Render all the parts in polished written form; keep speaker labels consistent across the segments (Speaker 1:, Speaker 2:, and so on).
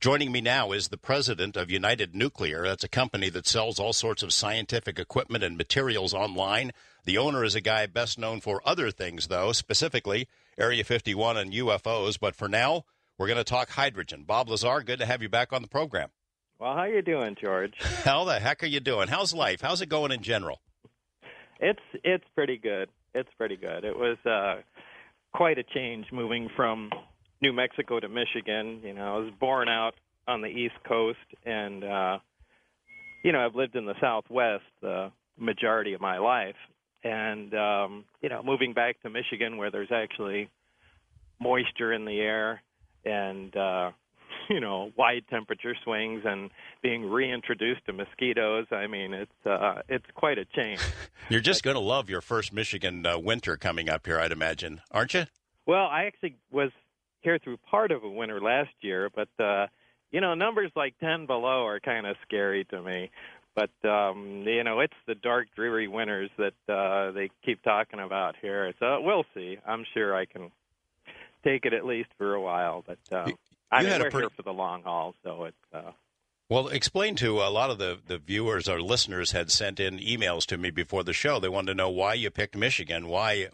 Speaker 1: Joining me now is the president of United Nuclear. That's a company that sells all sorts of scientific equipment and materials online. The owner is a guy best known for other things, though, specifically Area 51 and UFOs. But for now, we're going to talk hydrogen. Bob Lazar, good to have you back on the program.
Speaker 2: Well, how you doing, George?
Speaker 1: How the heck are you doing? How's life? How's it going in general?
Speaker 2: It's pretty good. It's pretty good. It was quite a change moving from New Mexico to Michigan. You know, I was born out on the East Coast, and I've lived in the Southwest the majority of my life. And moving back to Michigan, where there's actually moisture in the air, and wide temperature swings, and being reintroduced to mosquitoes. I mean, it's quite a change.
Speaker 1: You're just going to love your first Michigan winter coming up here, I'd imagine, aren't you?
Speaker 2: Well, I actually was here through part of a winter last year, but numbers like 10 below are kind of scary to me. But it's the dark, dreary winters that they keep talking about here. So we'll see. I'm sure I can take it at least for a while, but we're here for the long haul, so it's...
Speaker 1: Well, explain to a lot of the viewers or listeners had sent in emails to me before the show. They wanted to know why you picked Michigan, why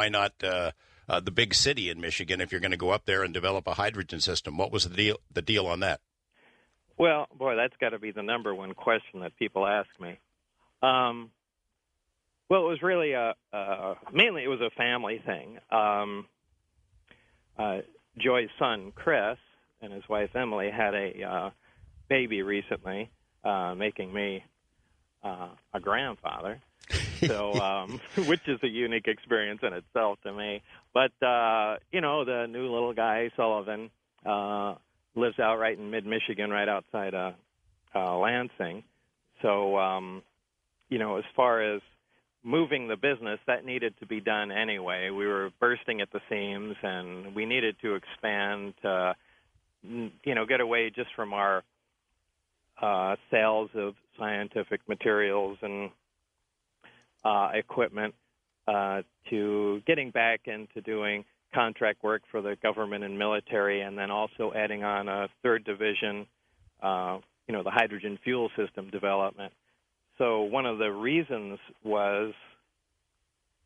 Speaker 1: not the big city in Michigan if you're going to go up there and develop a hydrogen system. What was the deal on that?
Speaker 2: Well, boy, that's got to be the number one question that people ask me. Well, it was really mainly it was a family thing. Joy's son, Chris, and his wife, Emily, had a baby recently, making me a grandfather, so which is a unique experience in itself to me. But, the new little guy, Sullivan, lives out right in mid-Michigan, right outside Lansing. So, as far as moving the business, that needed to be done anyway. We were bursting at the seams, and we needed to expand to, get away just from our sales of scientific materials and equipment to getting back into doing contract work for the government and military, and then also adding on a third division, the hydrogen fuel system development. So one of the reasons was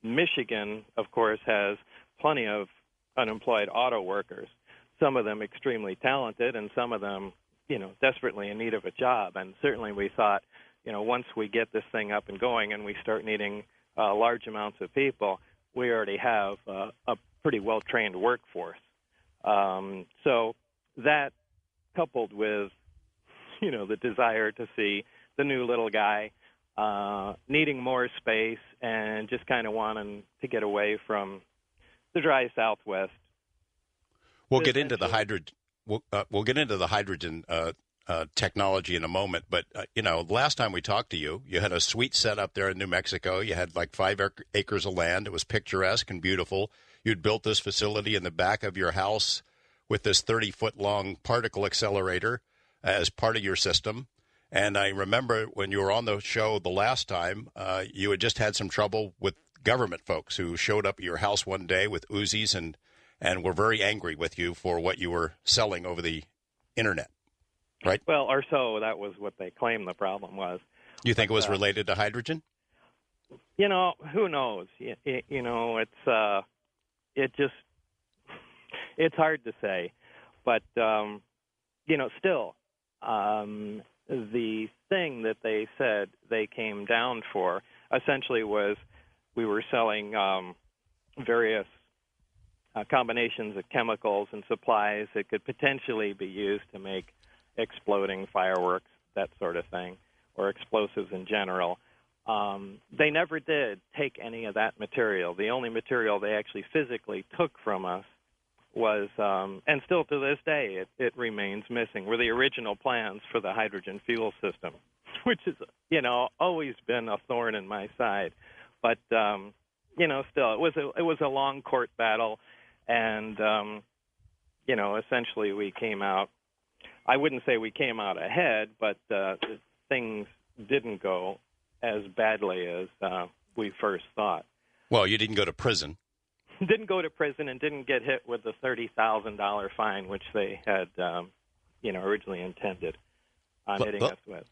Speaker 2: Michigan, of course, has plenty of unemployed auto workers, some of them extremely talented and some of them, desperately in need of a job. And certainly we thought, once we get this thing up and going and we start needing large amounts of people, we already have a pretty well-trained workforce. So that coupled with, the desire to see the new little guy needing more space and just kind of wanting to get away from the dry Southwest.
Speaker 1: We'll get into the hydrogen. We'll get into the hydrogen technology in a moment. But last time we talked to you, you had a sweet setup there in New Mexico. You had like 5 acres of land. It was picturesque and beautiful. You'd built this facility in the back of your house with this 30-foot-long particle accelerator as part of your system. And I remember when you were on the show the last time, you had just had some trouble with government folks who showed up at your house one day with Uzis and were very angry with you for what you were selling over the internet, right?
Speaker 2: Well, or so that was what they claimed the problem was.
Speaker 1: You think it was related to hydrogen?
Speaker 2: Who knows? It's hard to say. But, still, the thing that they said they came down for essentially was we were selling various combinations of chemicals and supplies that could potentially be used to make exploding fireworks, that sort of thing, or explosives in general. They never did take any of that material. The only material they actually physically took from us was, and still to this day, it remains missing, were the original plans for the hydrogen fuel system, which has, always been a thorn in my side. But, still, it was a long court battle, and, essentially we came out, I wouldn't say we came out ahead, but things didn't go as badly as we first thought.
Speaker 1: Well, you didn't go to prison.
Speaker 2: Didn't go to prison and didn't get hit with the $30,000 fine, which they had originally intended on hitting us with.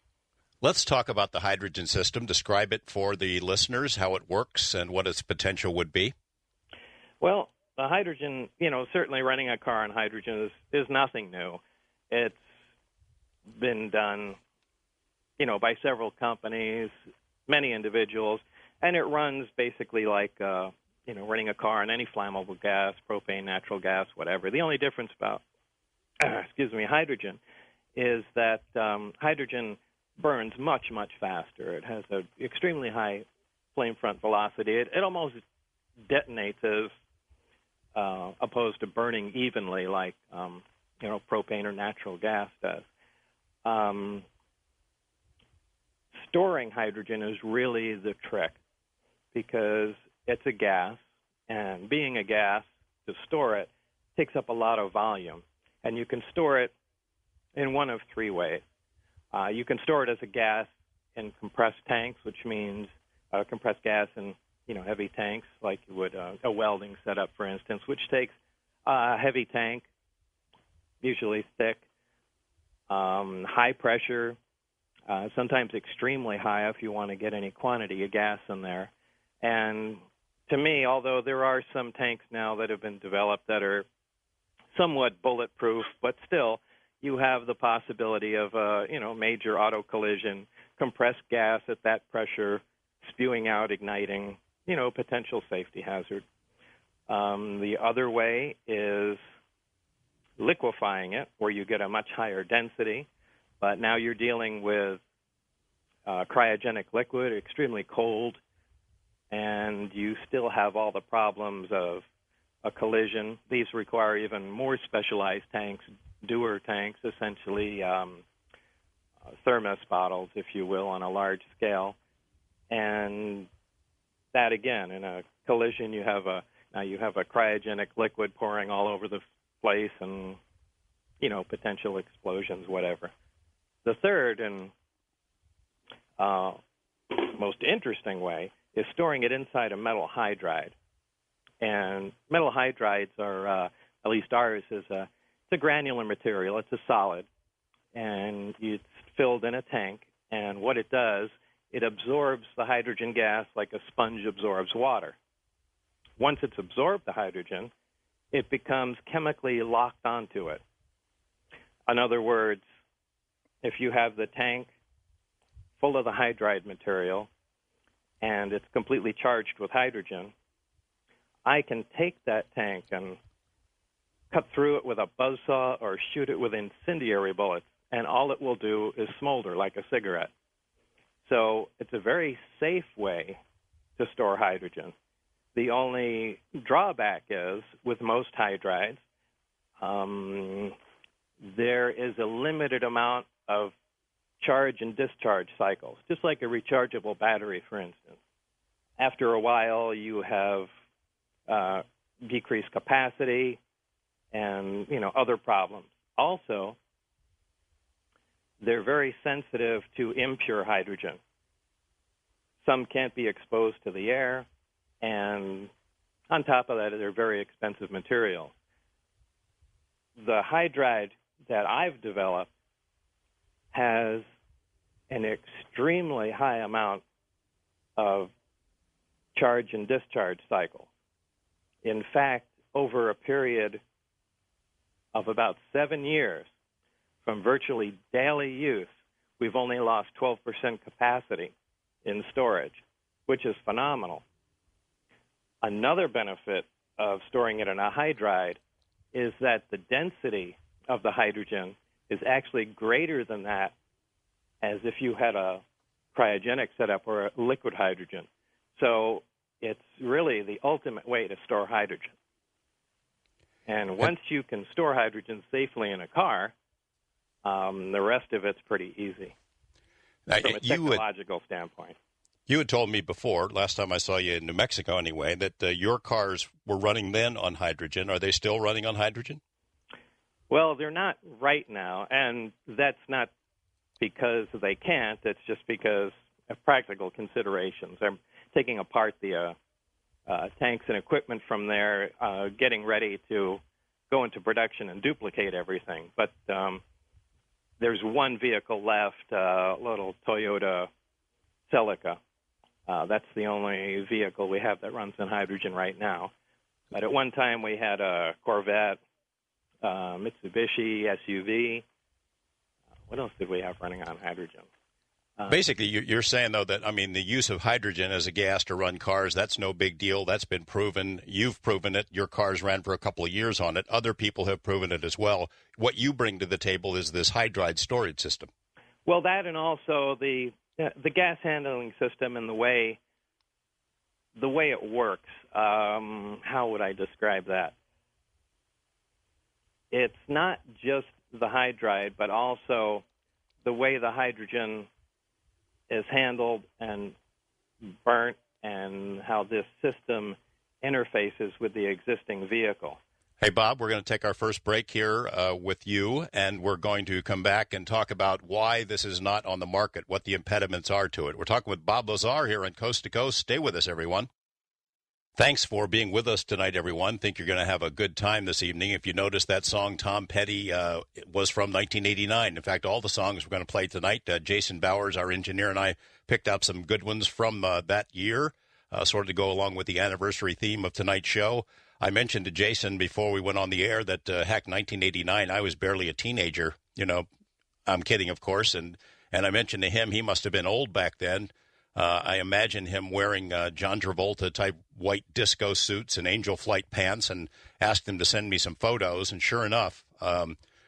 Speaker 1: Let's talk about the hydrogen system. Describe it for the listeners, how it works and what its potential would be.
Speaker 2: Well, the hydrogen, certainly running a car on hydrogen is nothing new. It's been done, by several companies, many individuals, and it runs basically like, running a car on any flammable gas, propane, natural gas, whatever. The only difference about, hydrogen is that hydrogen burns much, much faster. It has an extremely high flame front velocity. It almost detonates as opposed to burning evenly like, propane or natural gas does. Storing hydrogen is really the trick because it's a gas, and being a gas, to store it takes up a lot of volume. And you can store it in one of three ways. You can store it as a gas in compressed tanks, which means compressed gas in heavy tanks, like you would a welding setup, for instance, which takes a heavy tank, usually thick, high pressure, sometimes extremely high if you want to get any quantity of gas in there. And to me, although there are some tanks now that have been developed that are somewhat bulletproof, but still, you have the possibility of a major auto collision, compressed gas at that pressure, spewing out, igniting, potential safety hazard. The other way is liquefying it, where you get a much higher density, but now you're dealing with cryogenic liquid, extremely cold, and you still have all the problems of a collision. These require even more specialized tanks, Dewar tanks, essentially thermos bottles, if you will, on a large scale. And that, again, in a collision, you have a cryogenic liquid pouring all over the place and, potential explosions, whatever. The third and most interesting way is storing it inside a metal hydride. And metal hydrides are, at least ours, it's a granular material. It's a solid, and it's filled in a tank. And what it does, it absorbs the hydrogen gas like a sponge absorbs water. Once it's absorbed the hydrogen, it becomes chemically locked onto it. In other words, if you have the tank full of the hydride material and it's completely charged with hydrogen, I can take that tank and cut through it with a buzzsaw or shoot it with incendiary bullets, and all it will do is smolder like a cigarette. So it's a very safe way to store hydrogen. The only drawback is, with most hydrides, there is a limited amount of charge and discharge cycles, just like a rechargeable battery, for instance. After a while, you have decreased capacity and, other problems. Also, they're very sensitive to impure hydrogen. Some can't be exposed to the air, and on top of that, they're very expensive materials. The hydride that I've developed has an extremely high amount of charge and discharge cycles. In fact, over a period of about 7 years, from virtually daily use, we've only lost 12% capacity in storage, which is phenomenal. Another benefit of storing it in a hydride is that the density of the hydrogen is actually greater than that as if you had a cryogenic setup or a liquid hydrogen. So it's really the ultimate way to store hydrogen. And once you can store hydrogen safely in a car, the rest of it's pretty easy from a technological standpoint.
Speaker 1: You had told me before, last time I saw you in New Mexico anyway, that your cars were running then on hydrogen. Are they still running on hydrogen?
Speaker 2: Well, they're not right now, and that's not because they can't. It's just because of practical considerations. I'm taking apart the tanks and equipment from there, getting ready to go into production and duplicate everything. But there's one vehicle left, a little Toyota Celica. That's the only vehicle we have that runs on hydrogen right now. But at one time we had a Corvette, Mitsubishi SUV. What else did we have running on hydrogen?
Speaker 1: Basically, you're saying, though, that, I mean, the use of hydrogen as a gas to run cars, that's no big deal. That's been proven. You've proven it. Your cars ran for a couple of years on it. Other people have proven it as well. What you bring to the table is this hydride storage system.
Speaker 2: Well, that and also the gas handling system and the way it works. How would I describe that? It's not just the hydride, but also the way the hydrogen is handled and burnt, and how this system interfaces with the existing vehicle.
Speaker 1: Hey, Bob, we're going to take our first break here with you, and we're going to come back and talk about why this is not on the market, what the impediments are to it. We're talking with Bob Lazar here on Coast to Coast. Stay with us, everyone. Thanks for being with us tonight, everyone. Think you're going to have a good time this evening. If you notice, that song, Tom Petty, was from 1989. In fact, all the songs we're going to play tonight, Jason Bowers, our engineer, and I picked up some good ones from that year, sort of to go along with the anniversary theme of tonight's show. I mentioned to Jason before we went on the air that, 1989, I was barely a teenager. You know, I'm kidding, of course. And I mentioned to him he must have been old back then. I imagine him wearing John Travolta-type white disco suits and Angel Flight pants, and asked him to send me some photos. And sure enough,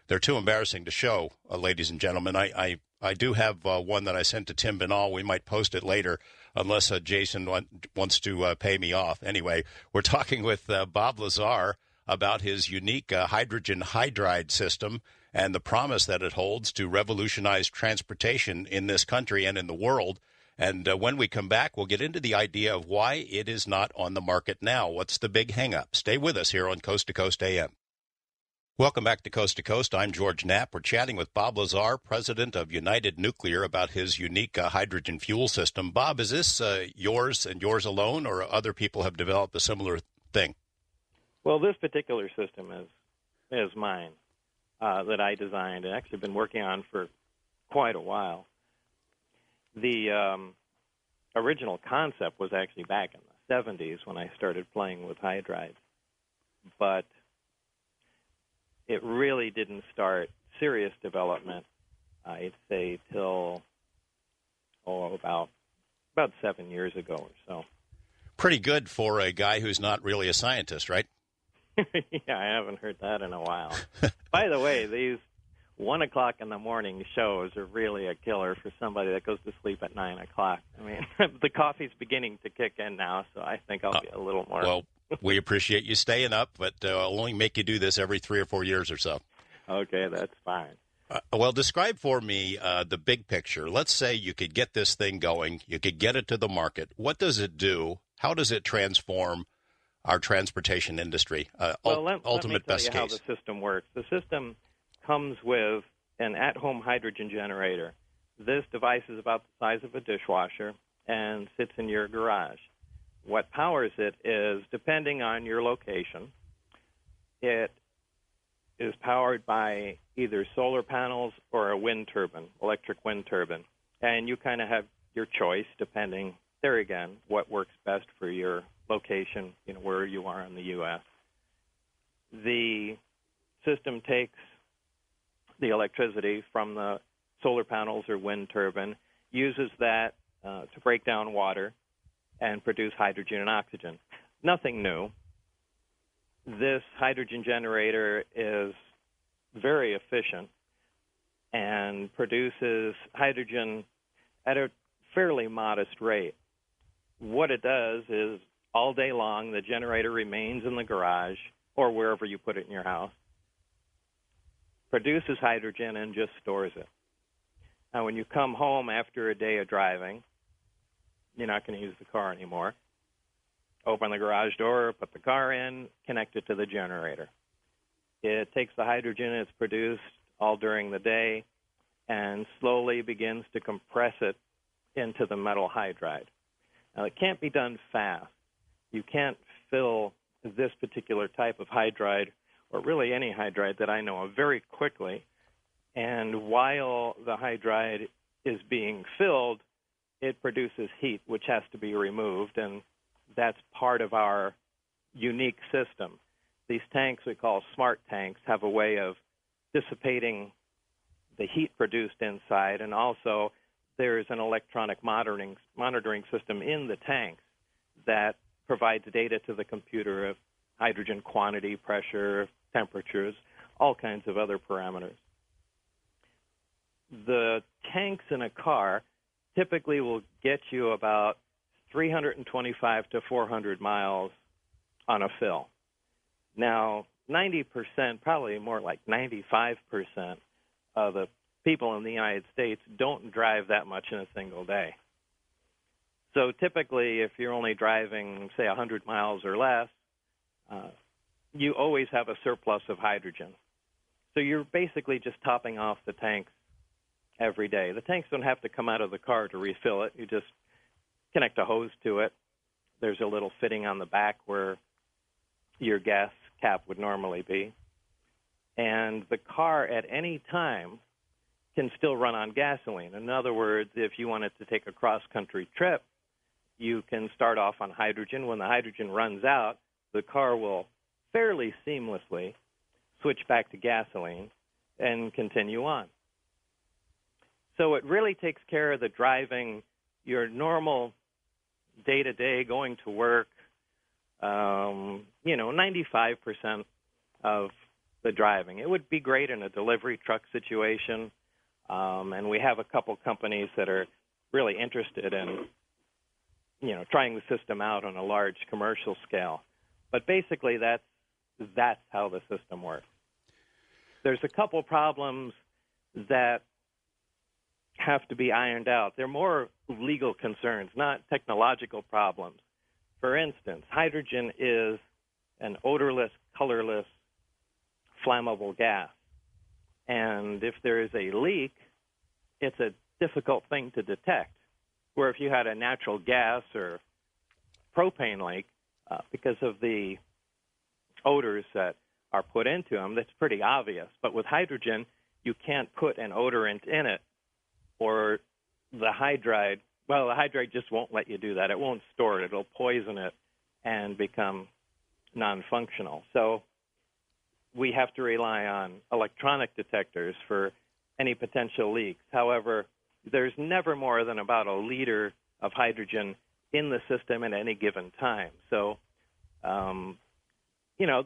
Speaker 1: they're too embarrassing to show, ladies and gentlemen. I do have one that I sent to Tim Binal. We might post it later, unless Jason wants to pay me off. Anyway, we're talking with Bob Lazar about his unique hydrogen hydride system and the promise that it holds to revolutionize transportation in this country and in the world. And when we come back, we'll get into the idea of why it is not on the market now. What's the big hang-up? Stay with us here on Coast to Coast AM. Welcome back to Coast. I'm George Knapp. We're chatting with Bob Lazar, president of United Nuclear, about his unique hydrogen fuel system. Bob, is this yours and yours alone, or other people have developed a similar thing?
Speaker 2: Well, this particular system is mine, that I designed and actually been working on for quite a while. The original concept was actually back in the 70s when I started playing with hydrides, but it really didn't start serious development, I'd say, till about 7 years ago or so. Pretty
Speaker 1: good for a guy who's not really a scientist, right?
Speaker 2: Yeah, I haven't heard that in a while. By the way, these 1 o'clock in the morning shows are really a killer for somebody that goes to sleep at 9 o'clock. I mean, the coffee's beginning to kick in now, so I think I'll be a little more.
Speaker 1: Well, we appreciate you staying up, but I'll only make you do this every 3 or 4 years or so.
Speaker 2: Okay, that's fine.
Speaker 1: Well, describe for me the big picture. Let's say you could get this thing going, you could get it to the market. What does it do? How does it transform our transportation industry? Ultimate best case.
Speaker 2: Let me tell you how the system works. The system comes with an at-home hydrogen generator. This device is about the size of a dishwasher and sits in your garage. What powers it is, depending on your location, it is powered by either solar panels or a wind turbine, electric wind turbine. And you kind of have your choice depending, there again, what works best for your location, where you are in the U.S. The system takes the electricity from the solar panels or wind turbine, uses that to break down water and produce hydrogen and oxygen. Nothing new. This hydrogen generator is very efficient and produces hydrogen at a fairly modest rate. What it does is all day long the generator remains in the garage or wherever you put it in your house, produces hydrogen, and just stores it. Now, when you come home after a day of driving, you're not going to use the car anymore. Open the garage door, put the car in, connect it to the generator. It takes the hydrogen it's produced all during the day and slowly begins to compress it into the metal hydride. Now, it can't be done fast. You can't fill this particular type of hydride, or really any hydride that I know of, very quickly And while the hydride is being filled, it produces heat, which has to be removed, and that's part of our unique system. These tanks we call smart tanks have a way of dissipating the heat produced inside, and also there's an electronic monitoring system in the tanks that provides data to the computer of hydrogen quantity, pressure, temperatures, all kinds of other parameters. The tanks in a car typically will get you about 325 to 400 miles on a fill. Now, 90%, probably more like 95% of the people in the United States don't drive that much in a single day. So typically, if you're only driving, say, 100 miles or less, you always have a surplus of hydrogen. So you're basically just topping off the tanks every day. The tanks don't have to come out of the car to refill it. You just connect a hose to it. There's a little fitting on the back where your gas cap would normally be. And the car at any time can still run on gasoline. In other words, if you wanted to take a cross-country trip, you can start off on hydrogen. When the hydrogen runs out, the car will fairly seamlessly switch back to gasoline and continue on. So it really takes care of the driving, your normal day-to-day going to work, 95% of the driving. It would be great in a delivery truck situation, and we have a couple companies that are really interested in, trying the system out on a large commercial scale. But basically, that's how the system works. There's a couple problems that have to be ironed out. They're more legal concerns, not technological problems. For instance, hydrogen is an odorless, colorless, flammable gas. And if there is a leak, it's a difficult thing to detect. Where if you had a natural gas or propane leak, because of the odors that are put into them, that's pretty obvious. But with hydrogen, you can't put an odorant in it, or the hydride just won't let you do that. It won't store it. It'll poison it and become non-functional. So we have to rely on electronic detectors for any potential leaks. However, there's never more than about a liter of hydrogen in the system at any given time. So,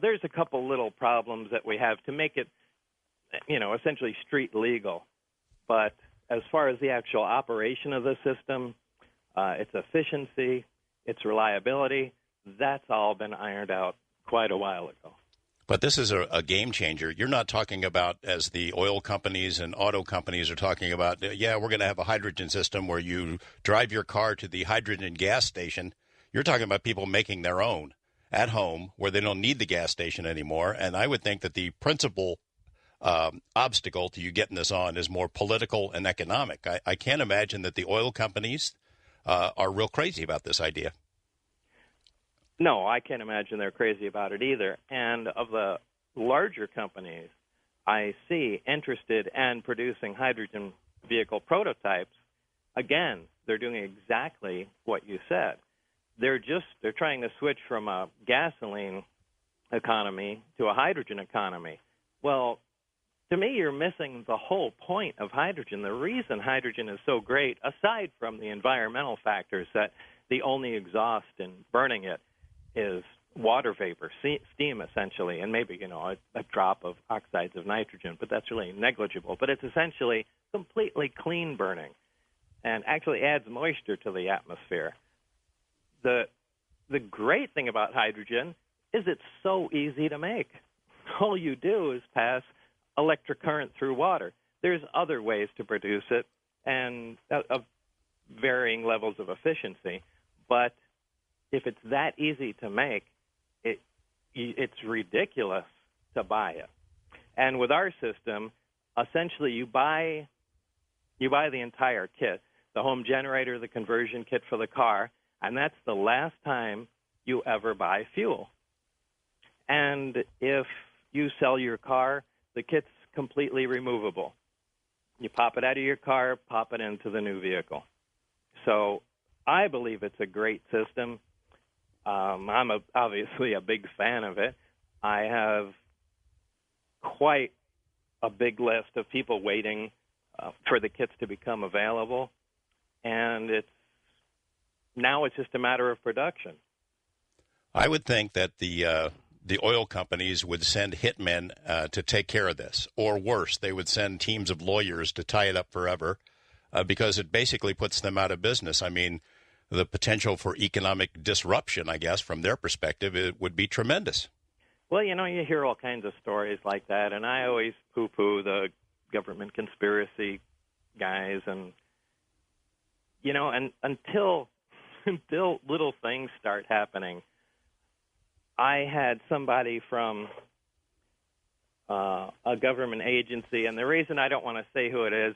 Speaker 2: there's a couple little problems that we have to make it, essentially street legal. But as far as the actual operation of the system, its efficiency, its reliability, that's all been ironed out quite a while ago.
Speaker 1: But this is a game changer. You're not talking about, as the oil companies and auto companies are talking about, we're going to have a hydrogen system where you drive your car to the hydrogen gas station. You're talking about people making their own at home where they don't need the gas station anymore. And I would think that the principal obstacle to you getting this on is more political and economic. I can't imagine that the oil companies are real crazy about this idea.
Speaker 2: No, I can't imagine they're crazy about it either. And of the larger companies I see interested in producing hydrogen vehicle prototypes, again, they're doing exactly what you said. They're trying to switch from a gasoline economy to a hydrogen economy. Well, to me, you're missing the whole point of hydrogen. The reason hydrogen is so great, aside from the environmental factors that the only exhaust in burning it is water vapor, steam essentially, and maybe, a drop of oxides of nitrogen, but that's really negligible. But it's essentially completely clean burning and actually adds moisture to the atmosphere. The great thing about hydrogen is it's so easy to make. All you do is pass electric current through water. There's other ways to produce it and of varying levels of efficiency, but if it's that easy to make, it's ridiculous to buy it. And with our system, essentially you buy the entire kit, the home generator, the conversion kit for the car, and that's the last time you ever buy fuel. And if you sell your car, the kit's completely removable. You pop it out of your car, pop it into the new vehicle. So I believe it's a great system. I'm obviously a big fan of it. I have quite a big list of people waiting for the kits to become available, and now it's just a matter of production.
Speaker 1: I would think that the oil companies would send hitmen to take care of this, or worse, they would send teams of lawyers to tie it up forever, because it basically puts them out of business. I mean, the potential for economic disruption, I guess, from their perspective, it would be tremendous.
Speaker 2: Well, you hear all kinds of stories like that, and I always poo-poo the government conspiracy guys, and and until little things start happening. I had somebody from a government agency, and the reason I don't want to say who it is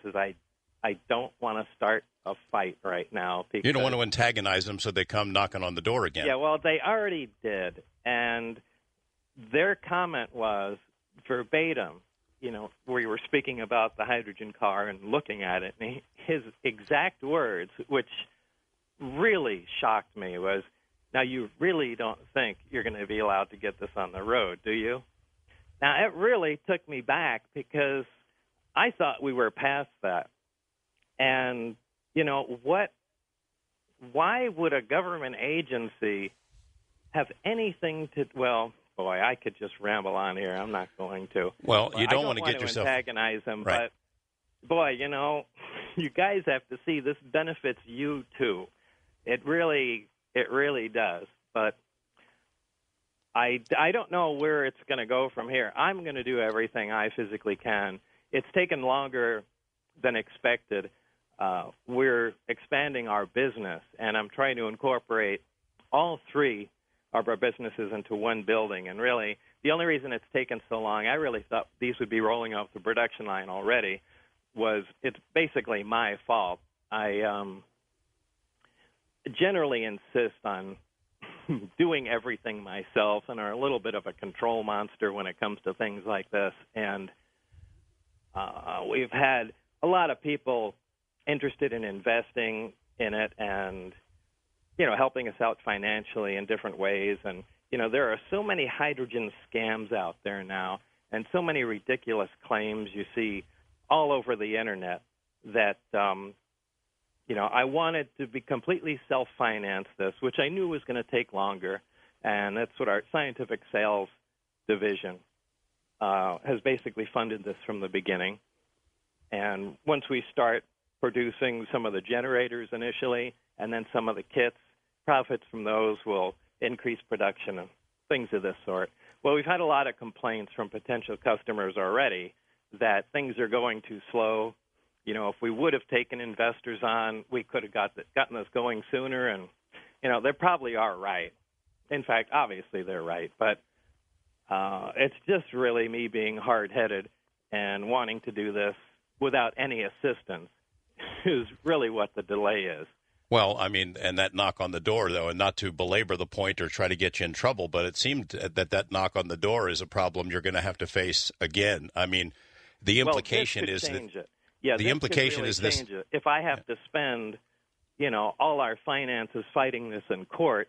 Speaker 2: I don't want to start a fight right now. Because,
Speaker 1: you don't want to antagonize them so they come knocking on the door again.
Speaker 2: Yeah, well, they already did, and their comment was verbatim. We were speaking about the hydrogen car and looking at it, and his exact words, which really shocked me, was, "Now, you really don't think you're going to be allowed to get this on the road, do you?" Now, it really took me back because I thought we were past that. And, why would a government agency have anything to, well, boy, I could just ramble on here. I'm not going to.
Speaker 1: Well, you don't want to
Speaker 2: get
Speaker 1: yourself
Speaker 2: antagonize them,
Speaker 1: right.
Speaker 2: But boy, you guys have to see this benefits you too. It really does. But I don't know where it's going to go from here. I'm going to do everything I physically can. It's taken longer than expected. We're expanding our business, and I'm trying to incorporate all three of our businesses into one building. And really, the only reason it's taken so long, I really thought these would be rolling off the production line already, was it's basically my fault. I generally insist on doing everything myself and are a little bit of a control monster when it comes to things like this. And we've had a lot of people interested in investing in it and, helping us out financially in different ways. And, there are so many hydrogen scams out there now and so many ridiculous claims you see all over the Internet that, I wanted to be completely self-finance this, which I knew was going to take longer. And that's what our scientific sales division has basically funded this from the beginning. And once we start producing some of the generators initially and then some of the kits, profits from those will increase production and things of this sort. Well, we've had a lot of complaints from potential customers already that things are going too slow. If we would have taken investors on, we could have gotten this going sooner. And, they probably are right. In fact, obviously they're right. But it's just really me being hard-headed and wanting to do this without any assistance is really what the delay is.
Speaker 1: Well, I mean, and that knock on the door, though, and not to belabor the point or try to get you in trouble, but it seemed that knock on the door is a problem you're going to have to face again. I mean, the implication is that the implication is this.
Speaker 2: If I have to spend, all our finances fighting this in court,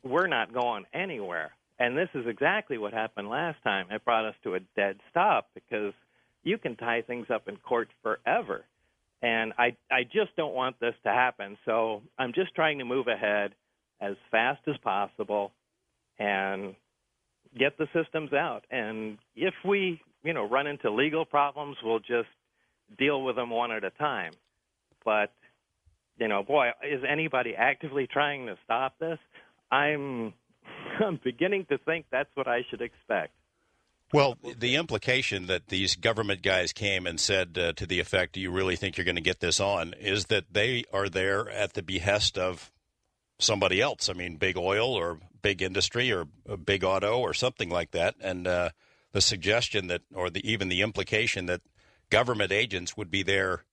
Speaker 2: we're not going anywhere. And this is exactly what happened last time. It brought us to a dead stop because you can tie things up in court forever. And I just don't want this to happen. So I'm just trying to move ahead as fast as possible and get the systems out. And if we, run into legal problems, we'll just deal with them one at a time. But, boy, is anybody actively trying to stop this? I'm beginning to think that's what I should expect.
Speaker 1: Well, the implication that these government guys came and said to the effect, "Do you really think you're going to get this on?" is that they are there at the behest of somebody else. I mean, big oil or big industry or big auto or something like that. And the suggestion that, or even the implication that government agents would be there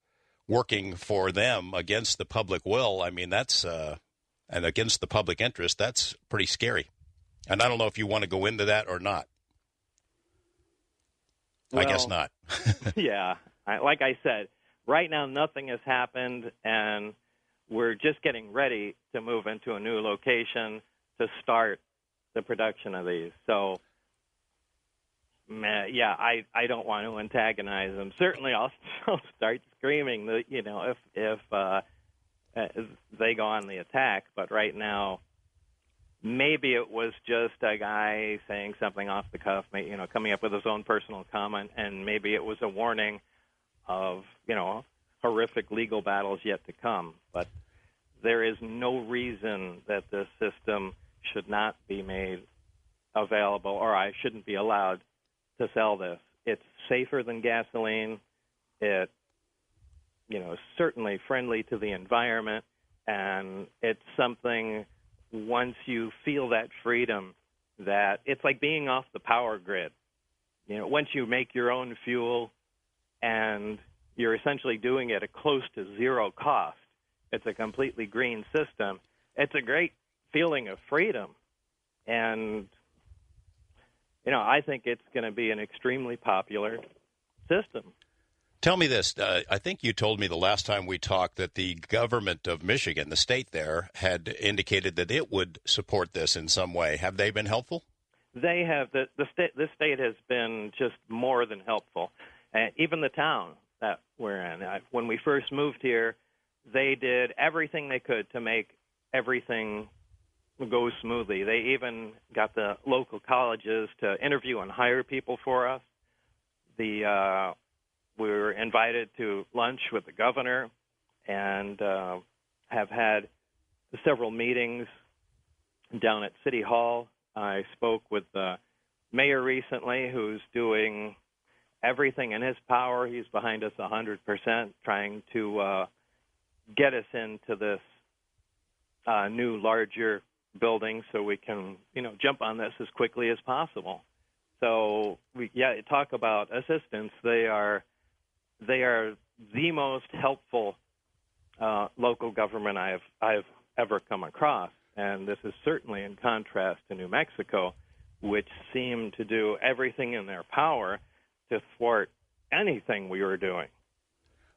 Speaker 1: working for them against the public will, I mean, that's and against the public interest, that's pretty scary. And I don't know if you want to go into that or not.
Speaker 2: Well,
Speaker 1: I guess not.
Speaker 2: Yeah. Like I said, right now nothing has happened, and we're just getting ready to move into a new location to start the production of these. So, yeah, I don't want to antagonize them. Certainly, I'll start screaming, if they go on the attack. But right now, maybe it was just a guy saying something off the cuff, coming up with his own personal comment, and maybe it was a warning of, horrific legal battles yet to come. But there is no reason that this system should not be made available, or I shouldn't be allowed to sell this. It's safer than gasoline. It, is certainly friendly to the environment, and it's something, once you feel that freedom, that it's like being off the power grid. Once you make your own fuel and you're essentially doing it at close to zero cost, it's a completely green system. It's a great feeling of freedom. And, I think it's going to be an extremely popular system.
Speaker 1: Tell me this. I think you told me the last time we talked that the government of Michigan, the state there, had indicated that it would support this in some way. Have they been helpful?
Speaker 2: They have. The state has been just more than helpful. Even the town that we're in. When we first moved here, they did everything they could to make everything go smoothly. They even got the local colleges to interview and hire people for us. We were invited to lunch with the governor and have had several meetings down at City Hall. I spoke with the mayor recently, who's doing everything in his power. He's behind us 100%, trying to get us into this new, larger building so we can, jump on this as quickly as possible. So, talk about assistance. They are the most helpful local government I've ever come across, and this is certainly in contrast to New Mexico, which seemed to do everything in their power to thwart anything we were doing.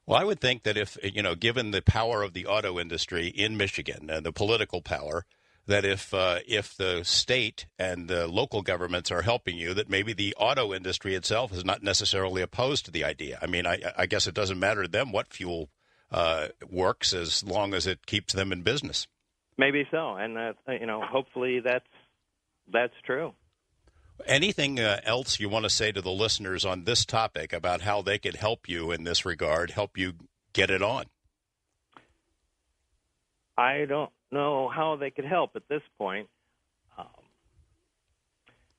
Speaker 1: Well, I would think that if, given the power of the auto industry in Michigan and the political power, that if the state and the local governments are helping you, that maybe the auto industry itself is not necessarily opposed to the idea. I mean, I guess it doesn't matter to them what fuel works as long as it keeps them in business.
Speaker 2: Maybe so, and hopefully that's true.
Speaker 1: Anything else you want to say to the listeners on this topic about how they could help you in this regard, help you get it on?
Speaker 2: I don't know how they could help at this point.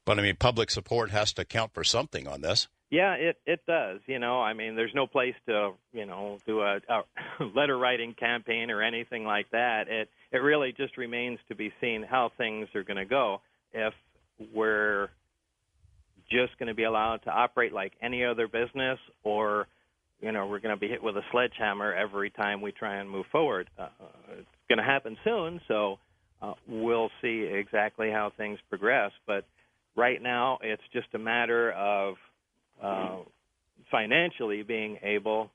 Speaker 1: But, I mean, public support has to count for something on this.
Speaker 2: Yeah, it does. There's no place to, do a letter writing campaign or anything like that. It really just remains to be seen how things are going to go. If we're just going to be allowed to operate like any other business, or, we're going to be hit with a sledgehammer every time we try and move forward. It's going to happen soon, so we'll see exactly how things progress. But right now, it's just a matter of financially being able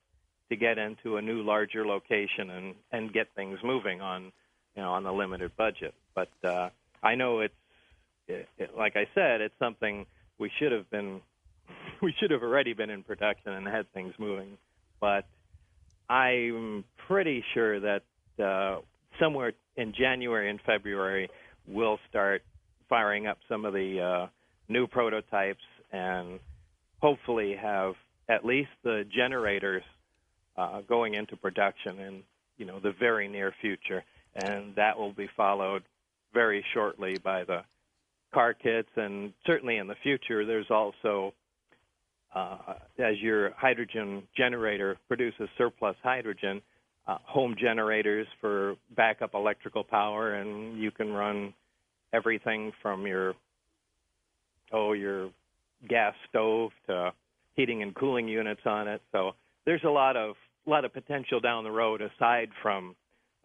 Speaker 2: to get into a new, larger location and get things moving on the limited budget. But I know it's like I said, it's something we should have already been in production and had things moving. But I'm pretty sure that somewhere in January and February, we'll start firing up some of the new prototypes and hopefully have at least the generators going into production in the very near future, and that will be followed very shortly by the car kits. And certainly in the future, there's also, as your hydrogen generator produces surplus hydrogen, home generators for backup electrical power, and you can run everything from your gas stove to heating and cooling units on it. So there's a lot of potential down the road aside from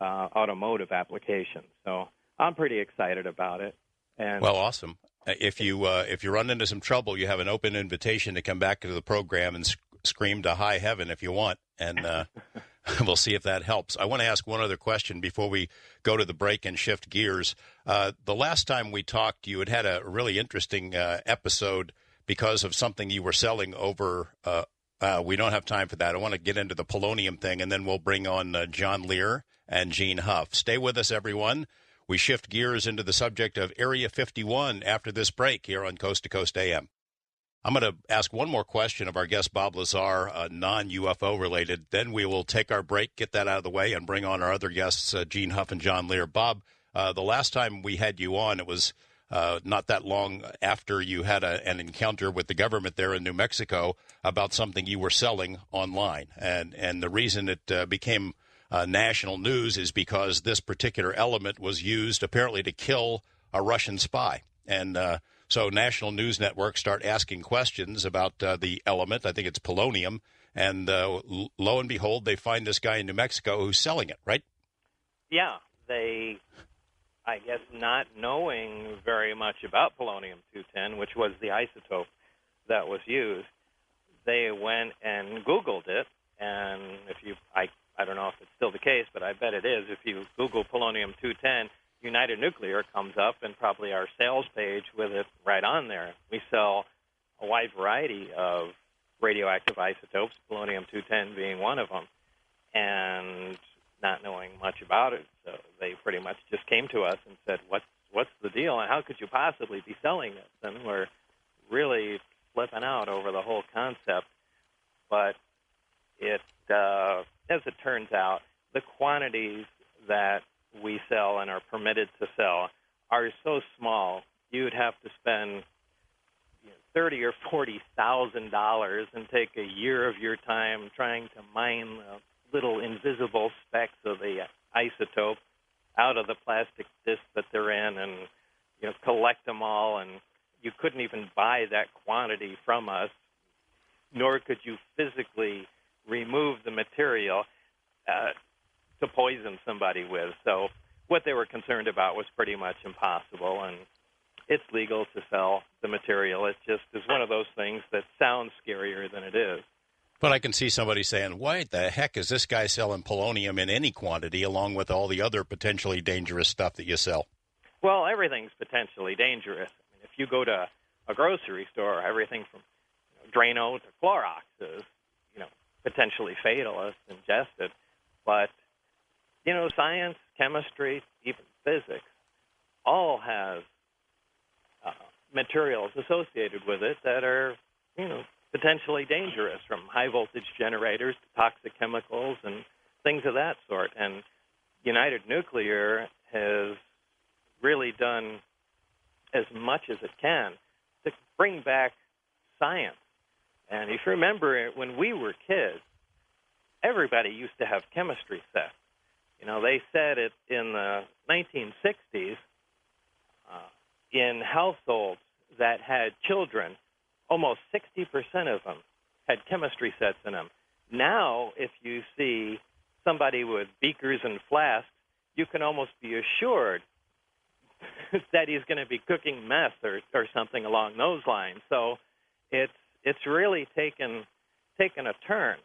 Speaker 2: automotive applications. So I'm pretty excited about it. And
Speaker 1: well, awesome. If you run into some trouble, you have an open invitation to come back to the program and scream to high heaven if you want, and we'll see if that helps. I want to ask one other question before we go to the break and shift gears. The last time we talked, you had a really interesting episode because of something you were selling over. We don't have time for that. I want to get into the polonium thing, and then we'll bring on John Lear and Gene Huff. Stay with us, everyone. We shift gears into the subject of Area 51 after this break here on Coast to Coast AM. I'm going to ask one more question of our guest, Bob Lazar, non-UFO related. Then we will take our break, get that out of the way, and bring on our other guests, Gene Huff and John Lear. Bob, the last time we had you on, it was not that long after you had an encounter with the government there in New Mexico about something you were selling online. And the reason it became national news is because this particular element was used apparently to kill a Russian spy. And so national news networks start asking questions about the element. I think it's polonium. And lo and behold, they find this guy in New Mexico who's selling it, right?
Speaker 2: Yeah, they, I guess, not knowing very much about polonium-210, which was the isotope that was used, they went and Googled it. And if you, I don't know if it's still the case, but I bet it is. If you Google polonium-210, United Nuclear comes up, and probably our sales page with it right on there. We sell a wide variety of radioactive isotopes, polonium-210 being one of them, and not knowing much about it, so they pretty much just came to us and said, "What's the deal, and how could you possibly be selling this?" And we're really flipping out over the whole concept. But it, as it turns out, the quantities that we sell and are permitted to sell are so small, you would have to spend $30,000 or $40,000 and take a year of your time trying to mine the little invisible specks of the isotope out of the plastic disc that they're in, and collect them all. And you couldn't even buy that quantity from us, nor could you physically remove the material to poison somebody with. So what they were concerned about was pretty much impossible, and it's legal to sell the material. It just is one of those things that sounds scarier than it is.
Speaker 1: But I can see somebody saying, why the heck is this guy selling polonium in any quantity along with all the other potentially dangerous stuff that you sell?
Speaker 2: Well, everything's potentially dangerous. I mean, if you go to a grocery store, everything from Drano to Clorox is, potentially fatal if ingested. But science, chemistry, even physics, all have materials associated with it that are, potentially dangerous, from high-voltage generators to toxic chemicals and things of that sort. And United Nuclear has really done as much as it can to bring back science. And if you remember, when we were kids, everybody used to have chemistry sets. They said it in the 1960s in households that had children, almost 60% of them had chemistry sets in them. Now, if you see somebody with beakers and flasks, you can almost be assured that he's going to be cooking meth or something along those lines. So it's really taken a turn.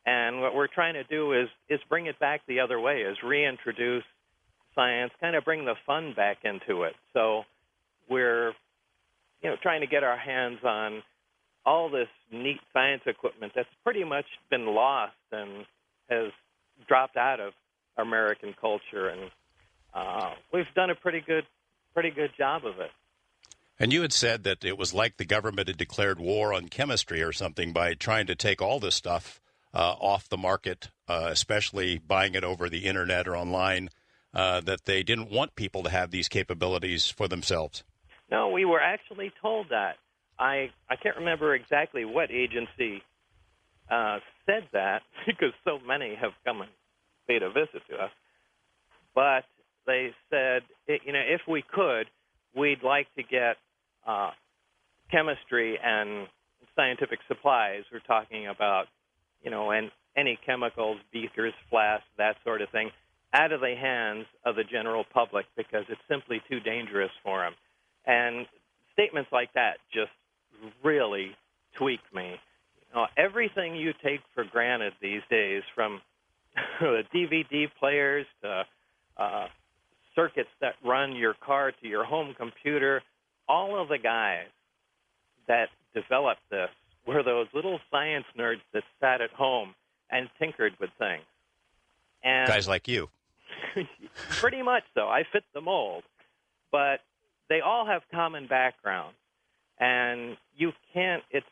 Speaker 2: And what we're trying to do is bring it back the other way, is reintroduce science, kind of bring the fun back into it. So we're trying to get our hands on all this neat science equipment that's pretty much been lost and has dropped out of American culture, and we've done a pretty good job of it.
Speaker 1: And you had said that it was like the government had declared war on chemistry or something by trying to take all this stuff off the market, especially buying it over the internet or online, that they didn't want people to have these capabilities for themselves.
Speaker 2: No, we were actually told that. I can't remember exactly what agency said that, because so many have come and paid a visit to us. But they said, if we could, we'd like to get chemistry and scientific supplies. We're talking about, and any chemicals, beakers, flasks, that sort of thing, out of the hands of the general public, because it's simply too dangerous for them. And statements like that just really tweak me. Everything you take for granted these days, from the DVD players to circuits that run your car to your home computer, all of the guys that developed this were those little science nerds that sat at home and tinkered with things. And
Speaker 1: guys like you.
Speaker 2: pretty much so. I fit the mold. But they all have common backgrounds. And you can't, it's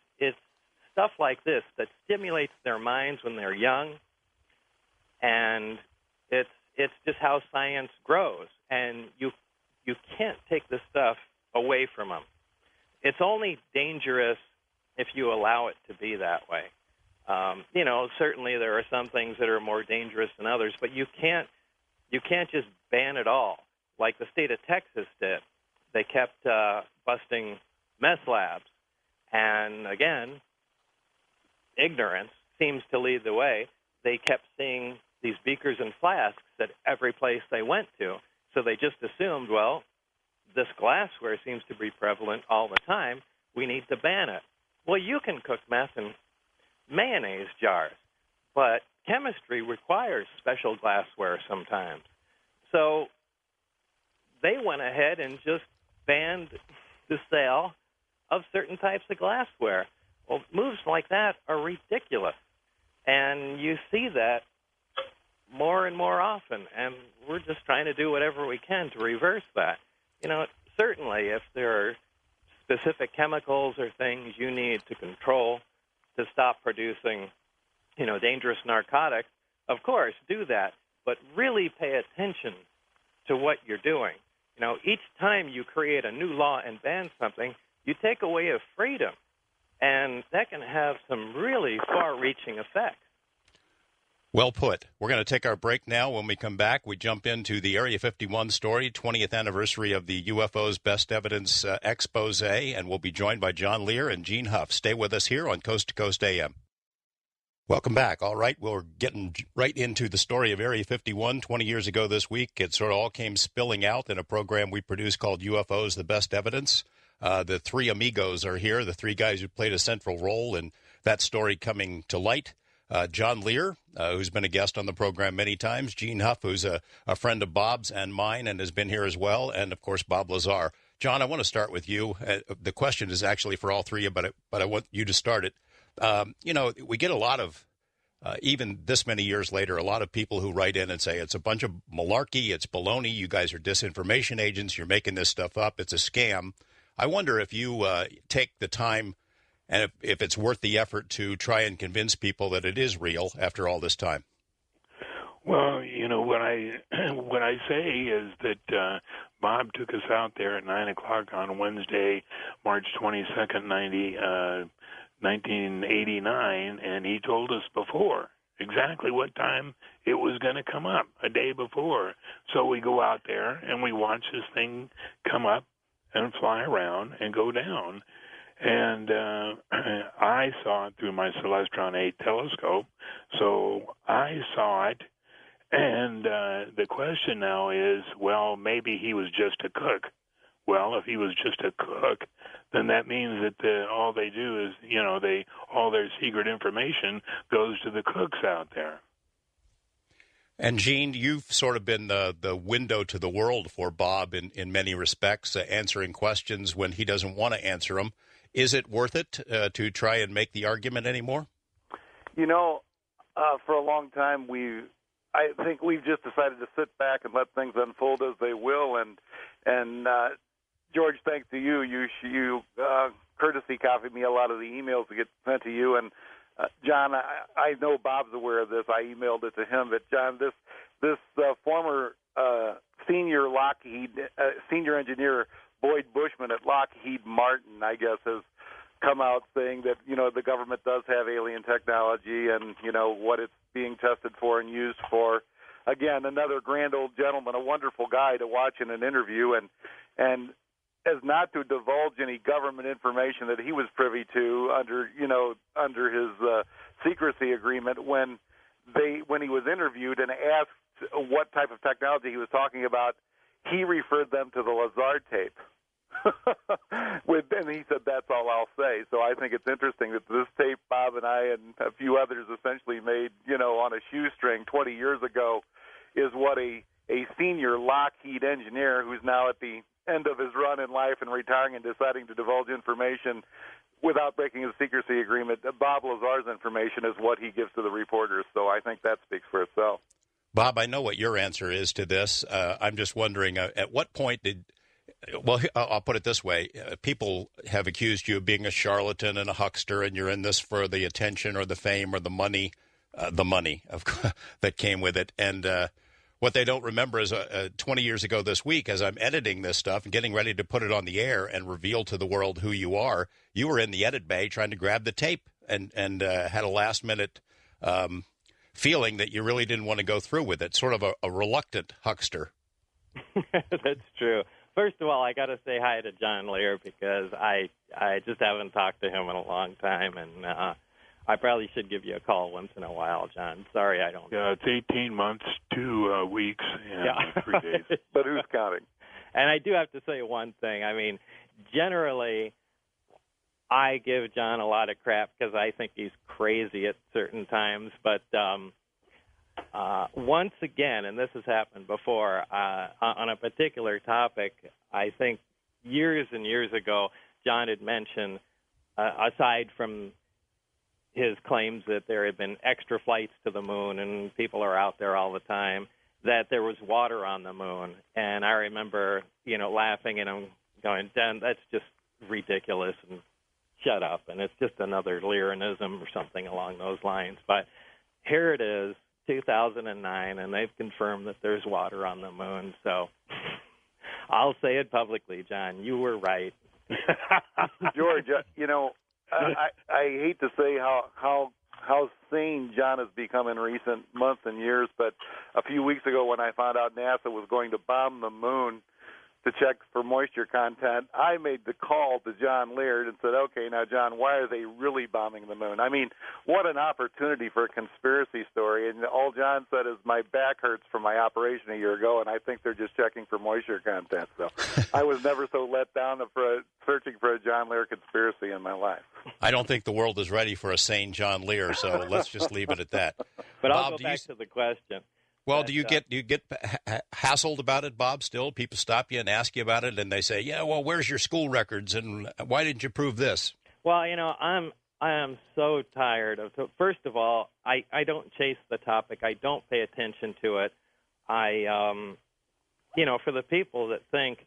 Speaker 2: stuff like this that stimulates their minds when they're young. And it's just how science grows. And you can't take this stuff away from them. It's only dangerous if you allow it to be that way. Certainly there are some things that are more dangerous than others, but you can't just ban it all, like the state of Texas did. They kept busting meth labs, and again, ignorance seems to lead the way. They kept seeing these beakers and flasks at every place they went to, so they just assumed, well, this glassware seems to be prevalent all the time. We need to ban it. Well, you can cook meth in mayonnaise jars, but chemistry requires special glassware sometimes. So they went ahead and just banned the sale of certain types of glassware. Well, moves like that are ridiculous, and you see that more and more often, and we're just trying to do whatever we can to reverse that. Certainly if there are specific chemicals or things you need to control to stop producing, dangerous narcotics, of course, do that. But really pay attention to what you're doing. Each time you create a new law and ban something, you take away a freedom. And that can have some really far-reaching effects.
Speaker 1: Well put. We're going to take our break now. When we come back, we jump into the Area 51 story, 20th anniversary of the UFO's Best Evidence expose, and we'll be joined by John Lear and Gene Huff. Stay with us here on Coast to Coast AM. Welcome back. All right, we're getting right into the story of Area 51. 20 years ago this week, it sort of all came spilling out in a program we produced called UFO's The Best Evidence. The three amigos are here, the three guys who played a central role in that story coming to light. John Lear, who's been a guest on the program many times, Gene Huff, who's a friend of Bob's and mine and has been here as well, and, of course, Bob Lazar. John, I want to start with you. The question is actually for all three of you, but I want you to start it. We get a lot of, even this many years later, a lot of people who write in and say it's a bunch of malarkey, it's baloney, you guys are disinformation agents, you're making this stuff up, it's a scam. I wonder if you take the time and if it's worth the effort to try and convince people that it is real after all this time.
Speaker 3: Well, what I say is that Bob took us out there at 9 o'clock on Wednesday, March 22nd, 1989, and he told us before exactly what time it was going to come up, a day before. So we go out there and we watch this thing come up and fly around and go down. And I saw it through my Celestron 8 telescope, so I saw it. And the question now is, well, maybe he was just a cook. Well, if he was just a cook, then that means that all they do is, all their secret information goes to the cooks out there.
Speaker 1: And, Gene, you've sort of been the window to the world for Bob in many respects, answering questions when he doesn't want to answer them. Is it worth it to try and make the argument anymore?
Speaker 4: For a long time, I think we've just decided to sit back and let things unfold as they will. And George, thanks to you, you courtesy copied me a lot of the emails that get sent to you. And John, I know Bob's aware of this. I emailed it to him. But John, this former senior engineer Boyd Bushman at Lockheed Martin, I guess, has come out saying that the government does have alien technology and what it's being tested for and used for. Again, another grand old gentleman, a wonderful guy to watch in an interview, and as not to divulge any government information that he was privy to under his secrecy agreement when he was interviewed and asked what type of technology he was talking about, he referred them to the Lazar tape. And he said, that's all I'll say. So I think it's interesting that this tape Bob and I and a few others essentially made, on a shoestring 20 years ago is what a senior Lockheed engineer who's now at the end of his run in life and retiring and deciding to divulge information without breaking a secrecy agreement, Bob Lazar's information is what he gives to the reporters. So I think that speaks for itself.
Speaker 1: Bob, I know what your answer is to this. I'm just wondering, at what point I'll put it this way. People have accused you of being a charlatan and a huckster, and you're in this for the attention or the fame or the money that came with it. And what they don't remember is 20 years ago this week, as I'm editing this stuff and getting ready to put it on the air and reveal to the world who you are, you were in the edit bay trying to grab the tape and had a last-minute feeling that you really didn't want to go through with it, sort of a reluctant huckster.
Speaker 2: That's true. First of all, I got to say hi to John Lear because I just haven't talked to him in a long time, and I probably should give you a call once in a while, John. Sorry, I don't.
Speaker 3: Yeah, it's 18 months, 2 weeks, and 3 days.
Speaker 4: But who's counting?
Speaker 2: And I do have to say one thing. I mean, generally, I give John a lot of crap because I think he's crazy at certain times. But once again, and this has happened before, on a particular topic, I think years and years ago, John had mentioned, aside from his claims that there had been extra flights to the moon and people are out there all the time, that there was water on the moon. And I remember, laughing and I'm going, Dan, that's just ridiculous, and shut up. And it's just another Learinism or something along those lines. But here it is, 2009, and they've confirmed that there's water on the moon. So I'll say it publicly, John, you were right.
Speaker 4: George, I hate to say how sane John has become in recent months and years, but a few weeks ago when I found out NASA was going to bomb the moon to check for moisture content, I made the call to John Lear and said, okay, now, John, why are they really bombing the moon? I mean, what an opportunity for a conspiracy story. And all John said is my back hurts from my operation a year ago, and I think they're just checking for moisture content. So I was never so let down searching for a John Lear conspiracy in my life.
Speaker 1: I don't think the world is ready for a sane John Lear, so let's just leave it at that.
Speaker 2: But I'll go back to the question.
Speaker 1: Well, do you get hassled about it, Bob, still? People stop you and ask you about it, and they say, yeah, well, where's your school records, and why didn't you prove this?
Speaker 2: Well, I am so tired of – first of all, I don't chase the topic. I don't pay attention to it. For the people that think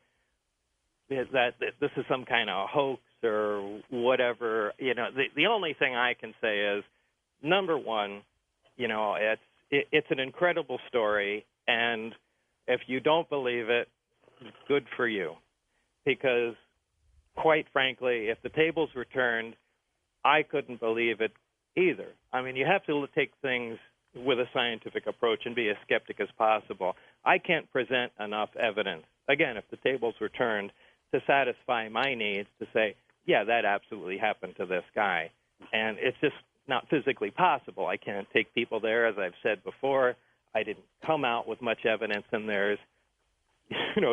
Speaker 2: that this is some kind of hoax or whatever, the only thing I can say is, number one, it's an incredible story, and if you don't believe it, good for you. Because, quite frankly, if the tables were turned, I couldn't believe it either. I mean, you have to take things with a scientific approach and be as skeptic as possible. I can't present enough evidence, again, if the tables were turned, to satisfy my needs to say, yeah, that absolutely happened to this guy. And it's just not physically possible. I can't take people there, as I've said before. I didn't come out with much evidence, and there's,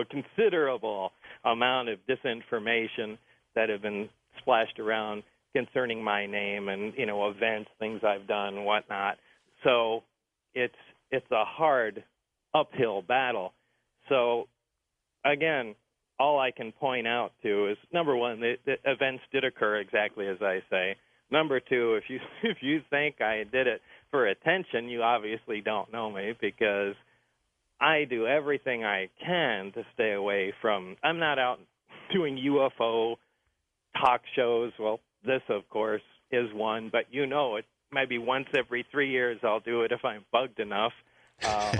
Speaker 2: considerable amount of disinformation that have been splashed around concerning my name and, events, things I've done, and whatnot. So it's a hard uphill battle. So, again, all I can point out to is, number one, the events did occur exactly as I say. Number two, if you think I did it for attention, you obviously don't know me, because I do everything I can to stay away from – I'm not out doing UFO talk shows. Well, this, of course, is one, but it maybe once every 3 years I'll do it if I'm bugged enough,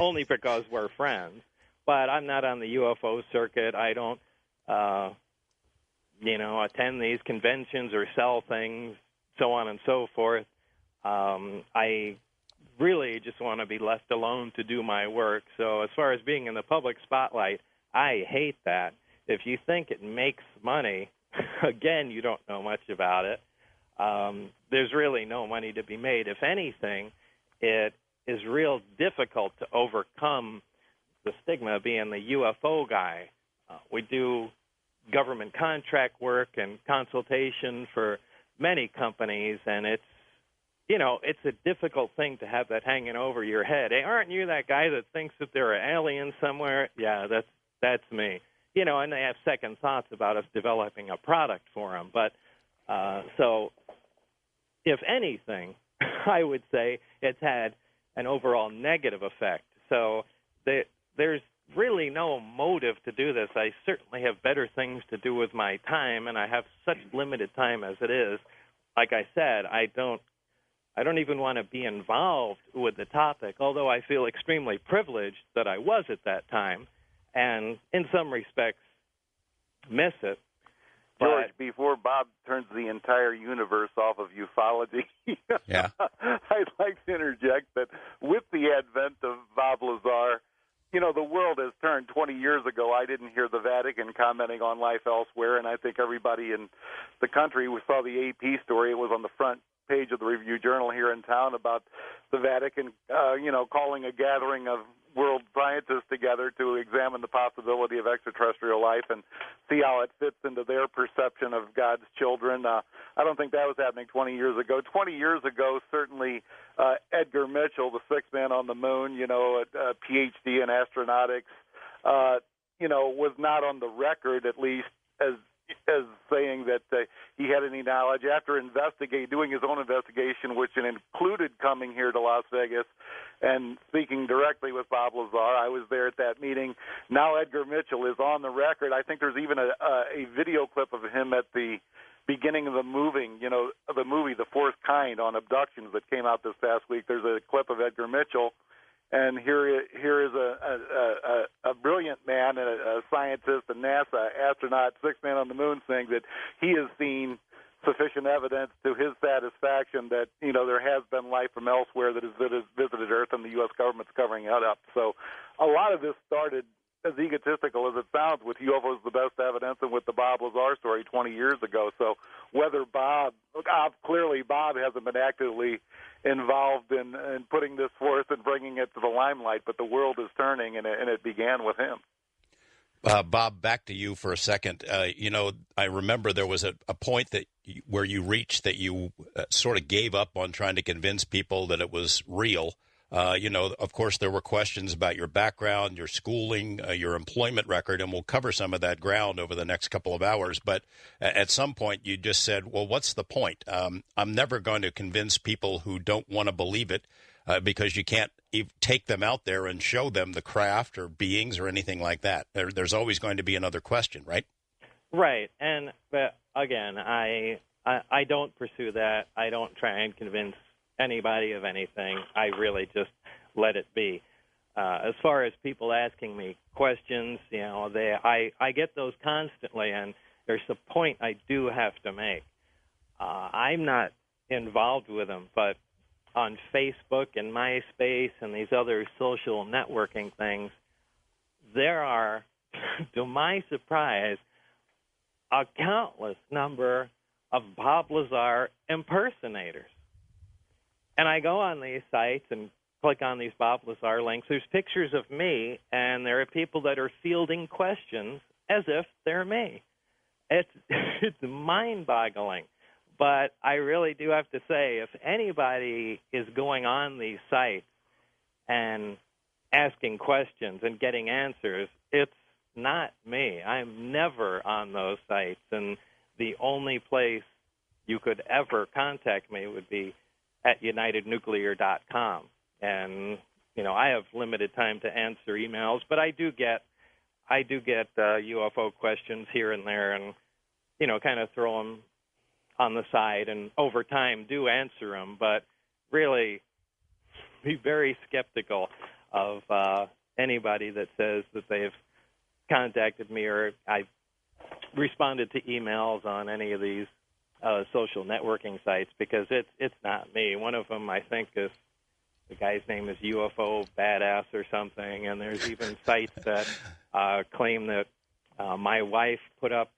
Speaker 2: only because we're friends. But I'm not on the UFO circuit. I don't, attend these conventions or sell things, so on and so forth. I really just want to be left alone to do my work. So as far as being in the public spotlight, I hate that. If you think it makes money, again, you don't know much about it. There's really no money to be made. If anything, it is real difficult to overcome the stigma of being the UFO guy. We do government contract work and consultation for many companies, and it's a difficult thing to have that hanging over your head. Hey, aren't you that guy that thinks that there are aliens somewhere? Yeah, that's me. And they have second thoughts about us developing a product for them. But so, if anything, I would say it's had an overall negative effect. So there's really no motive to do this. I certainly have better things to do with my time, and I have such limited time as it is. Like I said, I don't even want to be involved with the topic, although I feel extremely privileged that I was at that time, and in some respects miss it.
Speaker 4: George, before Bob turns the entire universe off of ufology,
Speaker 1: yeah.
Speaker 4: I'd like to interject that with the advent of Bob Lazar, the world has turned. 20 years ago, I didn't hear the Vatican commenting on life elsewhere, and I think everybody in the country, we saw the AP story. It was on the front page of the Review Journal here in town about the Vatican, calling a gathering of world scientists together to examine the possibility of extraterrestrial life and see how it fits into their perception of God's children. I don't think that was happening 20 years ago. 20 years ago, certainly Edgar Mitchell, the sixth man on the moon, a PhD in astronautics, was not on the record, at least, as saying that he had any knowledge. After doing his own investigation, which included coming here to Las Vegas and speaking directly with Bob Lazar, I was there at that meeting. Now Edgar Mitchell is on the record. I think there's even a video clip of him at the beginning of the movie, The Fourth Kind on abductions that came out this past week. There's a clip of Edgar Mitchell. And here is a brilliant man, a scientist, a NASA astronaut, sixth man on the moon, saying that he has seen sufficient evidence to his satisfaction that there has been life from elsewhere that has visited Earth, and the U.S. government's covering it up. So a lot of this started, as egotistical as it sounds, with UFOs the best evidence and with the Bob Lazar story 20 years ago. So whether clearly Bob hasn't been actively involved in putting this forth and bringing it to the limelight, but the world is turning, and it began with him.
Speaker 1: Bob, back to you for a second. I remember there was a point where you reached that you sort of gave up on trying to convince people that it was real. Of course, there were questions about your background, your schooling, your employment record, and we'll cover some of that ground over the next couple of hours. But at some point, you just said, well, what's the point? I'm never going to convince people who don't want to believe it because you can't take them out there and show them the craft or beings or anything like that. There's always going to be another question, right?
Speaker 2: Right. But again, I don't pursue that. I don't try and convince anybody of anything. I really just let it be. As far as people asking me questions, I get those constantly, and there's a point I do have to make. I'm not involved with them, but on Facebook and MySpace and these other social networking things, there are, to my surprise, a countless number of Bob Lazar impersonators. And I go on these sites and click on these Bob Lazar links. There's pictures of me, and there are people that are fielding questions as if they're me. It's mind-boggling. But I really do have to say, if anybody is going on these sites and asking questions and getting answers, it's not me. I'm never on those sites, and the only place you could ever contact me would be at unitednuclear.com. And, I have limited time to answer emails, but I do get UFO questions here and there, and, kind of throw them on the side, and over time do answer them, but really be very skeptical of anybody that says that they've contacted me or I've responded to emails on any of these social networking sites, because it's not me. One of them, I think, is the guy's name is UFO Badass or something, and there's even sites that claim that my wife put up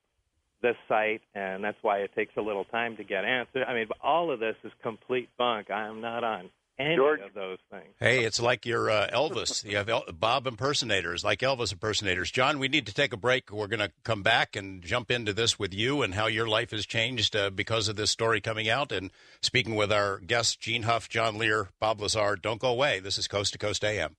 Speaker 2: this site, and that's why it takes a little time to get answered. I mean, all of this is complete bunk. I'm not on any
Speaker 4: George?
Speaker 2: of those things.
Speaker 1: Hey, it's like you're Elvis. You have Bob impersonators, like Elvis impersonators. John, we need to take a break. We're going to come back and jump into this with you and how your life has changed because of this story coming out. And speaking with our guests, Gene Huff, John Lear, Bob Lazar. Don't go away. This is Coast to Coast AM.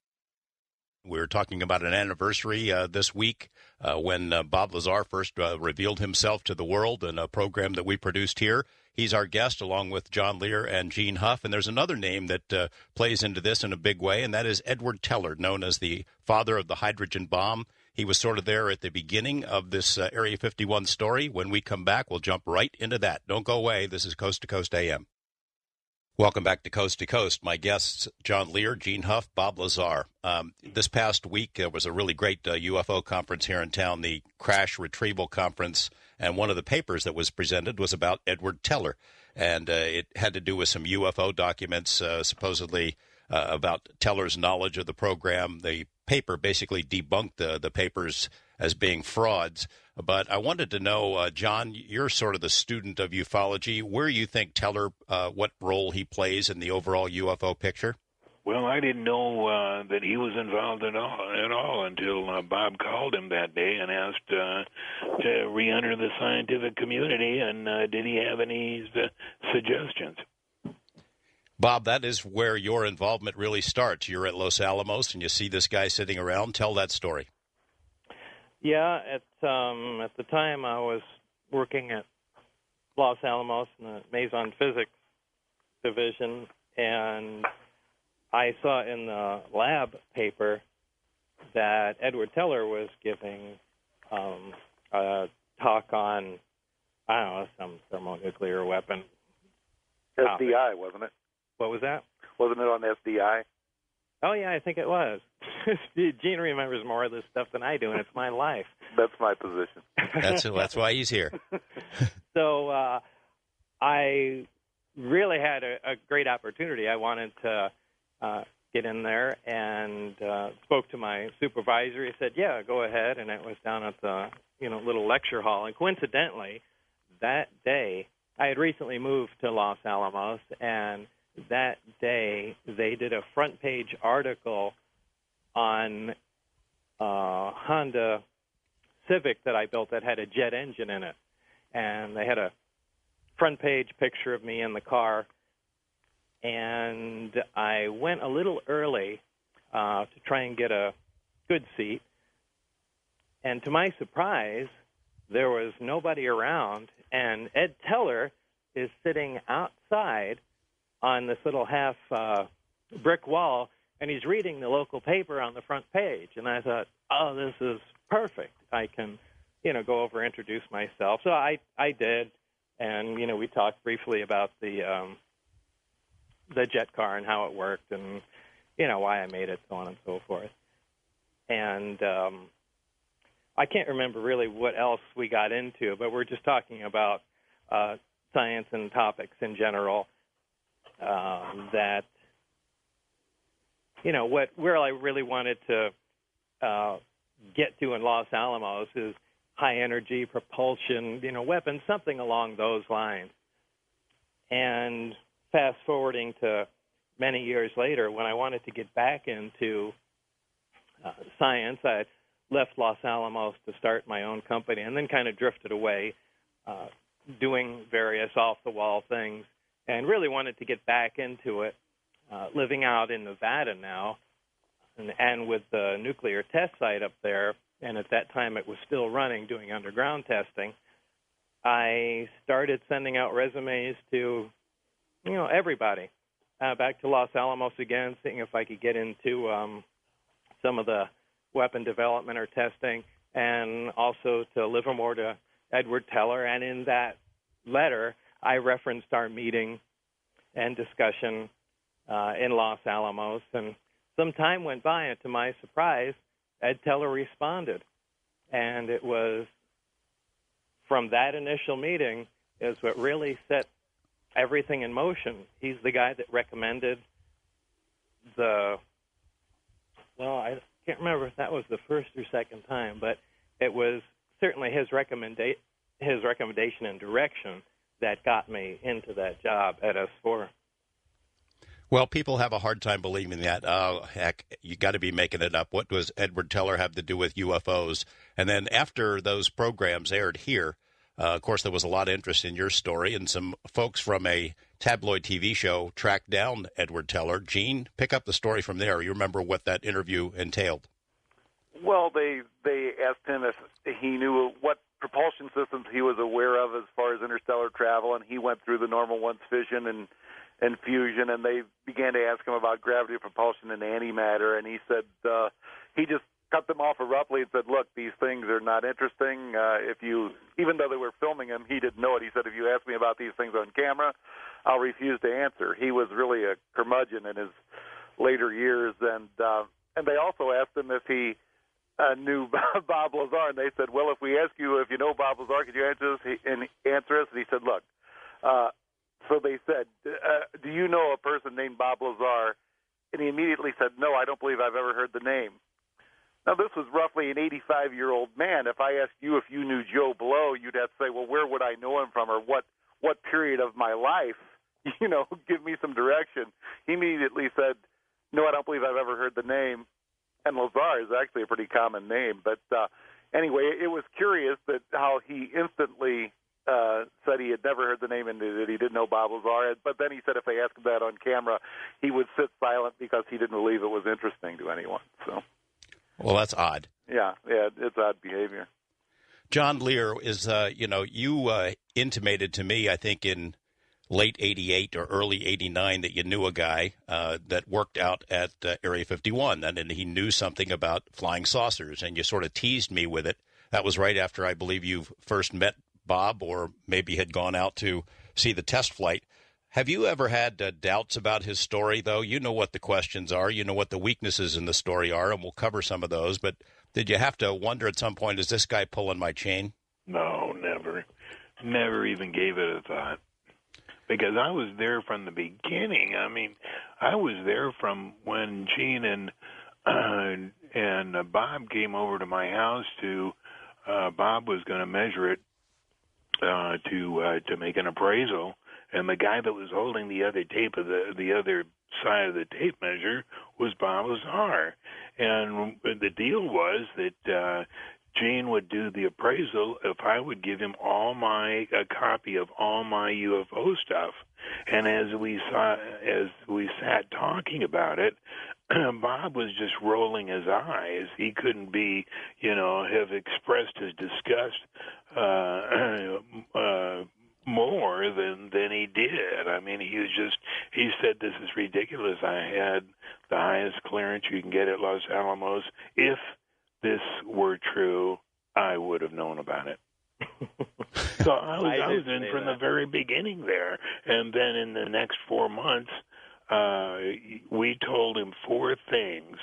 Speaker 1: We're talking about an anniversary this week when Bob Lazar first revealed himself to the world in a program that we produced here. He's our guest along with John Lear and Gene Huff. And there's another name that plays into this in a big way, and that is Edward Teller, known as the father of the hydrogen bomb. He was sort of there at the beginning of this Area 51 story. When we come back, we'll jump right into that. Don't go away. This is Coast to Coast AM. Welcome back to Coast to Coast. My guests, John Lear, Gene Huff, Bob Lazar. This past week, there was a really great UFO conference here in town, the Crash Retrieval Conference, and one of the papers that was presented was about Edward Teller, and it had to do with some UFO documents, supposedly about Teller's knowledge of the program. The paper basically debunked the papers as being frauds. But I wanted to know, John, you're sort of the student of ufology. Where you think Teller, what role he plays in the overall UFO picture?
Speaker 3: Well, I didn't know that he was involved at all until Bob called him that day and asked to re-enter the scientific community, and did he have any suggestions?
Speaker 1: Bob, that is where your involvement really starts. You're at Los Alamos, and you see this guy sitting around. Tell that story.
Speaker 2: Yeah, at the time I was working at Los Alamos in the Mason Physics Division, and I saw in the lab paper that Edward Teller was giving a talk on, I don't know, some thermonuclear weapon.
Speaker 4: SDI, wasn't it?
Speaker 2: What was that?
Speaker 4: Wasn't it on SDI?
Speaker 2: Oh, yeah, I think it was. Gene remembers more of this stuff than I do, and it's my life.
Speaker 4: That's my position.
Speaker 1: That's why he's here.
Speaker 2: So I really had a great opportunity. I wanted to get in there and spoke to my supervisor. He said, yeah, go ahead, and it was down at the little lecture hall. And coincidentally, that day, I had recently moved to Los Alamos, and that day they did a front-page article on a Honda Civic that I built that had a jet engine in it. And they had a front-page picture of me in the car. And I went a little early to try and get a good seat. And to my surprise, there was nobody around. And Ed Teller is sitting outside on this little half brick wall, and he's reading the local paper on the front page. And I thought, oh, this is perfect. I can, go over and introduce myself. So I did, and, we talked briefly about the jet car and how it worked and, why I made it, so on and so forth. And I can't remember really what else we got into, but we're just talking about science and topics in general. That, where I really wanted to get to in Los Alamos is high energy propulsion, weapons, something along those lines. And fast forwarding to many years later, when I wanted to get back into science, I left Los Alamos to start my own company and then kind of drifted away, doing various off-the-wall things, and really wanted to get back into it, living out in Nevada now, and with the nuclear test site up there, and at that time it was still running, doing underground testing, I started sending out resumes to, everybody, back to Los Alamos again, seeing if I could get into some of the weapon development or testing, and also to Livermore, to Edward Teller. And in that letter, I referenced our meeting and discussion in Los Alamos. And some time went by, and to my surprise, Ed Teller responded. And it was from that initial meeting is what really set everything in motion. He's the guy that recommended I can't remember if that was the first or second time, but it was certainly his recommendation and direction that got me into that job at S4.
Speaker 1: Well, people have a hard time believing that. Oh, heck, you got to be making it up. What does Edward Teller have to do with UFOs? And then after those programs aired here, of course, there was a lot of interest in your story, and some folks from a tabloid TV show tracked down Edward Teller. Gene, pick up the story from there. You remember what that interview entailed?
Speaker 4: Well, they asked him if he knew what propulsion systems he was aware of as far as interstellar travel, and he went through the normal ones, fission and fusion, and they began to ask him about gravity propulsion and antimatter, and he said he just cut them off abruptly and said, look, these things are not interesting. Even though they were filming him, he didn't know it. He said, if you ask me about these things on camera, I'll refuse to answer. He was really a curmudgeon in his later years, and they also asked him if he knew Bob Lazar, and they said, well, if we ask you if you know Bob Lazar, could you answer us? And he said, look, so they said, do you know a person named Bob Lazar? And he immediately said, no, I don't believe I've ever heard the name. Now, this was roughly an 85-year-old man. If I asked you if you knew Joe Blow, you'd have to say, well, where would I know him from, or what period of my life? Give me some direction. He immediately said, no, I don't believe I've ever heard the name. And Lazar is actually a pretty common name. But anyway, it was curious that how he instantly said he had never heard the name and that he didn't know Bob Lazar. But then he said if they asked him that on camera, he would sit silent because he didn't believe it was interesting to anyone. So,
Speaker 1: well, that's odd.
Speaker 4: Yeah, it's odd behavior.
Speaker 1: John Lear is, you intimated to me, I think in late 88 or early 89 that you knew a guy that worked out at Area 51, and he knew something about flying saucers, and you sort of teased me with it. That was right after I believe you first met Bob, or maybe had gone out to see the test flight. Have you ever had doubts about his story, though? You know what the questions are. You know what the weaknesses in the story are, and we'll cover some of those. But did you have to wonder at some point, is this guy pulling my chain?
Speaker 3: No, never. Never even gave it a thought. Because I was there from the beginning. I mean, I was there from when Gene and Bob came over to my house to Bob was going to measure it to make an appraisal, and the guy that was holding the other tape of the other side of the tape measure was Bob Lazar, and the deal was that Gene would do the appraisal if I would give him a copy of all my UFO stuff. And as we sat talking about it, Bob was just rolling his eyes. He couldn't have expressed his disgust more than he did. I mean, he said, this is ridiculous. I had the highest clearance you can get at Los Alamos. If this were true, I would have known about it. So I was in from the very beginning there. And then in the next 4 months, we told him three things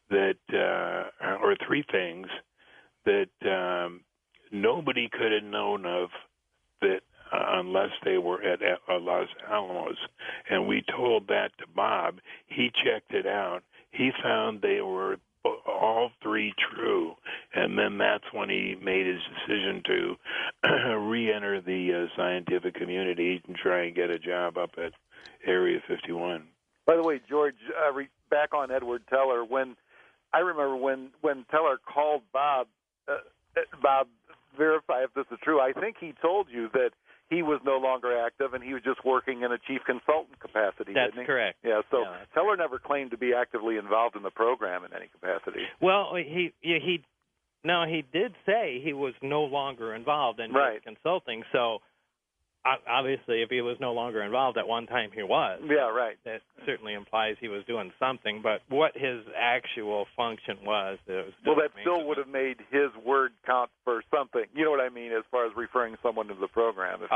Speaker 3: that nobody could have known of that unless they were at Los Alamos. And we told that to Bob. He checked it out. He found they were all three true, and then that's when he made his decision to re-enter the scientific community and try and get a job up at Area 51.
Speaker 4: By the way, George, back on Edward Teller, I remember when Teller called Bob, verify if this is true, I think he told you that he was no longer active, and he was just working in a chief consultant capacity.
Speaker 2: That's
Speaker 4: didn't he?
Speaker 2: correct.
Speaker 4: Yeah, so Teller never claimed to be actively involved in the program in any capacity.
Speaker 2: Well, he did say he was no longer involved in consulting. So obviously, if he was no longer involved at one time, he was.
Speaker 4: Yeah, right.
Speaker 2: That certainly implies he was doing something. But what his actual function was, that
Speaker 4: still would have made his word count for something. You know what I mean, as far as referring someone to the program. If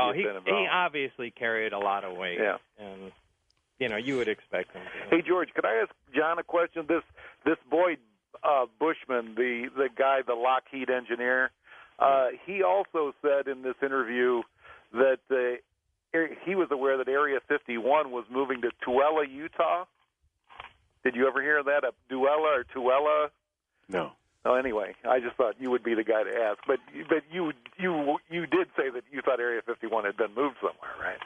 Speaker 4: he
Speaker 2: obviously carried a lot of weight.
Speaker 4: Yeah.
Speaker 2: And you would expect him to.
Speaker 4: Hey, George, could I ask John a question? This Boyd Bushman, the guy, the Lockheed engineer, he also said in this interview that he was aware that Area 51 was moving to Tooele, Utah. Did you ever hear that? Duella or Tooele?
Speaker 3: No.
Speaker 4: Oh, anyway, I just thought you would be the guy to ask. But you did say that you thought Area 51 had been moved somewhere, right?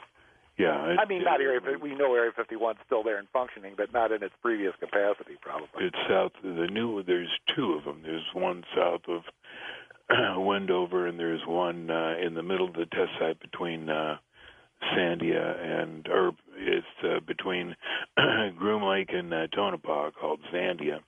Speaker 3: Yeah.
Speaker 4: Not Area 50. We know Area 51 is still there and functioning, but not in its previous capacity, probably.
Speaker 3: It's south of there's two of them. There's one south of Wendover, and there's one in the middle of the test site between it's between Groom Lake and Tonopah, called Zandia.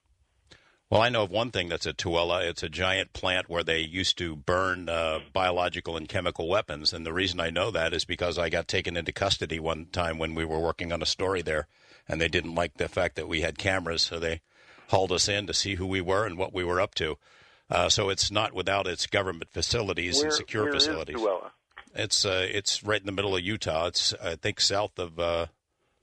Speaker 1: Well, I know of one thing that's at Tooele. It's a giant plant where they used to burn biological and chemical weapons. And the reason I know that is because I got taken into custody one time when we were working on a story there. And they didn't like the fact that we had cameras, so they hauled us in to see who we were and what we were up to. So it's not without its government facilities and secure facilities.
Speaker 4: Where is Tooele?
Speaker 1: It's right in the middle of Utah. It's, I think, south of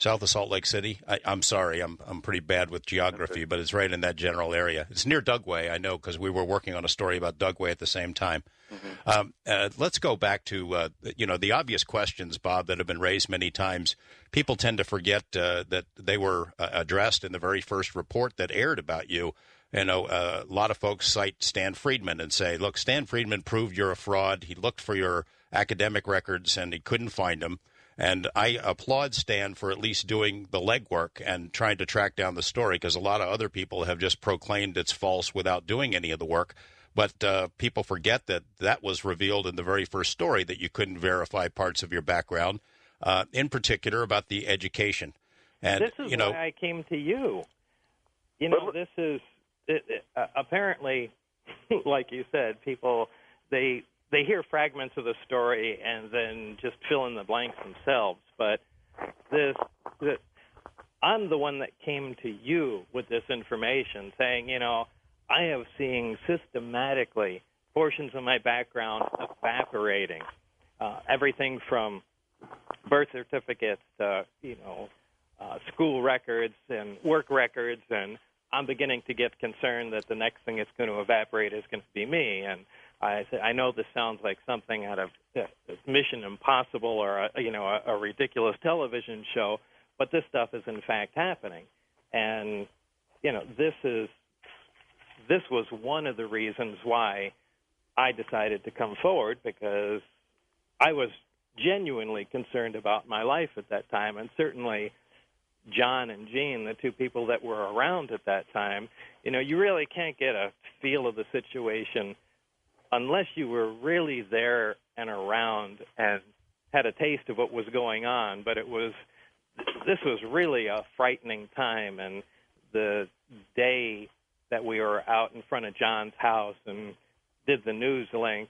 Speaker 1: Salt Lake City. I'm sorry, I'm pretty bad with geography, but it's right in that general area. It's near Dugway, I know, because we were working on a story about Dugway at the same time. Mm-hmm. Let's go back to the obvious questions, Bob, that have been raised many times. People tend to forget that they were addressed in the very first report that aired about you. A lot of folks cite Stan Friedman and say, look, Stan Friedman proved you're a fraud. He looked for your academic records and he couldn't find them. And I applaud Stan for at least doing the legwork and trying to track down the story, because a lot of other people have just proclaimed it's false without doing any of the work. But people forget that was revealed in the very first story, that you couldn't verify parts of your background, in particular about the education. And
Speaker 2: this is why I came to you. This is apparently, like you said, people, they hear fragments of the story and then just fill in the blanks themselves. But I'm the one that came to you with this information, saying, I have seen systematically portions of my background evaporating, everything from birth certificates to, school records and work records, and I'm beginning to get concerned that the next thing that's going to evaporate is going to be me. And I said, I know this sounds like something out of Mission Impossible or a ridiculous television show, but this stuff is in fact happening. And this was one of the reasons why I decided to come forward, because I was genuinely concerned about my life at that time, and certainly John and Jean, the two people that were around at that time. You really can't get a feel of the situation unless you were really there and around and had a taste of what was going on. But this was really a frightening time. And the day that we were out in front of John's house and did the news link,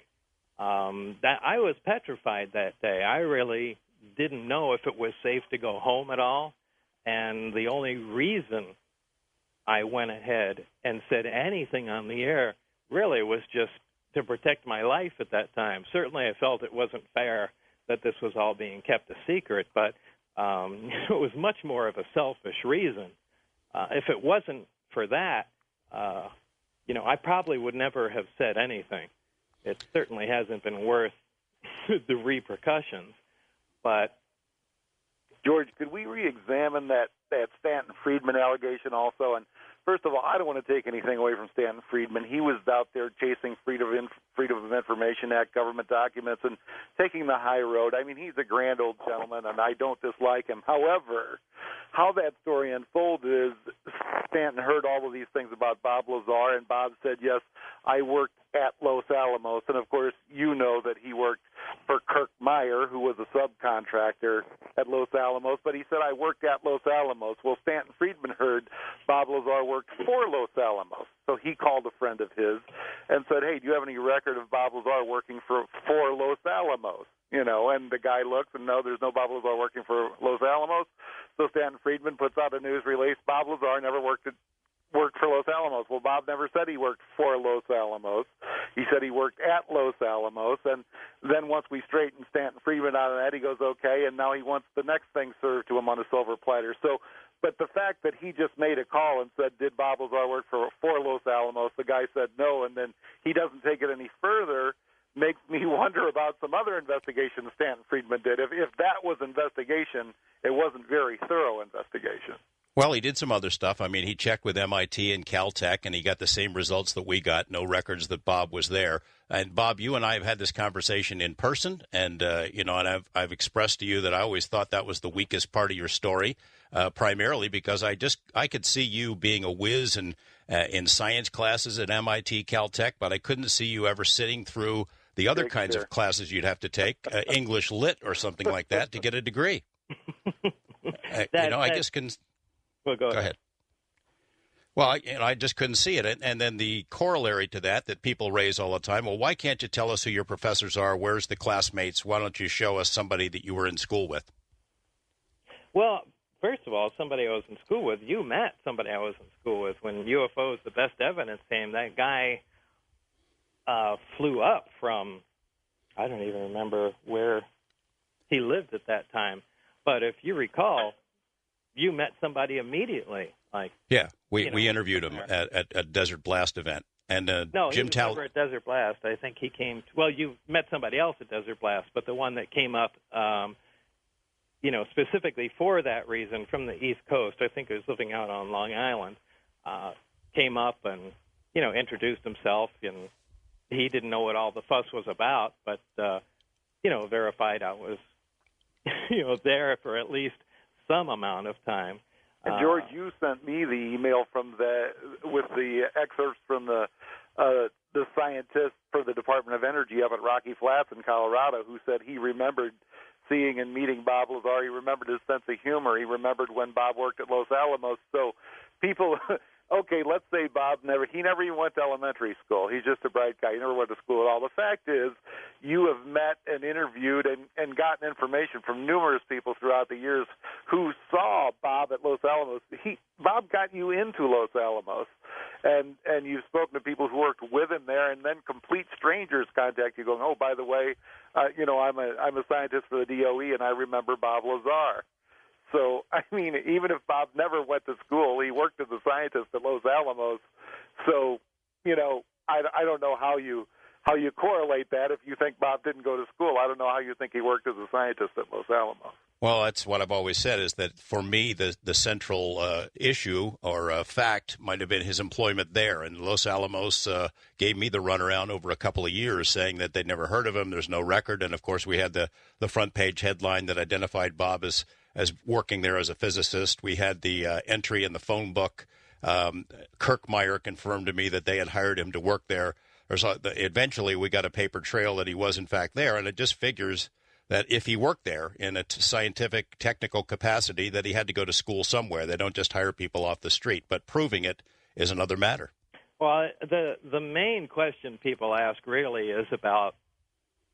Speaker 2: that I was petrified that day. I really didn't know if it was safe to go home at all. And the only reason I went ahead and said anything on the air really was just to protect my life at that time. Certainly I felt it wasn't fair that this was all being kept a secret, but it was much more of a selfish reason. If it wasn't for that, I probably would never have said anything. It certainly hasn't been worth the repercussions. But
Speaker 4: George, could we re-examine that Stanton Friedman allegation also? And first of all, I don't want to take anything away from Stanton Friedman. He was out there chasing Freedom of Information Act government documents and taking the high road. I mean, he's a grand old gentleman, and I don't dislike him. However, how that story unfolded is Stanton heard all of these things about Bob Lazar, and Bob said, yes, I worked at Los Alamos. And, of course, you know that he worked for Kirk Meyer, who was a subcontractor at Los Alamos, but he said, I worked at Los Alamos. Well, Stanton Friedman heard Bob Lazar worked for Los Alamos, so he called a friend of his and said, hey, do you have any record of Bob Lazar working for Los Alamos? And the guy looks and no, there's no Bob Lazar working for Los Alamos. So Stanton Friedman puts out a news release, Bob Lazar never worked for Los Alamos. Well, Bob never said he worked for Los Alamos. He said he worked at Los Alamos. And then once we straighten Stanton Friedman out of that, he goes, okay, and now he wants the next thing served to him on a silver platter. So, but the fact that he just made a call and said, did Bob Lazar work for Los Alamos? The guy said no, and then he doesn't take it any further, makes me wonder about some other investigations Stanton Friedman did. If that was investigation, it wasn't very thorough investigation.
Speaker 1: Well, he did some other stuff. I mean, he checked with MIT and Caltech, and he got the same results that we got. No records that Bob was there. And Bob, you and I have had this conversation in person, and and I've expressed to you that I always thought that was the weakest part of your story, primarily because I could see you being a whiz and in science classes at MIT, Caltech, but I couldn't see you ever sitting through the other kinds of classes you'd have to take, English Lit or something like that, to get a degree. I just couldn't.
Speaker 2: Well, go ahead.
Speaker 1: Well, I just couldn't see it. And then the corollary to that people raise all the time, well, why can't you tell us who your professors are? Where's the classmates? Why don't you show us somebody that you were in school with?
Speaker 2: Well, first of all, somebody I was in school with, you met somebody I was in school with. When UFOs, the best evidence came, that guy flew up from, I don't even remember where he lived at that time. But if you recall, you met somebody immediately.
Speaker 1: We interviewed him at a Desert Blast event. And
Speaker 2: no,
Speaker 1: Jim
Speaker 2: he was never at Desert Blast. I think he came. You met somebody else at Desert Blast, but the one that came up, specifically for that reason from the East Coast, I think he was living out on Long Island, came up and introduced himself, and he didn't know what all the fuss was about, but verified I was there for at least some amount of time.
Speaker 4: And George, you sent me the email with the excerpts from the scientist for the Department of Energy up at Rocky Flats in Colorado, who said he remembered seeing and meeting Bob Lazar. He remembered his sense of humor. He remembered when Bob worked at Los Alamos. So people, okay, let's say Bob never even went to elementary school. He's just a bright guy. He never went to school at all. The fact is, you have met and interviewed and gotten information from numerous people throughout the years who saw Bob at Los Alamos. Bob got you into Los Alamos, and you've spoken to people who worked with him there, and then complete strangers contact you going, oh, by the way, I'm a scientist for the DOE, and I remember Bob Lazar. So, I mean, even if Bob never went to school, he worked as a scientist at Los Alamos. So, I don't know how you correlate that. If you think Bob didn't go to school, I don't know how you think he worked as a scientist at Los Alamos.
Speaker 1: Well, that's what I've always said, is that for me, the central issue or fact might have been his employment there. And Los Alamos gave me the runaround over a couple of years, saying that they'd never heard of him. There's no record. And, of course, we had the front page headline that identified Bob as working there as a physicist. We had the entry in the phone book. Kirkmeyer confirmed to me that they had hired him to work there. Eventually, we got a paper trail that he was, in fact, there. And it just figures that if he worked there in a scientific, technical capacity, that he had to go to school somewhere. They don't just hire people off the street. But proving it is another matter.
Speaker 2: Well, the main question people ask really is about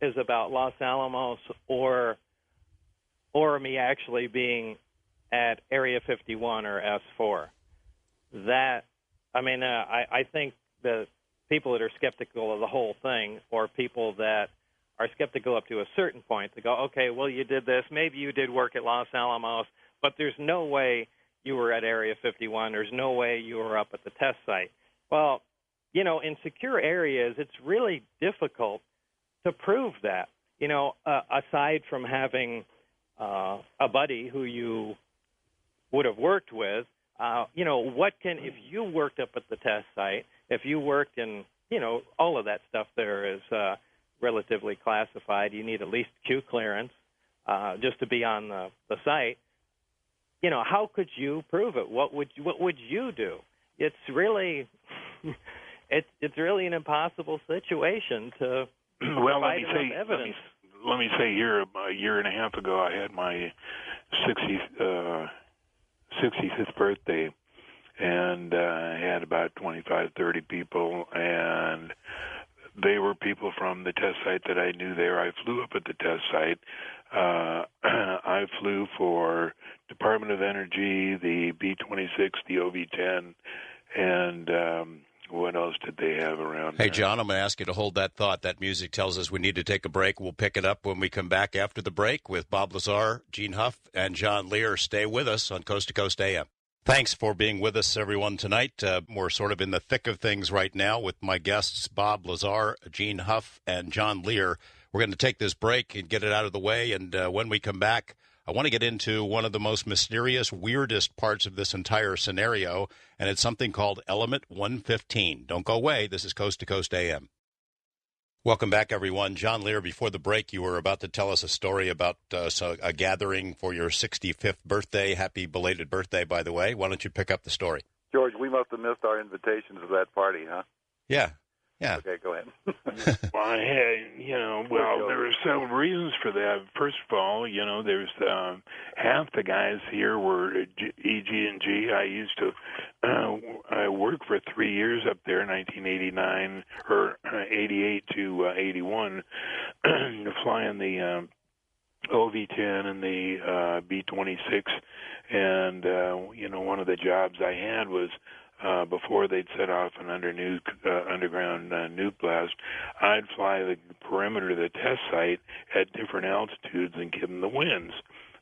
Speaker 2: Los Alamos or me actually being at Area 51 or S4. I think the people that are skeptical of the whole thing, or people that are skeptical up to a certain point, they go, okay, well, you did this. Maybe you did work at Los Alamos, but there's no way you were at Area 51. There's no way you were up at the test site. Well, in secure areas, it's really difficult to prove that, aside from having a buddy who you would have worked with, if you worked up at the test site, if you worked in, all of that stuff there is relatively classified. You need at least Q clearance just to be on the site. How could you prove it? What would you do? It's really it's really an impossible situation to provide enough evidence.
Speaker 3: Let me say here, a year and a half ago, I had my 65th birthday, and I had about 25, 30 people, and they were people from the test site that I knew there. I flew up at the test site. I flew for Department of Energy, the B-26, the OV-10, and what else did they have around
Speaker 1: there? Hey, John, I'm going to ask you to hold that thought. That music tells us we need to take a break. We'll pick it up when we come back after the break with Bob Lazar, Gene Huff, and John Lear. Stay with us on Coast to Coast AM. Thanks for being with us, everyone, tonight. We're sort of in the thick of things right now with my guests, Bob Lazar, Gene Huff, and John Lear. We're going to take this break and get it out of the way, and when we come back, I want to get into one of the most mysterious, weirdest parts of this entire scenario, and it's something called Element 115. Don't go away. This is Coast to Coast AM. Welcome back, everyone. John Lear, before the break, you were about to tell us a story about a gathering for your 65th birthday. Happy belated birthday, by the way. Why don't you pick up the story?
Speaker 4: George, we must have missed our invitation to that party, huh?
Speaker 1: Yeah.
Speaker 4: Okay, go ahead.
Speaker 3: Well, there were several reasons for that. First of all, there's half the guys here were EG&G. I used to I worked for 3 years up there, 1989 or 88 to 81, flying the OV-10 and the B-26, and one of the jobs I had was before they'd set off an underground nuke blast, I'd fly the perimeter of the test site at different altitudes and give them the winds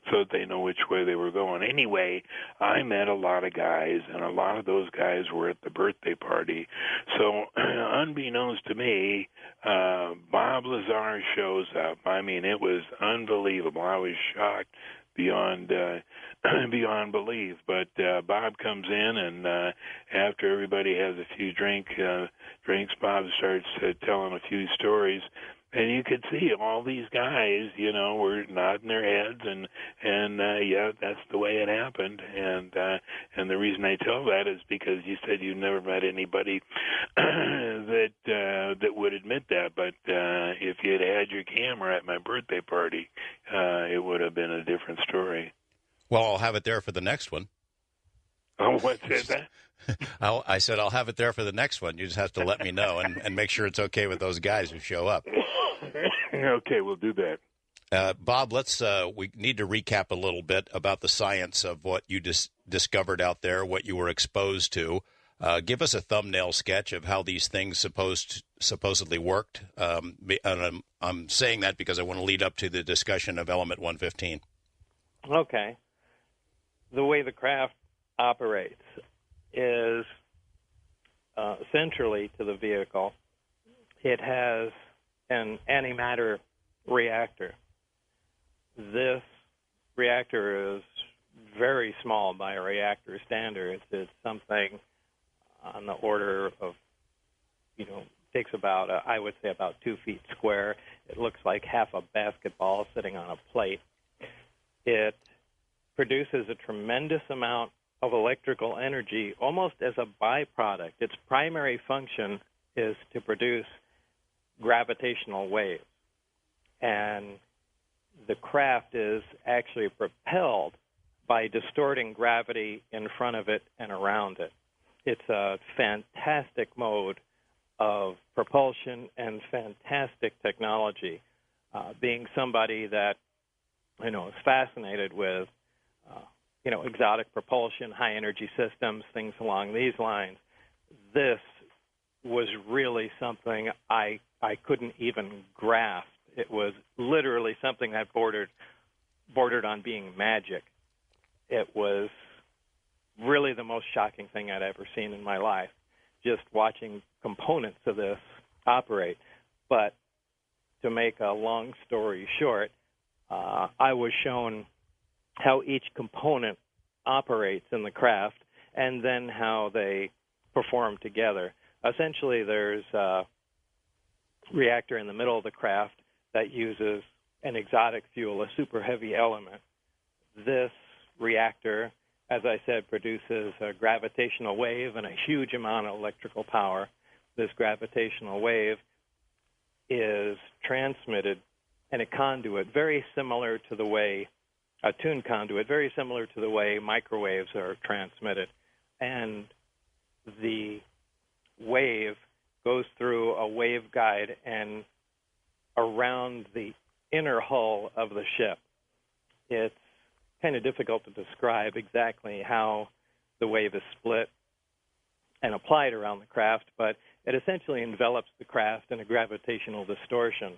Speaker 3: so that they know which way they were going. Anyway, I met a lot of guys, and a lot of those guys were at the birthday party. So unbeknownst to me, Bob Lazar shows up. I mean, it was unbelievable. I was shocked beyond belief. But Bob comes in, and after everybody has a few drinks, Bob starts telling a few stories. And you could see all these guys, were nodding their heads, and yeah, that's the way it happened. And the reason I tell that is because you said you never met anybody that would admit that. But if you had your camera at my birthday party, it would have been a different story.
Speaker 1: Well, I'll have it there for the next one.
Speaker 3: Oh, what said that?
Speaker 1: I said I'll have it there for the next one. You just have to let me know and make sure it's okay with those guys who show up.
Speaker 3: Okay, we'll do that.
Speaker 1: Bob, we need to recap a little bit about the science of what you discovered out there, what you were exposed to. Give us a thumbnail sketch of how these things supposedly worked. And I'm saying that because I want to lead up to the discussion of Element 115.
Speaker 2: Okay. The way the craft operates is centrally to the vehicle. It has an antimatter reactor. This reactor is very small by reactor standards. It's something on the order of, takes about, I would say about 2 feet square. It looks like half a basketball sitting on a plate. It produces a tremendous amount of electrical energy almost as a byproduct. Its primary function is to produce gravitational waves. And the craft is actually propelled by distorting gravity in front of it and around it. It's a fantastic mode of propulsion and fantastic technology. Being somebody that, is fascinated with, exotic propulsion, high-energy systems, things along these lines, this was really something I couldn't even grasp. It was literally something that bordered on being magic. It was really the most shocking thing I'd ever seen in my life, just watching components of this operate. But to make a long story short, I was shown how each component operates in the craft and then how they perform together. Essentially, there's a reactor in the middle of the craft that uses an exotic fuel, a super heavy element. This reactor, as I said, produces a gravitational wave and a huge amount of electrical power. This gravitational wave is transmitted in a conduit very similar to the way, a tuned conduit, very similar to the way microwaves are transmitted. And the wave goes through a waveguide and around the inner hull of the ship. It's kind of difficult to describe exactly how the wave is split and applied around the craft, but it essentially envelops the craft in a gravitational distortion.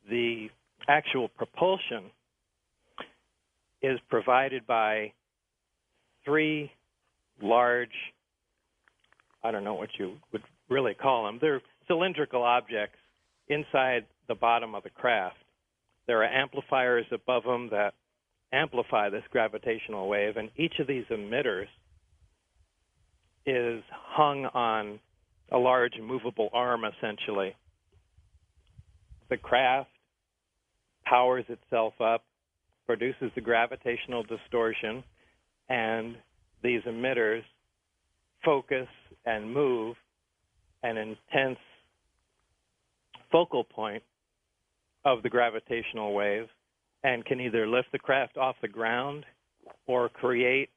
Speaker 2: The actual propulsion is provided by 3 large, I don't know what you would really call them. They're cylindrical objects inside the bottom of the craft. There are amplifiers above them that amplify this gravitational wave, and each of these emitters is hung on a large movable arm, essentially. The craft powers itself up, produces the gravitational distortion, and these emitters focus and move an intense focal point of the gravitational wave and can either lift the craft off the ground or create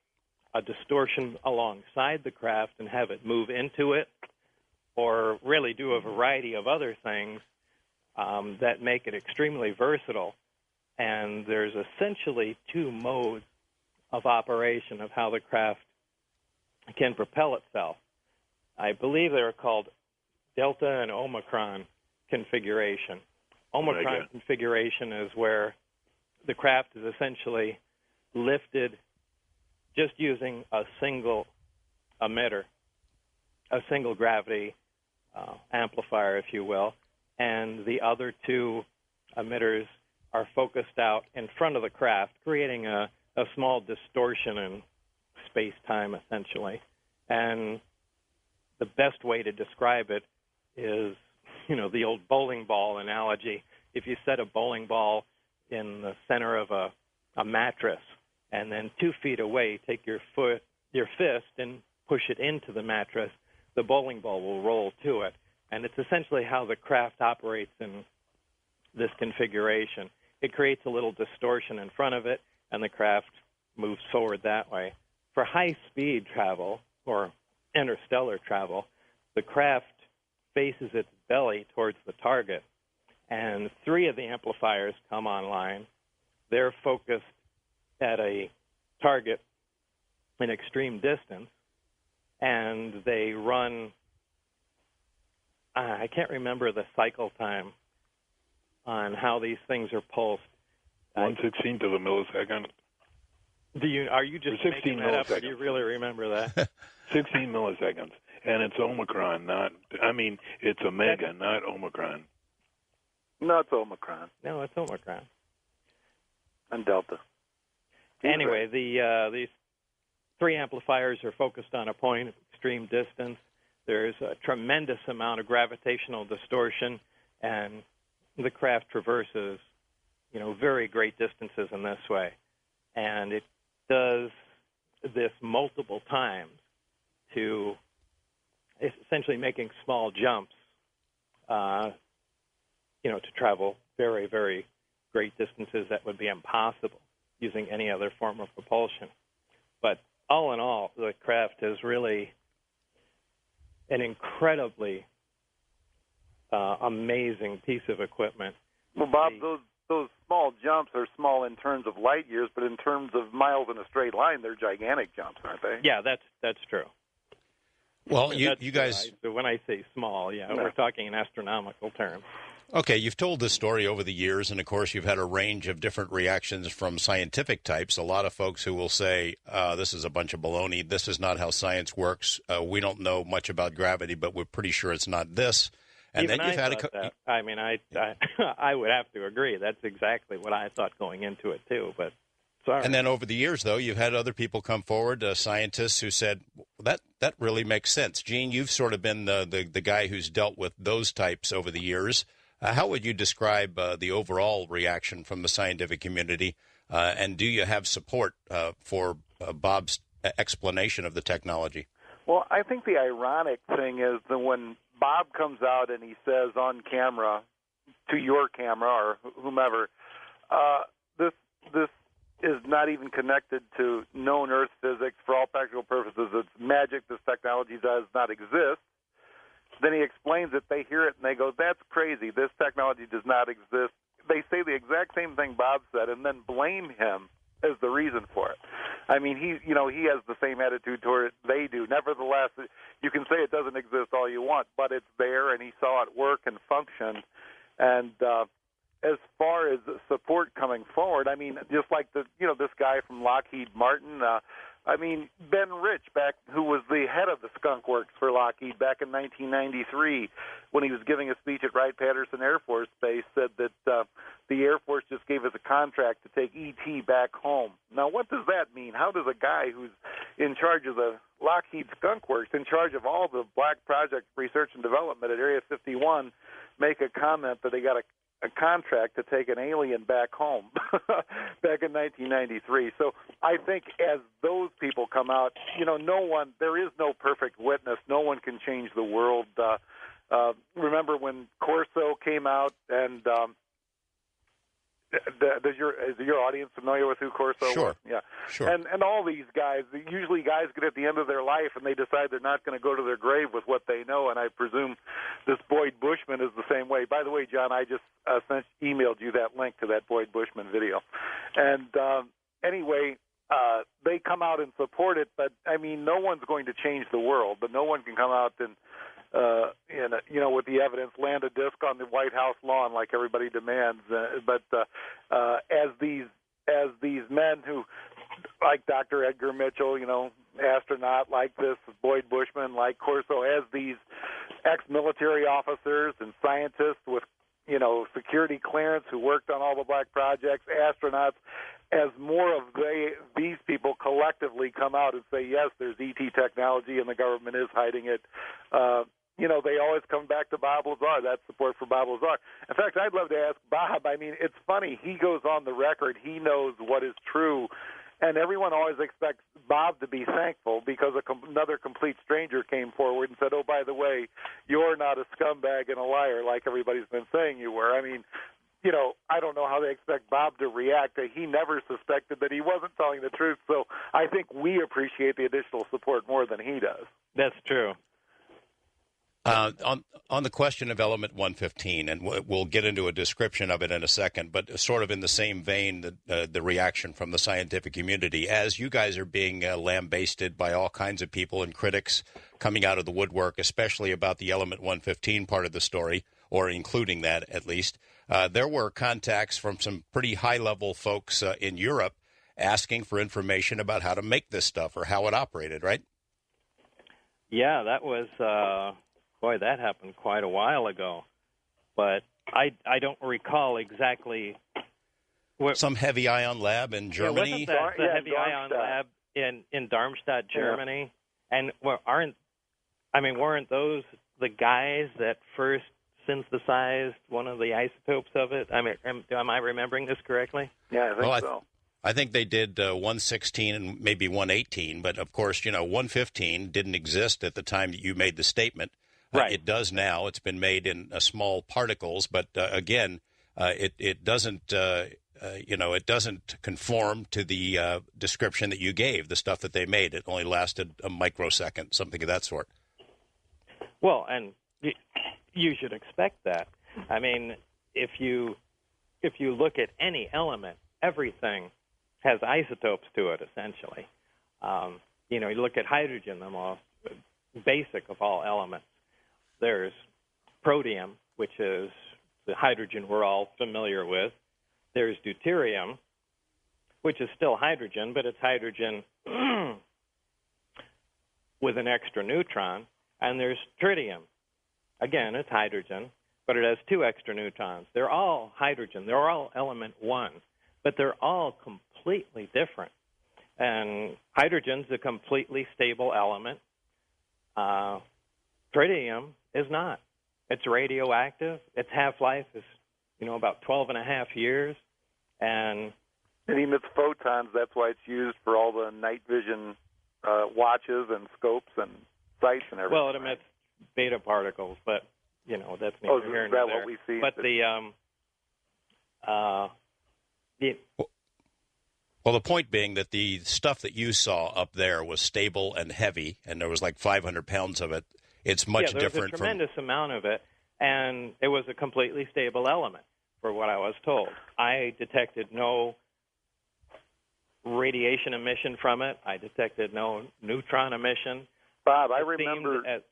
Speaker 2: a distortion alongside the craft and have it move into it, or really do a variety of other things that make it extremely versatile. And there's essentially two modes of operation of how the craft can propel itself. I believe they're called Delta and Omicron configuration. Omicron configuration is where the craft is essentially lifted just using a single emitter, a single gravity amplifier, if you will, and the other two emitters are focused out in front of the craft, creating a small distortion in space-time, essentially. And the best way to describe it is, the old bowling ball analogy. If you set a bowling ball in the center of a mattress, and then 2 feet away, take your fist and push it into the mattress, the bowling ball will roll to it. And it's essentially how the craft operates in this configuration. It creates a little distortion in front of it, and the craft moves forward that way. For high-speed travel or interstellar travel, the craft faces its belly towards the target, and 3 of the amplifiers come online. They're focused at a target in extreme distance, and they run, I can't remember the cycle time on how these things are pulsed.
Speaker 3: 1/16 of a millisecond.
Speaker 2: Are you just
Speaker 3: 16
Speaker 2: making that up, or
Speaker 3: milliseconds.
Speaker 2: do you really remember that?
Speaker 3: 16 milliseconds. And it's Omicron, it's Omega, not Omicron.
Speaker 4: No, it's Omicron
Speaker 2: No, it's Omicron.
Speaker 4: and Delta.
Speaker 2: Anyway, these 3 amplifiers are focused on a point of extreme distance. There's a tremendous amount of gravitational distortion, and the craft traverses, very great distances in this way. And it does this multiple times to essentially making small jumps, to travel very, very great distances that would be impossible using any other form of propulsion. But all in all, the craft is really an incredibly amazing piece of equipment.
Speaker 4: Well, Bob, those small jumps are small in terms of light years, but in terms of miles in a straight line, they're gigantic jumps, aren't they?
Speaker 2: Yeah, that's true.
Speaker 1: Well,
Speaker 2: That's
Speaker 1: you guys...
Speaker 2: So when I say small, we're talking in astronomical terms.
Speaker 1: Okay, you've told this story over the years, and of course you've had a range of different reactions from scientific types. A lot of folks who will say, this is a bunch of baloney, this is not how science works, we don't know much about gravity, but we're pretty sure it's not this. And
Speaker 2: Even
Speaker 1: then you've had
Speaker 2: that. I mean, I would have to agree. That's exactly what I thought going into it, too, but sorry.
Speaker 1: And then over the years, though, you've had other people come forward, scientists who said, that really makes sense. Gene, you've sort of been the guy who's dealt with those types over the years. How would you describe the overall reaction from the scientific community, and do you have support for Bob's explanation of the technology?
Speaker 4: Well, I think the ironic thing is that when Bob comes out and he says on camera, to your camera or whomever, this is not even connected to known Earth physics. For all practical purposes, it's magic. This technology does not exist. Then he explains it. They hear it and they go, "That's crazy. This technology does not exist." They say the exact same thing Bob said and then blame him as the reason for it. I mean, he has the same attitude toward it they do. Nevertheless, you can say it doesn't exist all you want, but it's there, and he saw it work and function. And as far as support coming forward, I mean, just like this guy from Lockheed Martin, I mean, Ben Rich, who was the head of the Skunk Works for Lockheed back in 1993, when he was giving a speech at Wright-Patterson Air Force Base, said that the Air Force just gave us a contract to take ET back home. Now, what does that mean? How does a guy who's in charge of the Lockheed Skunk Works, in charge of all the black project research and development at Area 51, make a comment that they got a contract to take an alien back home back in 1993? So I think as those people come out, there is no perfect witness. No one can change the world. Remember when Corso came out and is your audience familiar with who Corso
Speaker 1: Sure.
Speaker 4: was? Yeah.
Speaker 1: Sure.
Speaker 4: And all these guys, usually guys get at the end of their life and they decide they're not going to go to their grave with what they know, and I presume this Boyd Bushman is the same way. By the way, John, I just emailed you that link to that Boyd Bushman video. And anyway, they come out and support it, but, I mean, no one's going to change the world, but no one can come out and with the evidence, land a disc on the White House lawn like everybody demands. But as these men who, like Dr. Edgar Mitchell, astronaut like this, Boyd Bushman, like Corso, as these ex-military officers and scientists with, security clearance who worked on all the black projects, astronauts, as more of these people collectively come out and say, yes, there's ET technology and the government is hiding it, they always come back to Bob Lazar. That's support for Bob Lazar. In fact, I'd love to ask Bob. I mean, it's funny. He goes on the record. He knows what is true. And everyone always expects Bob to be thankful because another complete stranger came forward and said, oh, by the way, you're not a scumbag and a liar like everybody's been saying you were. I mean, I don't know how they expect Bob to react. He never suspected that he wasn't telling the truth. So I think we appreciate the additional support more than he does.
Speaker 2: That's true.
Speaker 1: On the question of Element 115, and we'll get into a description of it in a second, but sort of in the same vein, the reaction from the scientific community, as you guys are being lambasted by all kinds of people and critics coming out of the woodwork, especially about the Element 115 part of the story, or including that at least, there were contacts from some pretty high-level folks in Europe asking for information about how to make this stuff or how it operated, right?
Speaker 2: Yeah, that was... Boy, that happened quite a while ago, but I don't recall exactly.
Speaker 1: Some heavy ion lab in Germany.
Speaker 2: Yeah, wasn't that the heavy ion lab in Darmstadt, Germany? Yeah. And weren't those the guys that first synthesized one of the isotopes of it? I mean, am I remembering this correctly?
Speaker 4: Yeah, I think so.
Speaker 1: I think they did 116 and maybe 118, but of course, 115 didn't exist at the time that you made the statement.
Speaker 2: Right.
Speaker 1: It does now. It's been made in small particles, but again, it doesn't it doesn't conform to the description that you gave. The stuff that they made, it only lasted a microsecond, something of that sort.
Speaker 2: Well, and you should expect that. I mean, if you look at any element, everything has isotopes to it. Essentially, you look at hydrogen, the most basic of all elements. There's protium, which is the hydrogen we're all familiar with. There's deuterium, which is still hydrogen, but it's hydrogen with an extra neutron. And there's tritium. Again, it's hydrogen, but it has two extra neutrons. They're all hydrogen. They're all element 1, but they're all completely different. And hydrogen's a completely stable element. Tritium is not. It's radioactive. Its half-life is, about 12 and a half years. And
Speaker 4: it emits photons. That's why it's used for all the night vision watches and scopes and sights and everything.
Speaker 2: Well, it emits beta particles, but, that's neither here nor there.
Speaker 4: What we see?
Speaker 2: But
Speaker 1: Well, the point being that the stuff that you saw up there was stable and heavy, and there was like 500 pounds of it. It's much different from...
Speaker 2: Yeah, there was a tremendous amount of it, and it was a completely stable element, for what I was told. I detected no radiation emission from it. I detected no neutron emission.
Speaker 4: Bob, I remember that,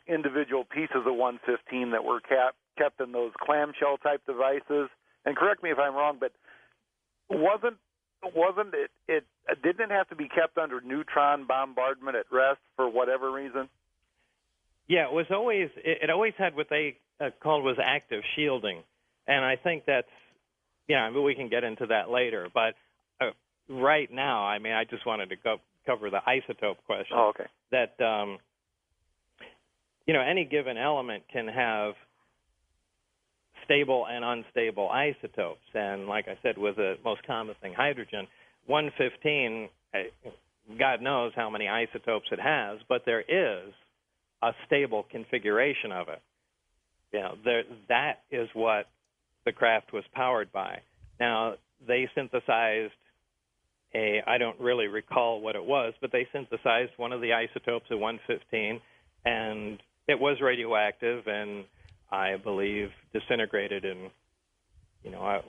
Speaker 4: individual pieces of 115 that were kept in those clamshell-type devices, and correct me if I'm wrong, but wasn't wasn't it? It didn't it have to be kept under neutron bombardment at rest for whatever reason?
Speaker 2: Yeah, it was always it always had what they called was active shielding, and I think that's I mean, we can get into that later, but right now, I mean, I just wanted to cover the isotope question.
Speaker 4: Oh, okay.
Speaker 2: That any given element can have stable and unstable isotopes, and like I said, with the most common thing, hydrogen, 115, God knows how many isotopes it has, but there is a stable configuration of it. That is what the craft was powered by. Now, they synthesized I don't really recall what it was, but they synthesized one of the isotopes at 115, and it was radioactive, and I believe disintegrated in,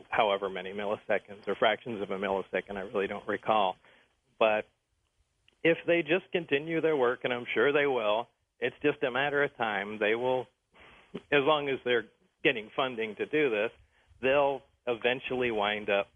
Speaker 2: however many milliseconds or fractions of a millisecond. I really don't recall. But if they just continue their work, and I'm sure they will, it's just a matter of time. They will, as long as they're getting funding to do this, they'll eventually wind up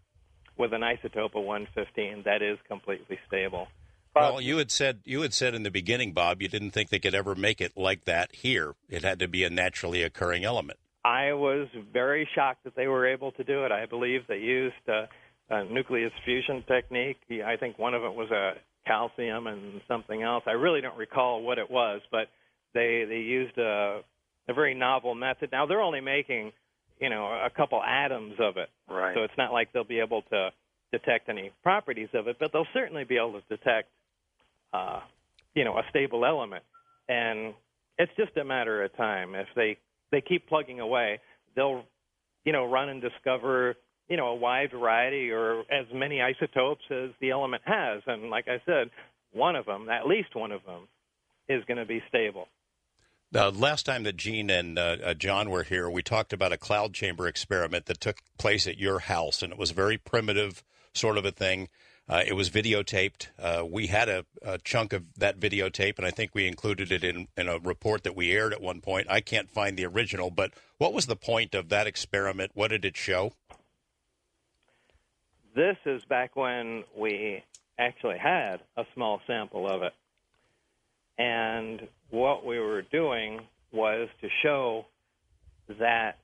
Speaker 2: with an isotope of 115 that is completely stable.
Speaker 1: Well, you had said in the beginning, Bob, you didn't think they could ever make it like that here. It had to be a naturally occurring element.
Speaker 2: I was very shocked that they were able to do it. I believe they used a nucleus fusion technique. I think one of it was a calcium and something else. I really don't recall what it was, but they used a very novel method. Now, they're only making a couple atoms of it.
Speaker 4: Right.
Speaker 2: So it's not like they'll be able to detect any properties of it, but they'll certainly be able to detect, a stable element. And it's just a matter of time. If they keep plugging away, they'll, run and discover, a wide variety or as many isotopes as the element has. And like I said, at least one of them, is going to be stable.
Speaker 1: Last time that Gene and John were here, we talked about a cloud chamber experiment that took place at your house, and it was a very primitive sort of a thing. It was videotaped. We had a chunk of that videotape, and I think we included it in a report that we aired at one point. I can't find the original, but what was the point of that experiment? What did it show?
Speaker 2: This is back when we actually had a small sample of it. And what we were doing was to show that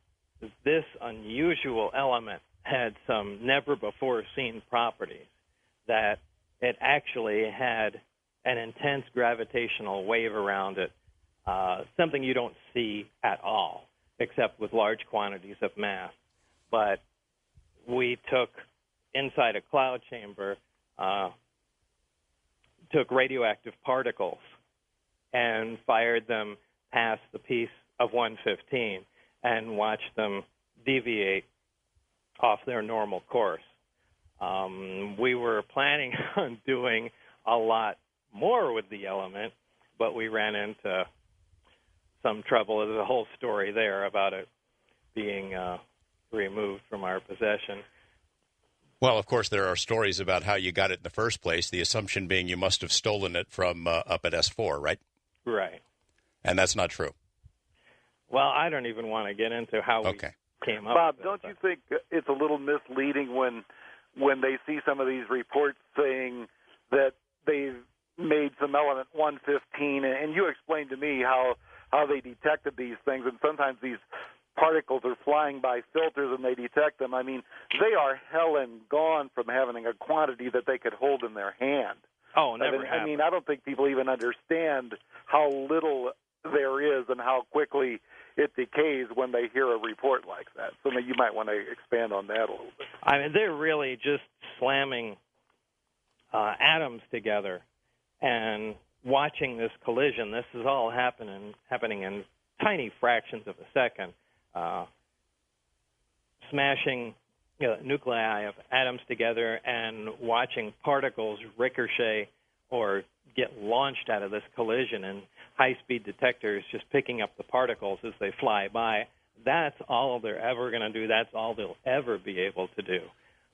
Speaker 2: this unusual element had some never-before-seen properties, that it actually had an intense gravitational wave around it, something you don't see at all, except with large quantities of mass. But we took, inside a cloud chamber, took radioactive particles and fired them past the piece of 115 and watched them deviate off their normal course. We were planning on doing a lot more with the element, but we ran into some trouble. There's a whole story there about it being removed from our possession.
Speaker 1: Well, of course, there are stories about how you got it in the first place, the assumption being you must have stolen it from up at S4, right?
Speaker 2: Right.
Speaker 1: And that's not true.
Speaker 2: Well, I don't even want to get into how we came up
Speaker 4: Bob,
Speaker 2: with it.
Speaker 4: don't you think it's a little misleading when they see some of these reports saying that they've made some element 115, and you explained to me how they detected these things, and sometimes these particles are flying by filters and they detect them. I mean, they are hell and gone from having a quantity that they could hold in their hand.
Speaker 2: Oh, never happened.
Speaker 4: I mean, I don't think people even understand how little there is and how quickly it decays when they hear a report like that. So you might want to expand on that a little bit.
Speaker 2: I mean, they're really just slamming atoms together and watching this collision. This is all happening in tiny fractions of a second, smashing nuclei of atoms together and watching particles ricochet or get launched out of this collision, and high-speed detectors just picking up the particles as they fly by. That's all they're ever going to do. That's all they'll ever be able to do.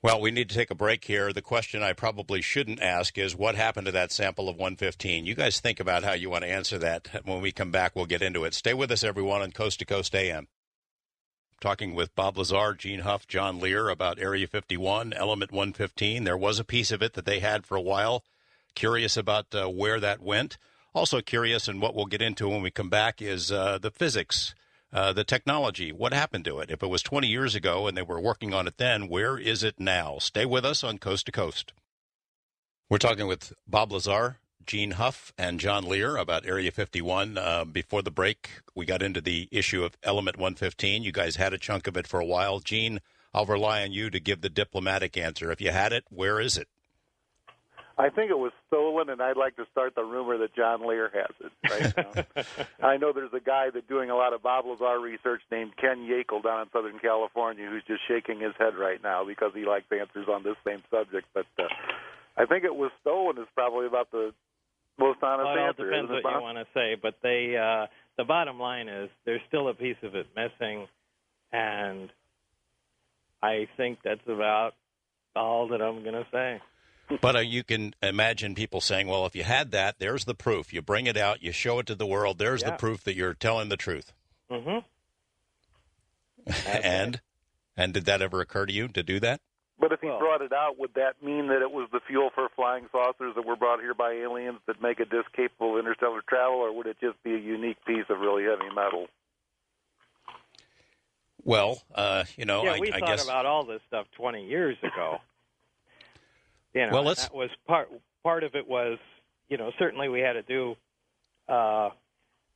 Speaker 1: Well, we need to take a break here. The question I probably shouldn't ask is what happened to that sample of 115? You guys think about how you want to answer that. When we come back, we'll get into it. Stay with us, everyone, on Coast to Coast AM. talking with Bob Lazar, Gene Huff, John Lear about Area 51, Element 115. There was a piece of it that they had for a while. Curious about where that went. Also curious, and what we'll get into when we come back, is the physics, the technology. What happened to it? If it was 20 years ago and they were working on it then, where is it now? Stay with us on Coast to Coast. We're talking with Bob Lazar, Gene Huff, and John Lear about Area 51. Before the break, we got into the issue of Element 115. You guys had a chunk of it for a while. Gene, I'll rely on you to give the diplomatic answer. If you had it, where is it?
Speaker 4: I think it was stolen, and I'd like to start the rumor that John Lear has it right now. I know there's a guy that's doing a lot of Bob Lazar research named Ken Yakel down in Southern California who's just shaking his head right now because he likes answers on this same subject. But I think it was stolen is probably about the most honest answer.
Speaker 2: It all depends what you want to say, but the bottom line is there's still a piece of it missing, and I think that's about all that I'm going to say.
Speaker 1: But you can imagine people saying, well, if you had that, there's the proof. You bring it out, you show it to the world, there's the proof that you're telling the truth.
Speaker 2: Mm-hmm.
Speaker 1: And did that ever occur to you to do that?
Speaker 4: But if he brought it out, would that mean that it was the fuel for flying saucers that were brought here by aliens that make a disc capable of interstellar travel, or would it just be a unique piece of really heavy metal?
Speaker 1: Well,
Speaker 2: we thought about all this stuff 20 years ago. That was part of it was, certainly we had to do,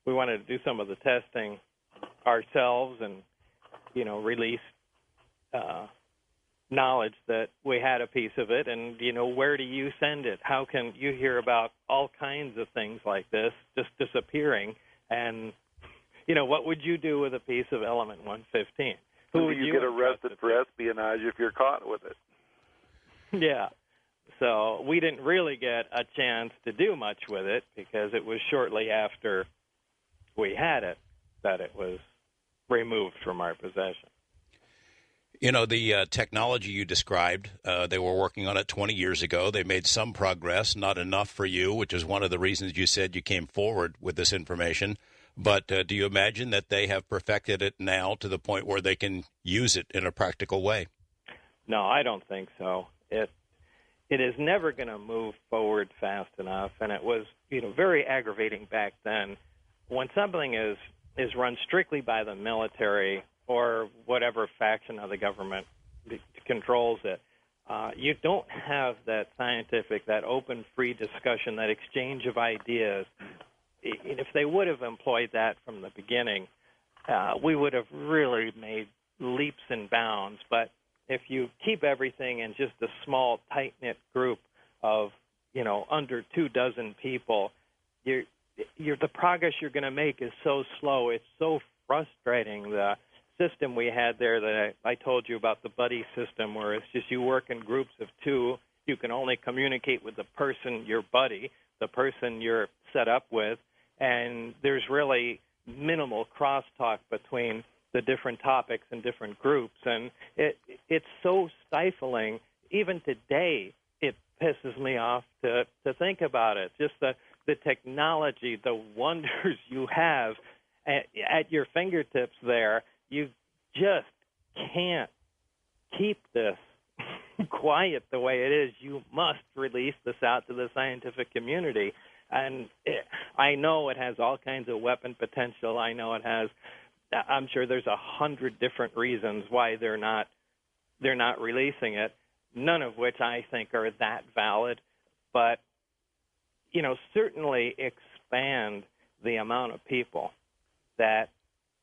Speaker 2: we wanted to do some of the testing ourselves and, release knowledge that we had a piece of it. And, where do you send it? How can you hear about all kinds of things like this just disappearing? And, what would you do with a piece of Element 115?
Speaker 4: Who would you get arrested for espionage if you're caught with it?
Speaker 2: Yeah. So we didn't really get a chance to do much with it because it was shortly after we had it that it was removed from our possession.
Speaker 1: The technology you described, they were working on it 20 years ago. They made some progress, not enough for you, which is one of the reasons you said you came forward with this information. But do you imagine that they have perfected it now to the point where they can use it in a practical way?
Speaker 2: No, I don't think so. It is never going to move forward fast enough, and it was, very aggravating back then. When something is run strictly by the military or whatever faction of the government controls it, you don't have that scientific, that open, free discussion, that exchange of ideas. If they would have employed that from the beginning, we would have really made leaps and bounds. But if you keep everything in just a small, tight-knit group of, under 24 people, the progress you're going to make is so slow. It's so frustrating. The system we had there that I told you about, the buddy system, where it's just you work in groups of 2. You can only communicate with the person, your buddy, the person you're set up with, and there's really minimal crosstalk between the different topics and different groups, and it's so stifling. Even today, it pisses me off to think about it. Just the technology, the wonders you have at your fingertips there. You just can't keep this quiet the way it is. You must release this out to the scientific community. And I know it has all kinds of weapon potential. I know it has. I'm sure there's 100 different reasons why they're not releasing it, none of which I think are that valid. But, certainly expand the amount of people that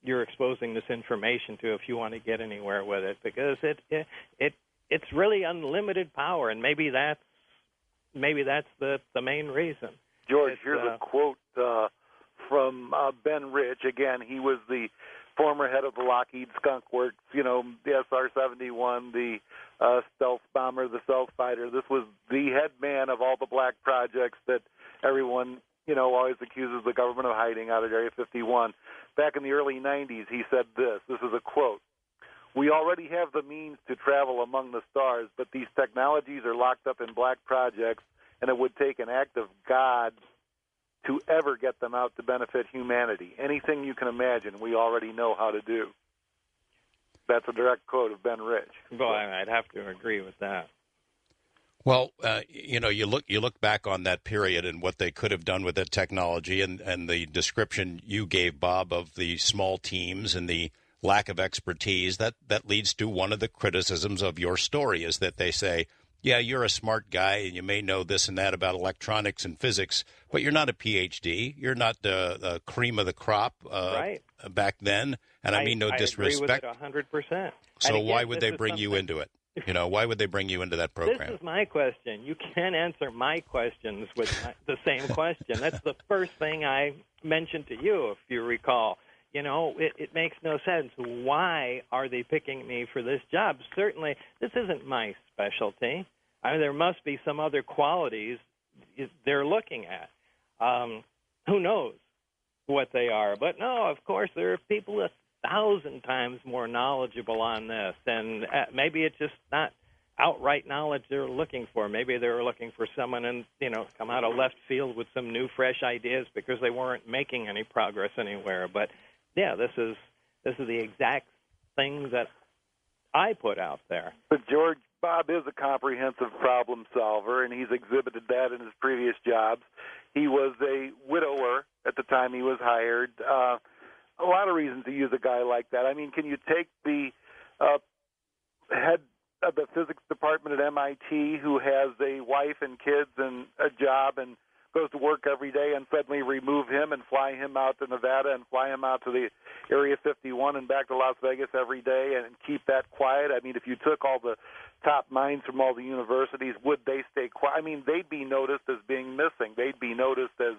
Speaker 2: you're exposing this information to if you want to get anywhere with it, because it's really unlimited power, and maybe that's the main reason.
Speaker 4: George, here's a quote from Ben Rich. Again, he was the former head of the Lockheed Skunk Works, the SR-71, the stealth bomber, the stealth fighter. This was the head man of all the black projects that everyone, always accuses the government of hiding out at Area 51. Back in the early 90s, he said this. This is a quote. "We already have the means to travel among the stars, but these technologies are locked up in black projects, and it would take an act of God to ever get them out to benefit humanity. Anything you can imagine, we already know how to do." That's a direct quote of Ben Rich.
Speaker 2: Well, I'd have to agree with that.
Speaker 1: Well, you look back on that period and what they could have done with that technology, and the description you gave, Bob, of the small teams and the lack of expertise. That leads to one of the criticisms of your story, is that they say, yeah, you're a smart guy and you may know this and that about electronics and physics, but you're not a PhD. You're not the cream of the crop
Speaker 2: right.
Speaker 1: back then. And I mean no disrespect.
Speaker 2: I agree with it 100%.
Speaker 1: So why would they bring you into it? Why would they bring you into that program?
Speaker 2: This is my question. You can't answer my questions with the same question. That's the first thing I mentioned to you, if you recall. It makes no sense. Why are they picking me for this job? Certainly, this isn't my specialty. I mean, there must be some other qualities they're looking at. Who knows what they are? But no, of course, there are people 1,000 times more knowledgeable on this, and maybe it's just not outright knowledge they're looking for. Maybe they were looking for someone and come out of left field with some new, fresh ideas because they weren't making any progress anywhere. But yeah, this is the exact thing that I put out there.
Speaker 4: But George, Bob is a comprehensive problem solver, and he's exhibited that in his previous jobs. He was a widower at the time he was hired. A lot of reasons to use a guy like that. I mean, can you take the head of the physics department at MIT who has a wife and kids and a job and goes to work every day and suddenly remove him and fly him out to Nevada and fly him out to the Area 51 and back to Las Vegas every day and keep that quiet? I mean, if you took all the top minds from all the universities, would they stay quiet? I mean, they'd be noticed as being missing. They'd be noticed as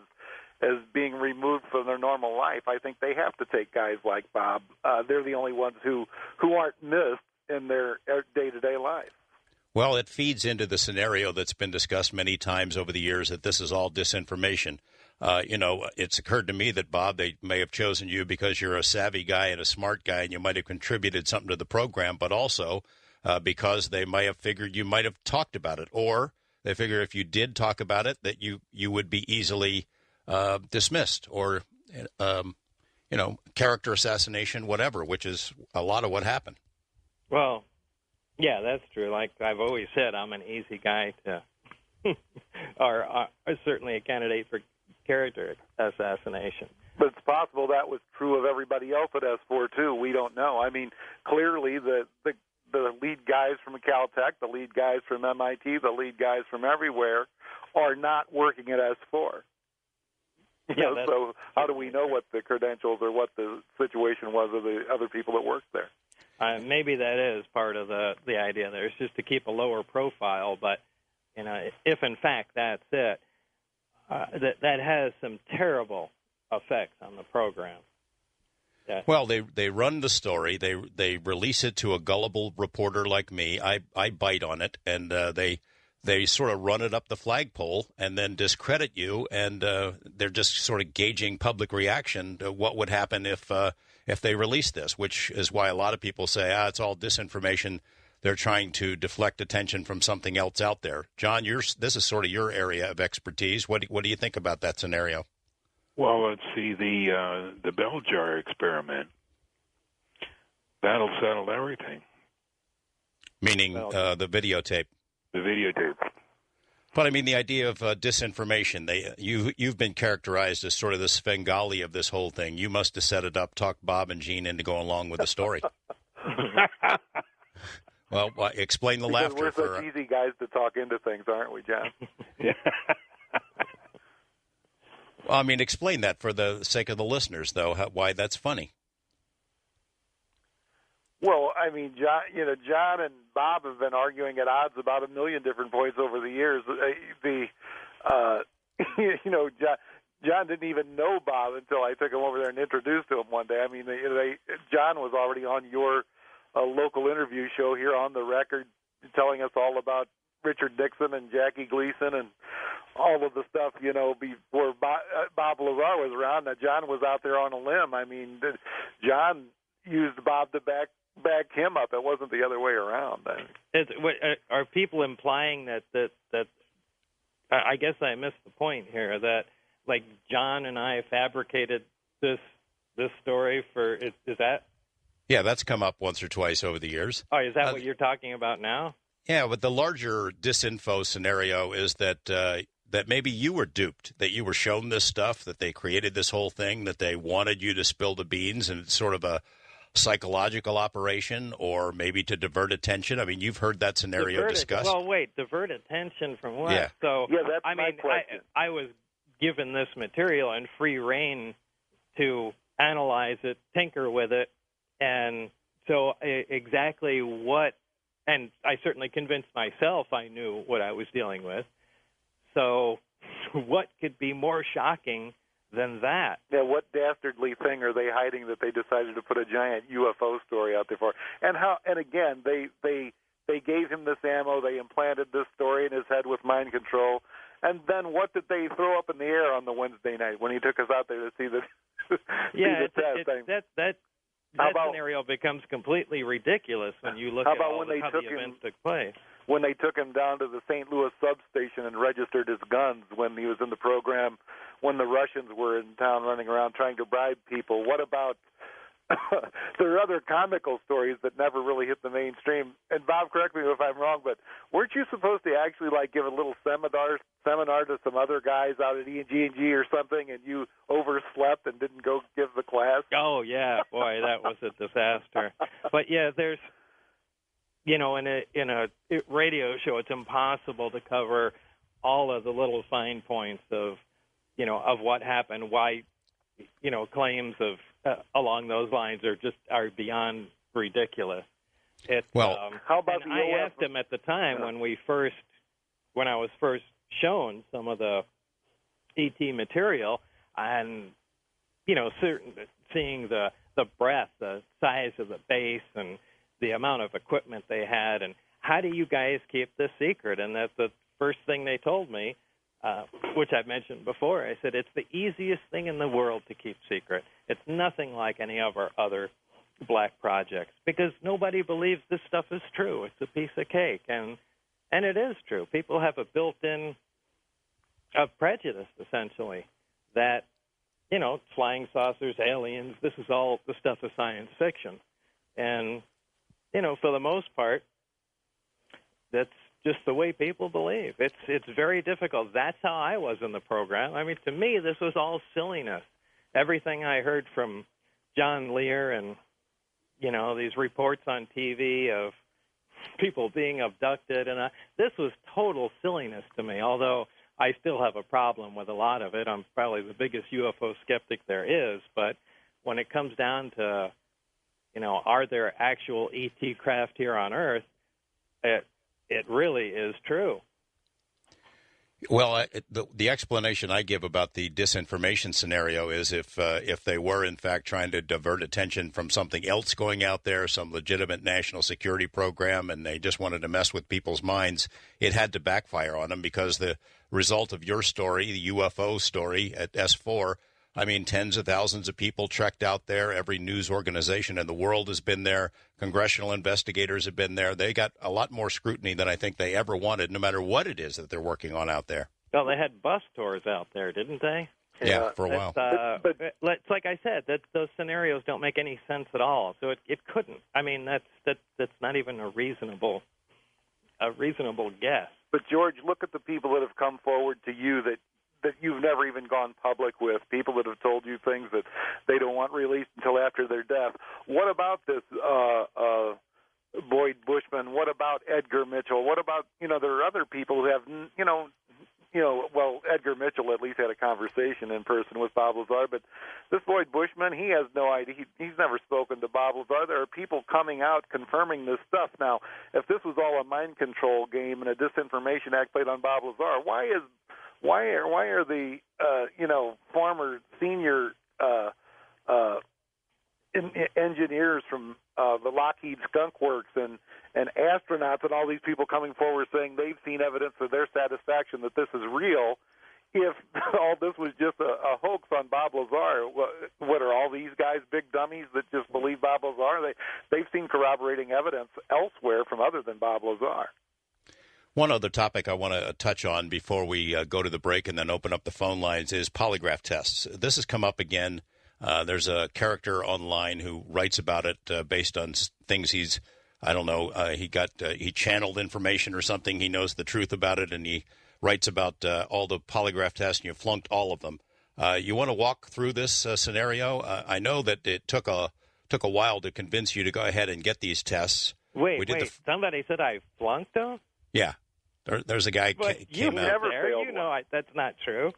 Speaker 4: being removed from their normal life. I think they have to take guys like Bob. They're the only ones who aren't missed in their day-to-day life.
Speaker 1: Well, it feeds into the scenario that's been discussed many times over the years that this is all disinformation. It's occurred to me that, Bob, they may have chosen you because you're a savvy guy and a smart guy and you might have contributed something to the program, but also because they might have figured you might have talked about it, or they figure if you did talk about it that you would be easily dismissed or, character assassination, whatever, which is a lot of what happened.
Speaker 2: Well, yeah, that's true. Like I've always said, I'm an easy guy to, or certainly a candidate for character assassination.
Speaker 4: But it's possible that was true of everybody else at S4 too. We don't know. I mean, clearly the lead guys from Caltech, the lead guys from MIT, the lead guys from everywhere are not working at S4.
Speaker 2: Yeah,
Speaker 4: so how do we know what the credentials or what the situation was of the other people that worked there?
Speaker 2: Maybe that is part of the idea there. It's just to keep a lower profile, but if in fact that's it, that has some terrible effects on the program. Yeah.
Speaker 1: Well, they run the story. They release it to a gullible reporter like me. I bite on it, and they sort of run it up the flagpole and then discredit you, and they're just sort of gauging public reaction to what would happen if they release this, which is why a lot of people say, it's all disinformation. They're trying to deflect attention from something else out there. John, this is sort of your area of expertise. What do you think about that scenario?
Speaker 3: Well, let's see the bell jar experiment. That'll settle everything.
Speaker 1: Meaning the videotape.
Speaker 3: The videotape.
Speaker 1: But I mean, the idea of disinformation. You've been characterized as sort of the Svengali of this whole thing. You must have set it up, talked Bob and Gene into going along with the story. Well, explain the
Speaker 4: because
Speaker 1: laughter.
Speaker 4: We're such easy guys to talk into things, aren't we, John?
Speaker 3: Yeah.
Speaker 1: Well, I mean, explain that for the sake of the listeners, though, why that's funny.
Speaker 4: Well, I mean, John and Bob have been arguing at odds about a million different points over the years. John didn't even know Bob until I took him over there and introduced him one day. I mean, John was already on your local interview show here on the record, telling us all about Richard Nixon and Jackie Gleason and all of the stuff, before Bob Lazar was around. Now, John was out there on a limb. I mean, John used Bob to back him up. It wasn't the other way around.
Speaker 2: Are people implying that I guess I missed the point here, that like John and I fabricated this story for is that?
Speaker 1: Yeah, that's come up once or twice over the years.
Speaker 2: Oh, is that what you're talking about now?
Speaker 1: Yeah, but the larger disinfo scenario is that that maybe you were duped, that you were shown this stuff, that they created this whole thing, that they wanted you to spill the beans, and it's sort of a psychological operation, or maybe to divert attention. I mean, you've heard that scenario discussed.
Speaker 2: Well, wait, divert attention from what?
Speaker 1: Yeah.
Speaker 2: So,
Speaker 4: Yeah, that's my question.
Speaker 2: I was given this material and free reign to analyze it, tinker with it, and so exactly what, and I certainly convinced myself I knew what I was dealing with. So what could be more shocking than that?
Speaker 4: Yeah, what dastardly thing are they hiding that they decided to put a giant UFO story out there for? And how? And again, they gave him this ammo. They implanted this story in his head with mind control. And then what did they throw up in the air on the Wednesday night when he took us out there to see the
Speaker 2: yeah,
Speaker 4: see the test?
Speaker 2: That scenario becomes completely ridiculous when you look at how the events took place.
Speaker 4: When they took him down to the St. Louis substation and registered his guns when he was in the program, when the Russians were in town running around trying to bribe people. What about there are other comical stories that never really hit the mainstream. And Bob, correct me if I'm wrong, but weren't you supposed to actually give a little seminar to some other guys out at E&G or something, and you overslept and didn't go give the class?
Speaker 2: Oh yeah, boy, that was a disaster. But yeah, there's, in a radio show, it's impossible to cover all of the little fine points of what happened, why, claims of along those lines are beyond ridiculous.
Speaker 4: How about
Speaker 2: I asked him at the time when I was first shown some of the ET material, and seeing the breadth, the size of the base, and the amount of equipment they had, and how do you guys keep this secret? And that's the first thing they told me, which I've mentioned before. I said, it's the easiest thing in the world to keep secret. It's nothing like any of our other black projects, because nobody believes this stuff is true. It's a piece of cake, and it is true. People have a built-in prejudice, essentially, that, flying saucers, aliens, this is all the stuff of science fiction. And, for the most part, that's just the way people believe. It's very difficult. That's how I was in the program. I mean, to me, this was all silliness. Everything I heard from John Lear and, these reports on TV of people being abducted, and this was total silliness to me, although I still have a problem with a lot of it. I'm probably the biggest UFO skeptic there is, but when it comes down to, are there actual ET craft here on Earth, it really is true.
Speaker 1: Well, the explanation I give about the disinformation scenario is if they were, in fact, trying to divert attention from something else going out there, some legitimate national security program, and they just wanted to mess with people's minds, it had to backfire on them, because the result of your story, the UFO story at S4, I mean, tens of thousands of people trekked out there. Every news organization in the world has been there. Congressional investigators have been there. They got a lot more scrutiny than I think they ever wanted, no matter what it is that they're working on out there.
Speaker 2: Well, they had bus tours out there, didn't they?
Speaker 1: Yeah, for a while.
Speaker 2: But it's like I said, those scenarios don't make any sense at all. So it couldn't. I mean, that's not even a reasonable guess.
Speaker 4: But George, look at the people that have come forward to you that you've never even gone public with, people that have told you things that they don't want released until after their death. What about this Boyd Bushman? What about Edgar Mitchell? What about, there are other people who have, well, Edgar Mitchell at least had a conversation in person with Bob Lazar, but this Boyd Bushman, he has no idea. He's never spoken to Bob Lazar. There are people coming out confirming this stuff. Now, if this was all a mind control game and a disinformation act played on Bob Lazar, why are the former senior engineers from the Lockheed Skunk Works and astronauts and all these people coming forward saying they've seen evidence of their satisfaction that this is real, if all this was just a hoax on Bob Lazar? What are all these guys big dummies that just believe Bob Lazar? They've seen corroborating evidence elsewhere from other than Bob Lazar.
Speaker 1: One other topic I want to touch on before we go to the break and then open up the phone lines is polygraph tests. This has come up again There's a character online who writes about it based on things I don't know, he channeled information or something. He knows the truth about it, and he writes about all the polygraph tests, and you flunked all of them. You want to walk through this scenario? I know that it took a while to convince you to go ahead and get these tests.
Speaker 2: Wait. Somebody said I flunked them?
Speaker 1: Yeah. There's a guy came out.
Speaker 4: Never
Speaker 2: there.
Speaker 4: failed
Speaker 2: You know that's not true.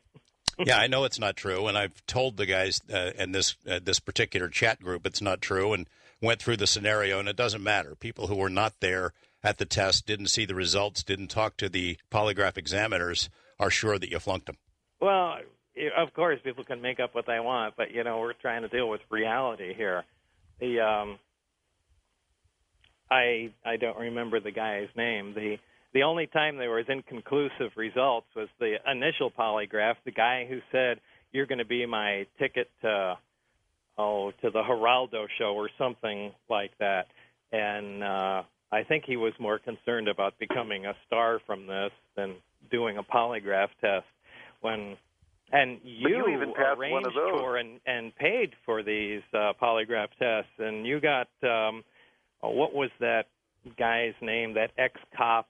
Speaker 1: Yeah, I know it's not true, and I've told the guys in this particular chat group it's not true, and went through the scenario, and it doesn't matter. People who were not there at the test, didn't see the results, didn't talk to the polygraph examiners, are sure that you flunked them.
Speaker 2: Well, of course, people can make up what they want, but we're trying to deal with reality here. I don't remember the guy's name. The only time there was inconclusive results was the initial polygraph. The guy who said, "You're going to be my ticket to the Geraldo show," or something like that. And I think he was more concerned about becoming a star from this than doing a polygraph test. And you
Speaker 4: even passed
Speaker 2: arranged
Speaker 4: one of those.
Speaker 2: for and paid for these polygraph tests, and you got what was that guy's name? That ex-cop.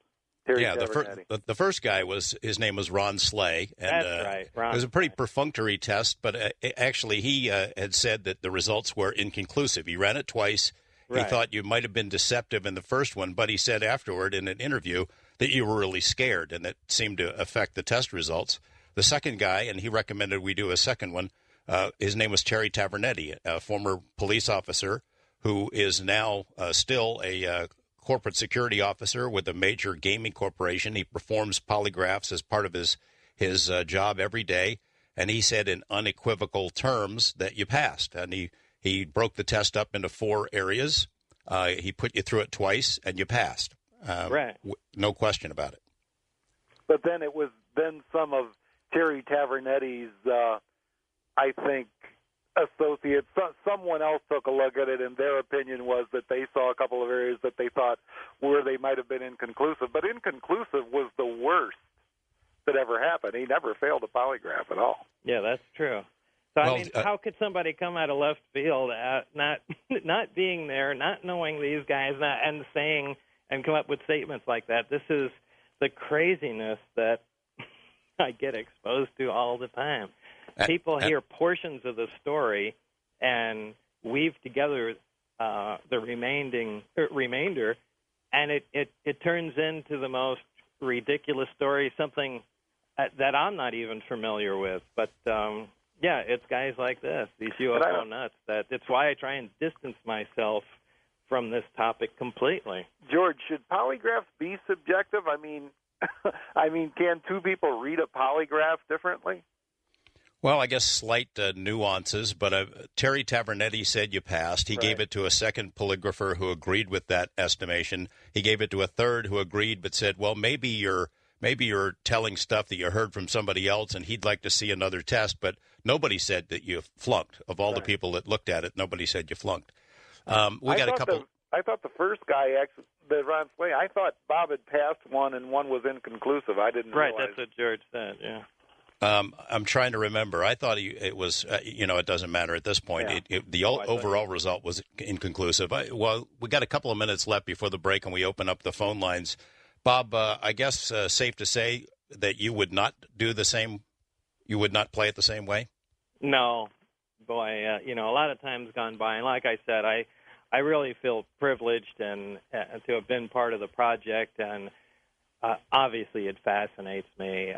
Speaker 1: Yeah, the first guy his name was Ron Slay, and
Speaker 2: That's right. Ron
Speaker 1: it was a pretty
Speaker 2: Slay.
Speaker 1: perfunctory test. But actually, he had said that the results were inconclusive. He ran it twice.
Speaker 2: Right.
Speaker 1: He thought you might have been deceptive in the first one, but he said afterward in an interview that you were really scared, and that seemed to affect the test results. The second guy, and he recommended we do a second one. His name was Terry Tavernetti, a former police officer who is now still a corporate security officer with a major gaming corporation. He performs polygraphs as part of his job every day, and he said in unequivocal terms that you passed. And he broke the test up into 4 areas. He put you through it twice, and you passed.
Speaker 2: Right.
Speaker 1: No question about it.
Speaker 4: But then it was some of Terry Tavernetti's, I think, associates. Someone else took a look at it, and their opinion was that they saw a couple of areas that they thought where they might have been inconclusive. But inconclusive was the worst that ever happened. He never failed a polygraph at all.
Speaker 2: Yeah, that's true. So,
Speaker 1: Well,
Speaker 2: I mean, how could somebody come out of left field, not being there, not knowing these guys, and saying and come up with statements like that? This is the craziness that I get exposed to all the time. People hear portions of the story and weave together the remainder, and it turns into the most ridiculous story, something that I'm not even familiar with. But yeah, it's guys like this, these UFO nuts. It's why I try and distance myself from this topic completely.
Speaker 4: George, should polygraphs be subjective? I mean, can two people read a polygraph differently?
Speaker 1: Well, I guess slight nuances, but Terry Tavernetti said you passed. He gave it to a second polygrapher who agreed with that estimation. He gave it to a third who agreed but said, well, maybe you're telling stuff that you heard from somebody else and he'd like to see another test, but nobody said that you flunked. Of all the people that looked at it, nobody said you flunked. I thought the first guy, actually, the Ron Slay, I thought Bob had passed one and one was inconclusive. I didn't realize.
Speaker 2: Right, that's what George said, yeah.
Speaker 1: I'm trying to remember. I thought it was, it doesn't matter at this point.
Speaker 2: Yeah.
Speaker 1: The overall result was inconclusive. Well, we got a couple of minutes left before the break, and we open up the phone lines. Bob, I guess safe to say that you would not do the same. You would not play it the same way.
Speaker 2: No, boy. A lot of times gone by, and like I said, I really feel privileged and to have been part of the project, and obviously it fascinates me.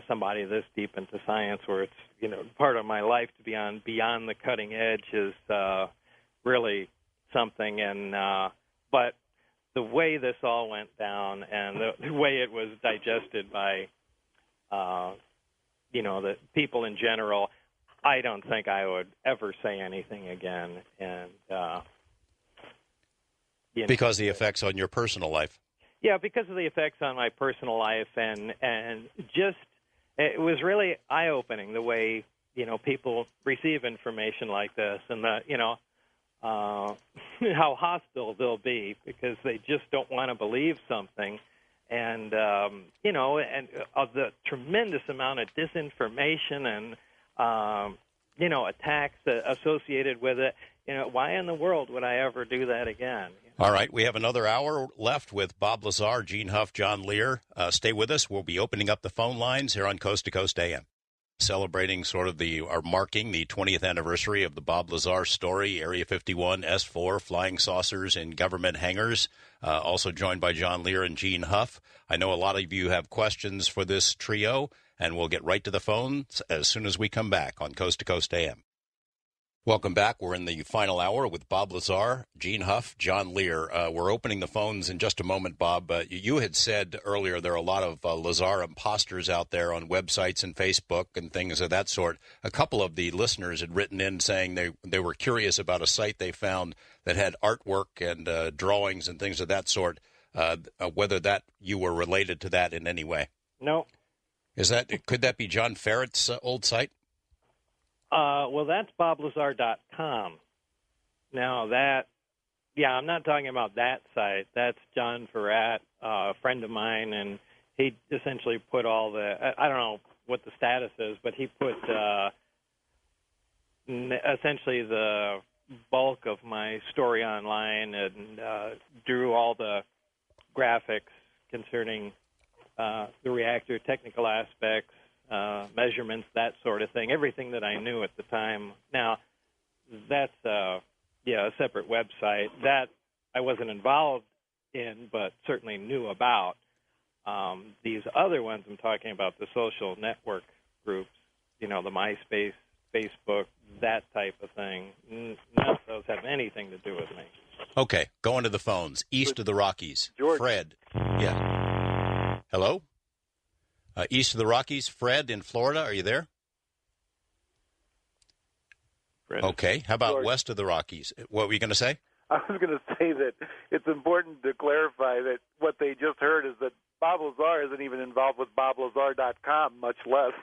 Speaker 2: Somebody this deep into science, where it's part of my life, to be on beyond the cutting edge is really something. And but the way this all went down and the way it was digested by the people in general, I don't think I would ever say anything again. And
Speaker 1: because the effects on your personal life.
Speaker 2: Yeah, because of the effects on my personal life, and just it was really eye-opening the way people receive information like this, and how hostile they'll be because they just don't want to believe something, and and of the tremendous amount of disinformation and attacks associated with it. Why in the world would I ever do that again?
Speaker 1: All right, we have another hour left with Bob Lazar, Gene Huff, John Lear. Stay with us. We'll be opening up the phone lines here on Coast to Coast AM. Celebrating marking the 20th anniversary of the Bob Lazar story, Area 51, S4, flying saucers in government hangars. Also joined by John Lear and Gene Huff. I know a lot of you have questions for this trio, and we'll get right to the phones as soon as we come back on Coast to Coast AM. Welcome back. We're in the final hour with Bob Lazar, Gene Huff, John Lear. We're opening the phones in just a moment, Bob. You had said earlier there are a lot of Lazar imposters out there on websites and Facebook and things of that sort. A couple of the listeners had written in saying they were curious about a site they found that had artwork and drawings and things of that sort, whether that you were related to that in any way.
Speaker 2: No.
Speaker 1: Could that be John Ferret's old site?
Speaker 2: Well, that's boblazar.com. Now I'm not talking about that site. That's John Ferret, a friend of mine, and he essentially put all I don't know what the status is, but he put essentially the bulk of my story online and drew all the graphics concerning the reactor technical aspects, measurements, that sort of thing, everything that I knew at the time. Now, that's a separate website that I wasn't involved in, but certainly knew about. These other ones I'm talking about, the social network groups, the MySpace, Facebook, that type of thing, none of those have anything to do with me.
Speaker 1: Okay, going to the phones. East of the Rockies.
Speaker 4: George.
Speaker 1: Fred. Yeah. Hello? East of the Rockies, Fred in Florida, are you there?
Speaker 2: Fred.
Speaker 1: Okay. How about
Speaker 4: George.
Speaker 1: west of the Rockies? What were you going to say?
Speaker 4: I was going to say that it's important to clarify that what they just heard is that Bob Lazar isn't even involved with boblazar.com, much less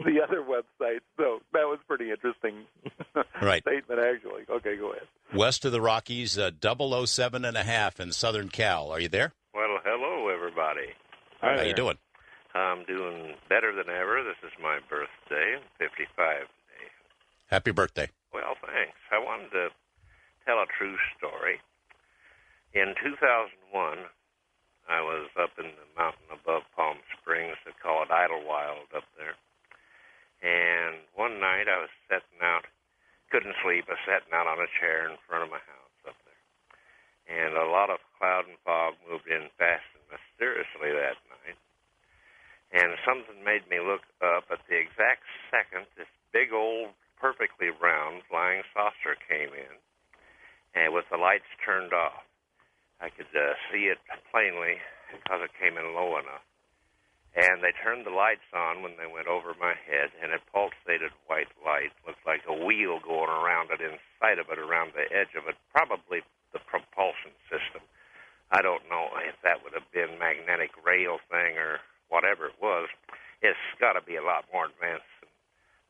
Speaker 4: the other website. So that was pretty interesting
Speaker 1: Right.
Speaker 4: statement, actually. Okay, go ahead.
Speaker 1: West of the Rockies, 007.5 in Southern Cal. Are you there?
Speaker 5: Well, hello, everybody.
Speaker 1: How you doing?
Speaker 5: I'm doing better than ever. This is my birthday, 55 today.
Speaker 1: Happy birthday.
Speaker 5: Well, thanks. I wanted to tell a true story. In 2001, I was up in the mountain above Palm Springs. They call it Idlewild up there. And one night I was sitting out, couldn't sleep. I was sitting out on a chair in front of my house up there. And a lot of cloud and fog moved in fast and mysteriously that night. And something made me look up. At the exact second, this big old, perfectly round flying saucer came in, and with the lights turned off. I could see it plainly because it came in low enough. And they turned the lights on when they went over my head, and it pulsated white light. Looked like a wheel going around it, inside of it, around the edge of it, probably the propulsion system. I don't know if that would have been magnetic rail thing or whatever it was. It's got to be a lot more advanced than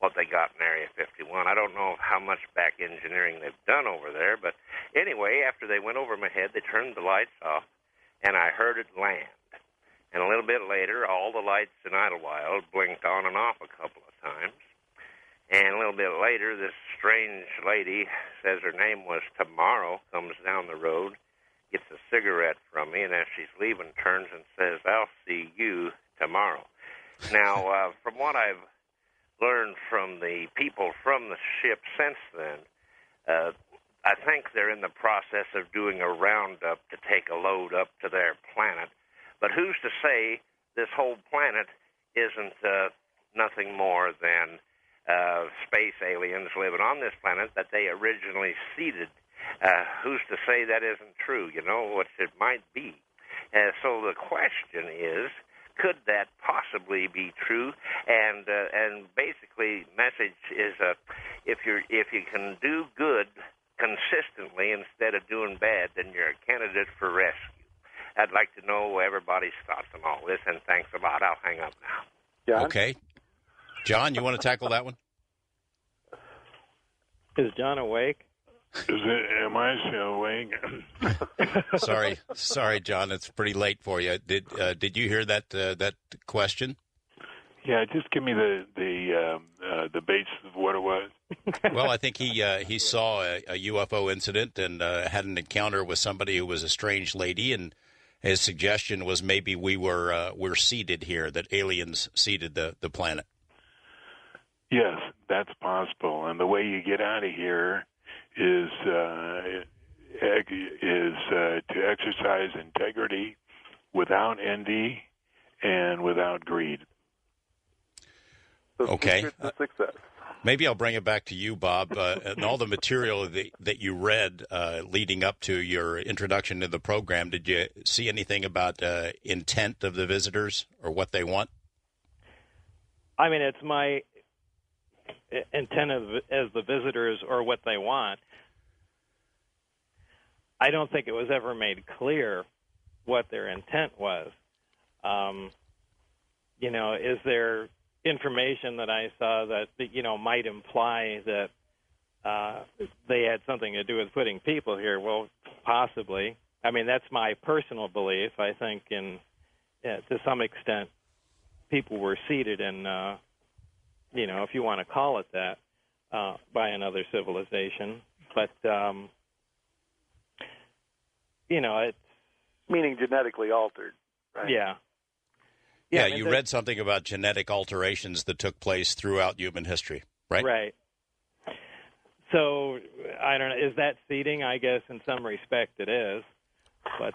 Speaker 5: what they got in Area 51. I don't know how much back engineering they've done over there, but anyway, after they went over my head, they turned the lights off, and I heard it land. And a little bit later, all the lights in Idlewild blinked on and off a couple of times. And a little bit later, this strange lady, says her name was Tomorrow, comes down the road, gets a cigarette from me, and as she's leaving, turns and says, "I'll see you tomorrow." Now, from what I've learned from the people from the ship since then, I think they're in the process of doing a roundup to take a load up to their planet. But who's to say this whole planet isn't nothing more than space aliens living on this planet that they originally seeded? Who's to say that isn't true? You know, what it might be. So the question is, could that possibly be true? And basically, message is, if you can do good consistently instead of doing bad, then you're a candidate for rescue. I'd like to know everybody's thoughts on all this, and thanks a lot. I'll hang up now.
Speaker 4: John?
Speaker 1: Okay. John, you want to tackle that one?
Speaker 2: Is John awake?
Speaker 3: Am I still awake?
Speaker 1: Sorry, John. It's pretty late for you. Did you hear that question?
Speaker 3: Yeah, just give me the basis of what it was.
Speaker 1: Well, I think he saw a UFO incident and had an encounter with somebody who was a strange lady, and his suggestion was maybe we're seeded here, that aliens seeded the planet.
Speaker 3: Yes, that's possible. And the way you get out of here is to exercise integrity without envy and without greed.
Speaker 4: So
Speaker 1: Okay.
Speaker 4: secret to success.
Speaker 1: Maybe I'll bring it back to you, Bob, and all the material that you read leading up to your introduction to the program. Did you see anything about intent of the visitors or what they want?
Speaker 2: I mean, it's my intent as the visitors or what they want. I don't think it was ever made clear what their intent was. Is there information that I saw that might imply that they had something to do with putting people here? Well, possibly. I mean, that's my personal belief. I think to some extent, people were seeded in, if you want to call it that, by another civilization. But, it's...
Speaker 4: Meaning genetically altered, right?
Speaker 2: Yeah.
Speaker 1: Yeah,
Speaker 2: I mean,
Speaker 1: you read something about genetic alterations that took place throughout human history, right?
Speaker 2: Right. So, I don't know, is that seeding? I guess in some respect it is. But,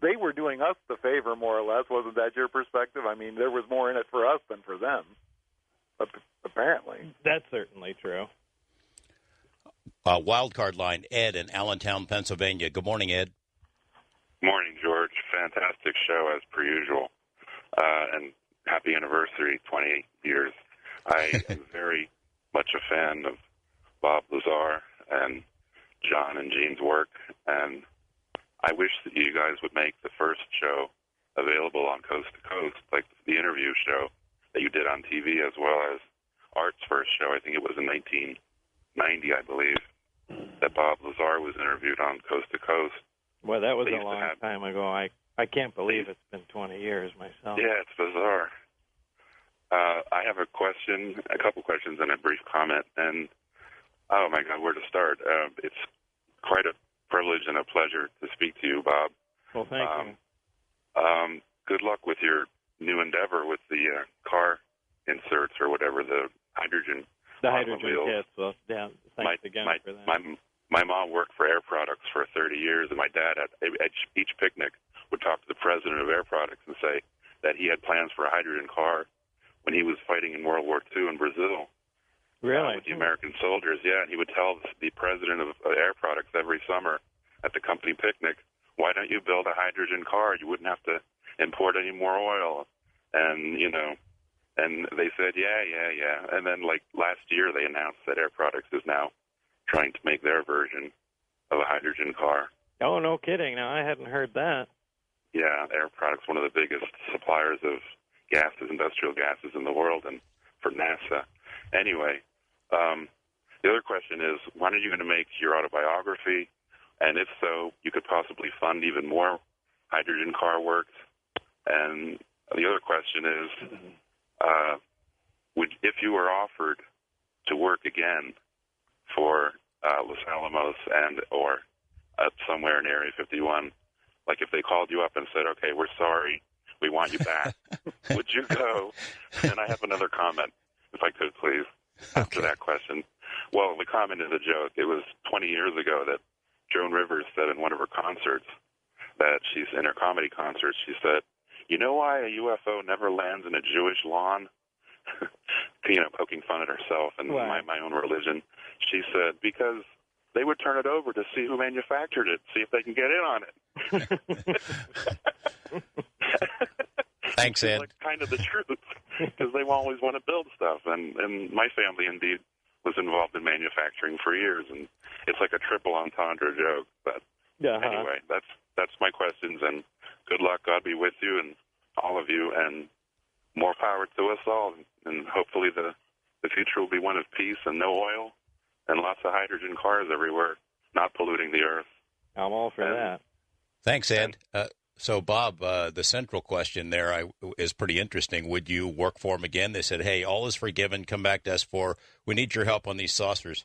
Speaker 4: they were doing us the favor, more or less. Wasn't that your perspective? I mean, there was more in it for us than for them, apparently.
Speaker 2: That's certainly true.
Speaker 1: Wildcard line, Ed in Allentown, Pennsylvania. Good morning, Ed.
Speaker 6: Morning, George. Fantastic show, as per usual. And happy anniversary, 28 years. I am very much a fan of Bob Lazar and John and Gene's work, and I wish that you guys would make the first show available on Coast to Coast, like the interview show that you did on TV, as well as Art's first show. I think it was in 1990, I believe, that Bob Lazar was interviewed on Coast to Coast.
Speaker 2: Well, that was a long time ago. I can't believe it's been 20 years myself.
Speaker 6: Yeah, it's bizarre. I have a couple questions, and a brief comment. And, oh, my God, where to start? It's quite a privilege and a pleasure to speak to you, Bob.
Speaker 2: Well, thank you.
Speaker 6: Good luck with your new endeavor with the car inserts or whatever, the hydrogen
Speaker 2: kits. Well, yeah, thanks again for that.
Speaker 6: My mom worked for Air Products for 30 years, and my dad at each picnic would talk to the president of Air Products and say that he had plans for a hydrogen car when he was fighting in World War II in Brazil.
Speaker 2: Really?
Speaker 6: With the American soldiers, yeah. And he would tell the president of Air Products every summer at the company picnic, why don't you build a hydrogen car? You wouldn't have to import any more oil. And, and they said, yeah. And then, like, last year they announced that Air Products is now trying to make their version of a hydrogen car.
Speaker 2: Oh, no kidding. Now, I hadn't heard that.
Speaker 6: Yeah, Air Products, one of the biggest suppliers of gases, industrial gases in the world, and for NASA. Anyway, the other question is, when are you going to make your autobiography? And if so, you could possibly fund even more hydrogen car work. And the other question is, if you were offered to work again for Los Alamos or somewhere in Area 51, like if they called you up and said, okay, we're sorry, we want you back, would you go? And I have another comment, if I could, please, after that question. Well, the comment is a joke. It was 20 years ago that Joan Rivers said in one of her concerts, that she's in her comedy concert, she said, you know why a UFO never lands in a Jewish lawn? Poking fun at herself and my own religion. She said, because they would turn it over to see who manufactured it, see if they can get in on it.
Speaker 1: Thanks, Ed.
Speaker 6: Like kind of the truth, because they always want to build stuff. And my family, indeed, was involved in manufacturing for years, and it's like a triple entendre joke. But anyway, that's my questions, and good luck. God be with you and all of you, and more power to us all. And hopefully the future will be one of peace and no oil and lots of hydrogen cars everywhere, not polluting the earth.
Speaker 2: I'm all for that.
Speaker 1: Thanks, Ed. So, Bob, the central question there is pretty interesting. Would you work for them again? They said, hey, all is forgiven. Come back to S4. We need your help on these saucers.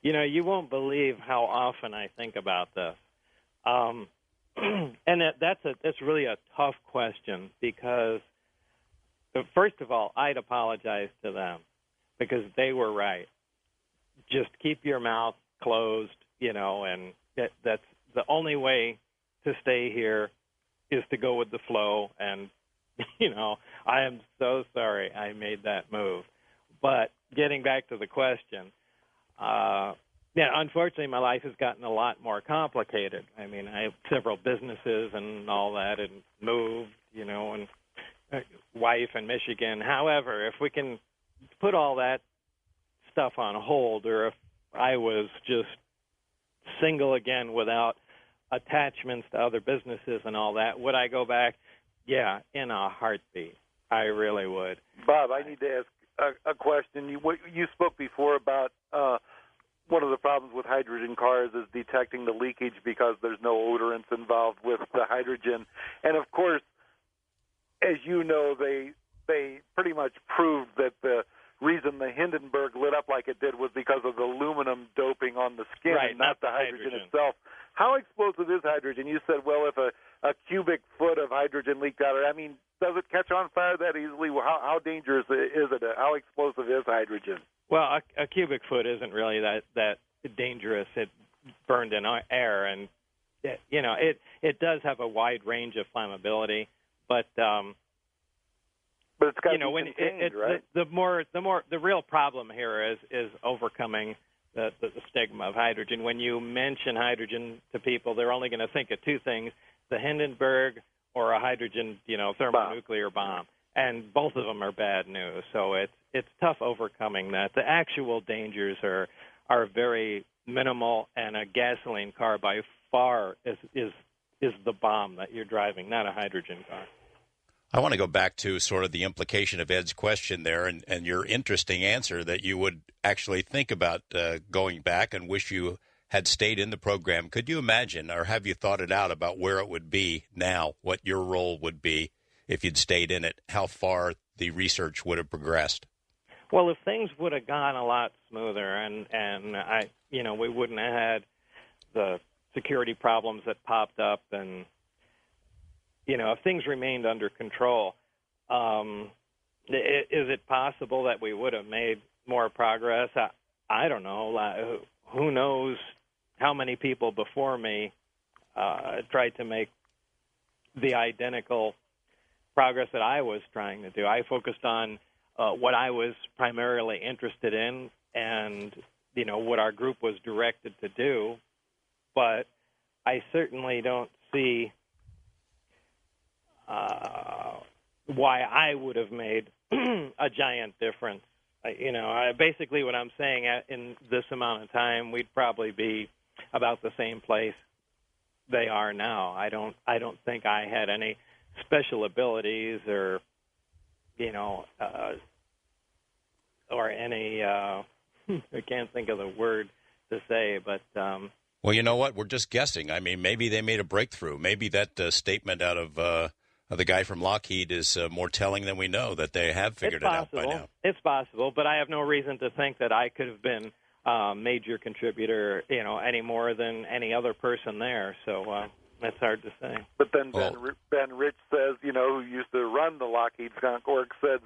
Speaker 2: You won't believe how often I think about this. And that's really a tough question because, first of all, I'd apologize to them because they were right. Just keep your mouth closed, and that's the only way to stay here is to go with the flow. And, I am so sorry I made that move. But getting back to the question, unfortunately, my life has gotten a lot more complicated. I mean, I have several businesses and all that, and moved, and wife in Michigan. However, if we can put all that stuff on hold, or if I was just single again without attachments to other businesses and all that, would I go back? Yeah, in a heartbeat. I really would.
Speaker 4: Bob, I need to ask a question. You spoke before about one of the problems with hydrogen cars is detecting the leakage because there's no odorants involved with the hydrogen. And, of course, as you know, they pretty much proved that the reason the Hindenburg lit up like it did was because of the aluminum doping on the skin,
Speaker 2: right,
Speaker 4: and not the hydrogen itself. How explosive is hydrogen? You said, well, if a cubic foot of hydrogen leaked out, I mean, does it catch on fire that easily? Well, how dangerous is it? How explosive is hydrogen?
Speaker 2: Well, a cubic foot isn't really that dangerous. It burned in air, and it does have a wide range of flammability, but
Speaker 4: it's got to be contained, right?
Speaker 2: The real problem here is overcoming the stigma of hydrogen. When you mention hydrogen to people, they're only going to think of two things: the Hindenburg or a hydrogen, thermonuclear bomb. And both of them are bad news. So it's tough overcoming that. The actual dangers are very minimal, and a gasoline car by far is the bomb that you're driving, not a hydrogen car.
Speaker 1: I want to go back to sort of the implication of Ed's question there and your interesting answer that you would actually think about going back and wish you had stayed in the program. Could you imagine, or have you thought it out about where it would be now, what your role would be if you'd stayed in it, how far the research would have progressed?
Speaker 2: Well, if things would have gone a lot smoother, and we wouldn't have had the security problems that popped up, and if things remained under control, is it possible that we would have made more progress? I don't know. Who knows how many people before me tried to make the identical progress that I was trying to do. I focused on what I was primarily interested in and, what our group was directed to do. But I certainly don't see why I would have made a giant difference. Basically what I'm saying, in this amount of time, we'd probably be about the same place they are now. I don't think I had any special abilities or any I can't think of the word to say, but
Speaker 1: well, you know what? We're just guessing. I mean, maybe they made a breakthrough. Maybe that statement out of the guy from Lockheed is more telling than we know, that they have figured it out by now.
Speaker 2: It's possible, but I have no reason to think that I could have been a major contributor, any more than any other person there. So that's hard to say.
Speaker 4: But then Ben Rich says, who used to run the Lockheed Skunk Works, says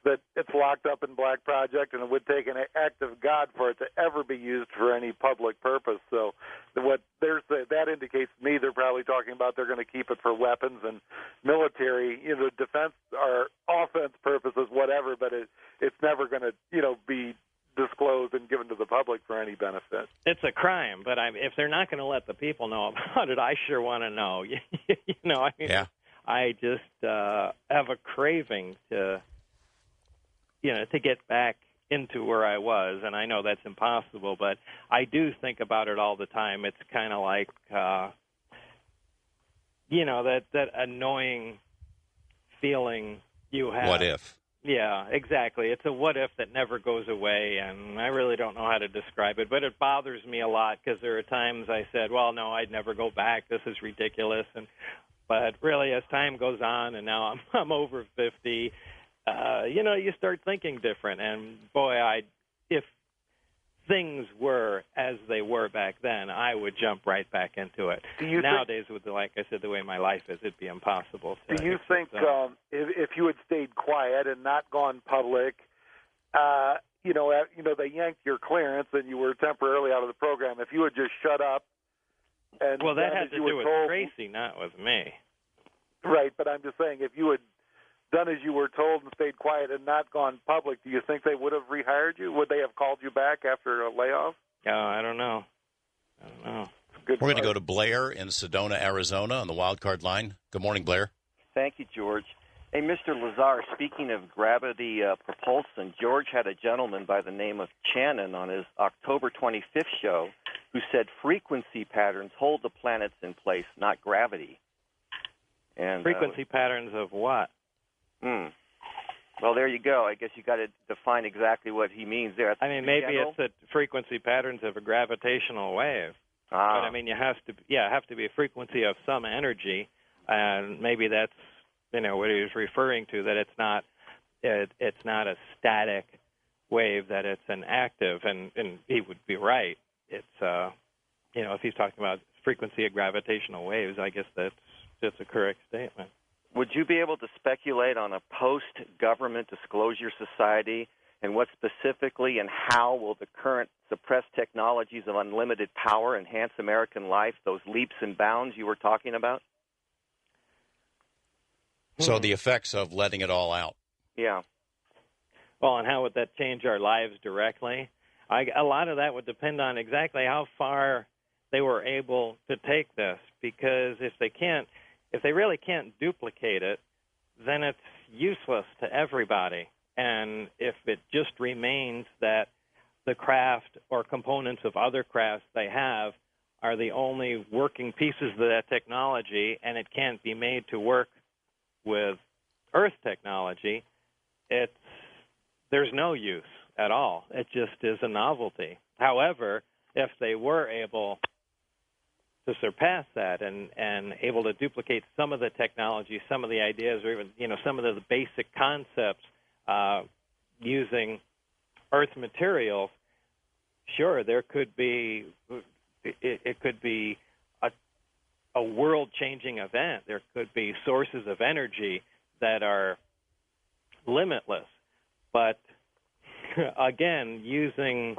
Speaker 4: that it's locked up in Black Project, and it would take an act of God for it to ever be used for any public purpose. So that indicates to me they're probably talking about they're going to keep it for weapons and military, defense or offense purposes, whatever, but it's never going to, be disclosed and given to the public for any benefit.
Speaker 2: It's a crime, but if they're not going to let the people know about it, I sure want to know.
Speaker 1: Yeah.
Speaker 2: I just have a craving to get back into where I was, and I know that's impossible, but I do think about it all the time. It's kind of like, that annoying feeling you have.
Speaker 1: What if?
Speaker 2: Yeah, exactly. It's a what if that never goes away, and I really don't know how to describe it, but it bothers me a lot because there are times I said, well, no, I'd never go back. This is ridiculous. And But really, as time goes on, and now I'm over 50, you start thinking different. And boy, if things were as they were back then, I would jump right back into it. Nowadays, with like I said, the way my life is, it'd be impossible.
Speaker 4: Do you think if you had stayed quiet and not gone public, they yanked your clearance and you were temporarily out of the program, if you had just shut up and
Speaker 2: that had to do with Tracy, not with me.
Speaker 4: Right, but I'm just saying, if you had done as you were told and stayed quiet and not gone public, do you think they would have rehired you? Would they have called you back after a layoff?
Speaker 2: Oh, I don't know.
Speaker 1: We're going to go to Blair in Sedona, Arizona on the wild card line. Good morning, Blair.
Speaker 7: Thank you, George. Hey, Mr. Lazar, speaking of gravity propulsion, George had a gentleman by the name of Channon on his October 25th show who said frequency patterns hold the planets in place, not gravity. And
Speaker 2: frequency patterns of what?
Speaker 7: Well, there you go. I guess you got to define exactly what he means there.
Speaker 2: Maybe it's the frequency patterns of a gravitational wave. But you have to be a frequency of some energy, and maybe that's what he was referring to, that it's not a static wave, that it's an active, and he would be right. It's if he's talking about frequency of gravitational waves, I guess that's a correct statement.
Speaker 7: Would you be able to speculate on a post-government disclosure society, and what specifically and how will the current suppressed technologies of unlimited power enhance American life, those leaps and bounds you were talking about?
Speaker 1: So the effects of letting it all out.
Speaker 7: Yeah.
Speaker 2: Well, and how would that change our lives directly? A lot of that would depend on exactly how far they were able to take this, because if they really can't duplicate it, then it's useless to everybody. And if it just remains that the craft or components of other crafts they have are the only working pieces of that technology, and it can't be made to work with Earth technology, there's no use at all. It just is a novelty. However, if they were able to surpass that and able to duplicate some of the technology, some of the ideas, or even some of the basic concepts using Earth materials, sure, there could be it could be a world-changing event. There could be sources of energy that are limitless. But again, using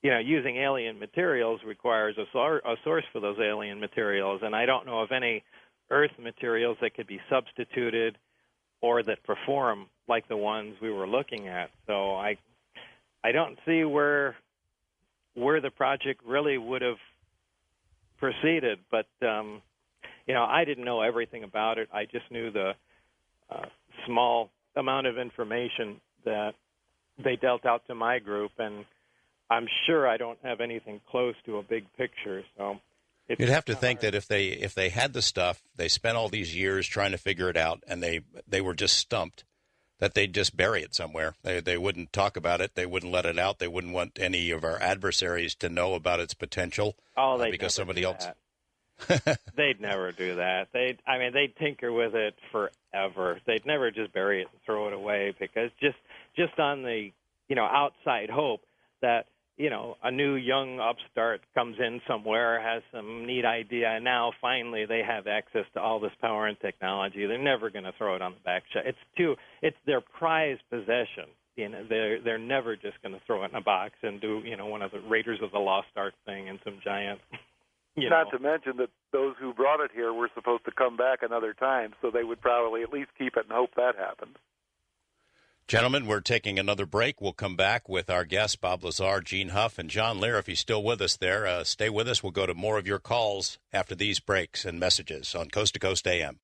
Speaker 2: alien materials requires a source for those alien materials, and I don't know of any Earth materials that could be substituted or that perform like the ones we were looking at. So I don't see where the project really would have proceeded, but I didn't know everything about it. I just knew the small amount of information that they dealt out to my group, and I'm sure I don't have anything close to a big picture. So
Speaker 1: you'd have to think that if they had the stuff, they spent all these years trying to figure it out, and they were just stumped, that they'd just bury it somewhere. They wouldn't talk about it. They wouldn't let it out. They wouldn't want any of our adversaries to know about its potential. Because somebody else.
Speaker 2: They'd never do that. They'd tinker with it forever. They'd never just bury it and throw it away, because just on the outside hope that a new young upstart comes in somewhere, has some neat idea, and now finally they have access to all this power and technology. They're never going to throw it on the back shelf. It's their prized possession. They're never just going to throw it in a box and do one of the Raiders of the Lost Ark thing and some giant.
Speaker 4: Not to mention that those who brought it here were supposed to come back another time, so they would probably at least keep it and hope that happened.
Speaker 1: Gentlemen, we're taking another break. We'll come back with our guests, Bob Lazar, Gene Huff, and John Lear. If he's still with us there, stay with us. We'll go to more of your calls after these breaks and messages on Coast to Coast AM.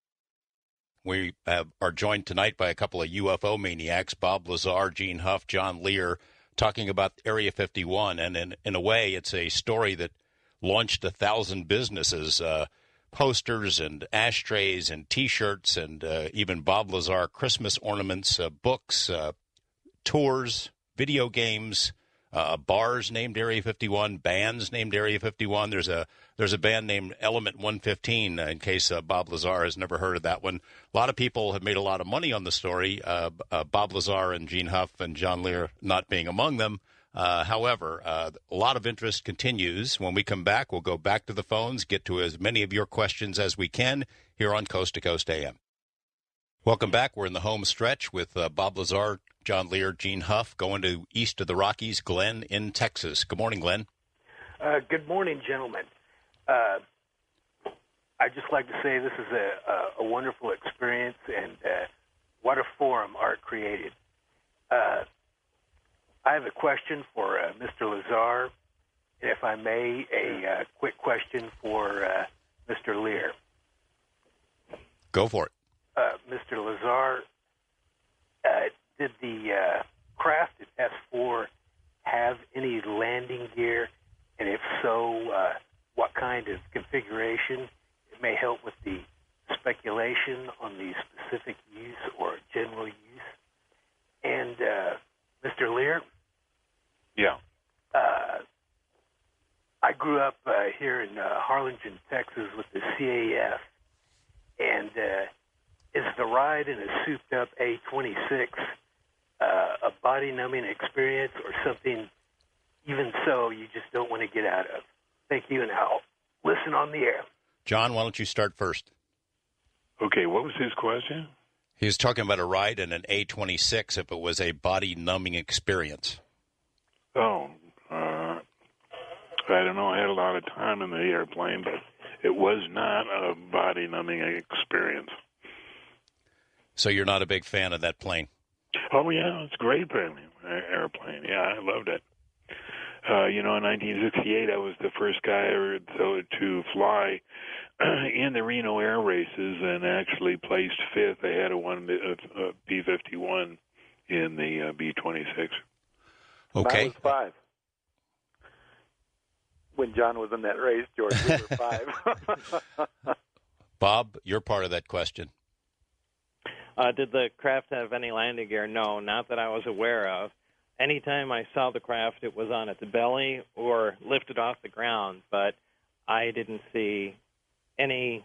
Speaker 1: We are joined tonight by a couple of UFO maniacs, Bob Lazar, Gene Huff, John Lear, talking about Area 51. And in a way, it's a story that launched 1,000 businesses, posters and ashtrays and T-shirts and even Bob Lazar Christmas ornaments, books, tours, video games, bars named Area 51, bands named Area 51. There's a band named Element 115, in case Bob Lazar has never heard of that one. A lot of people have made a lot of money on the story, Bob Lazar and Gene Huff and John Lear not being among them. However, a lot of interest continues. When we come back, we'll go back to the phones, get to as many of your questions as we can here on Coast to Coast AM. Welcome back. We're in the home stretch with Bob Lazar, John Lear, Gene Huff, going to east of the Rockies, Glenn in Texas. Good morning, Glenn.
Speaker 8: Good morning, gentlemen. I'd just like to say this is a wonderful experience, and what a forum Art created. I have a question for Mr. Lazar, and if I may, a quick question for Mr. Lear.
Speaker 1: Go for it.
Speaker 8: Mr. Lazar, did the craft at S4 have any landing gear? And if so, what kind of configuration? It may help with the speculation on the specific use or general use. And Mr. Lear?
Speaker 3: Yeah.
Speaker 8: I grew up here in Harlingen, Texas with the CAF, and is the ride in a souped-up A-26 a body-numbing experience or something, even so, you just don't want to get out of? Thank you, and I'll listen on the air.
Speaker 1: John, why don't you start first?
Speaker 3: Okay, what was his question?
Speaker 1: He was talking about a ride in an A-26 if it was a body-numbing experience.
Speaker 3: Oh, I don't know. I had a lot of time in the airplane, but it was not a body-numbing experience.
Speaker 1: So you're not a big fan of that plane?
Speaker 3: Oh, yeah, it's a great airplane. Yeah, I loved it. In 1968, I was the first guy ever to fly in the Reno Air Races and actually placed fifth. They had a B-51 in the B-26.
Speaker 1: Okay.
Speaker 4: I was 5. When John was in that race, George, we were 5.
Speaker 1: Bob, you're part of that question.
Speaker 2: Did the craft have any landing gear? No, not that I was aware of. Anytime I saw the craft, it was on its belly or lifted off the ground, but I didn't see any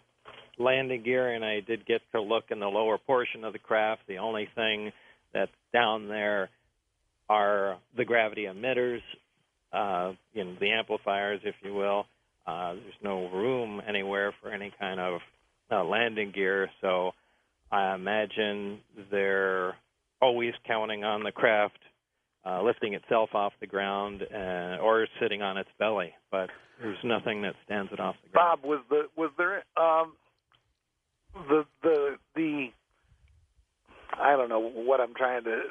Speaker 2: landing gear, and I did get to look in the lower portion of the craft. The only thing that's down there are the gravity emitters, the amplifiers, if you will. There's no room anywhere for any kind of landing gear, so I imagine they're always counting on the craft lifting itself off the ground or sitting on its belly, but there's nothing that stands it off the ground.
Speaker 4: Bob, was there the I don't know what I'm trying to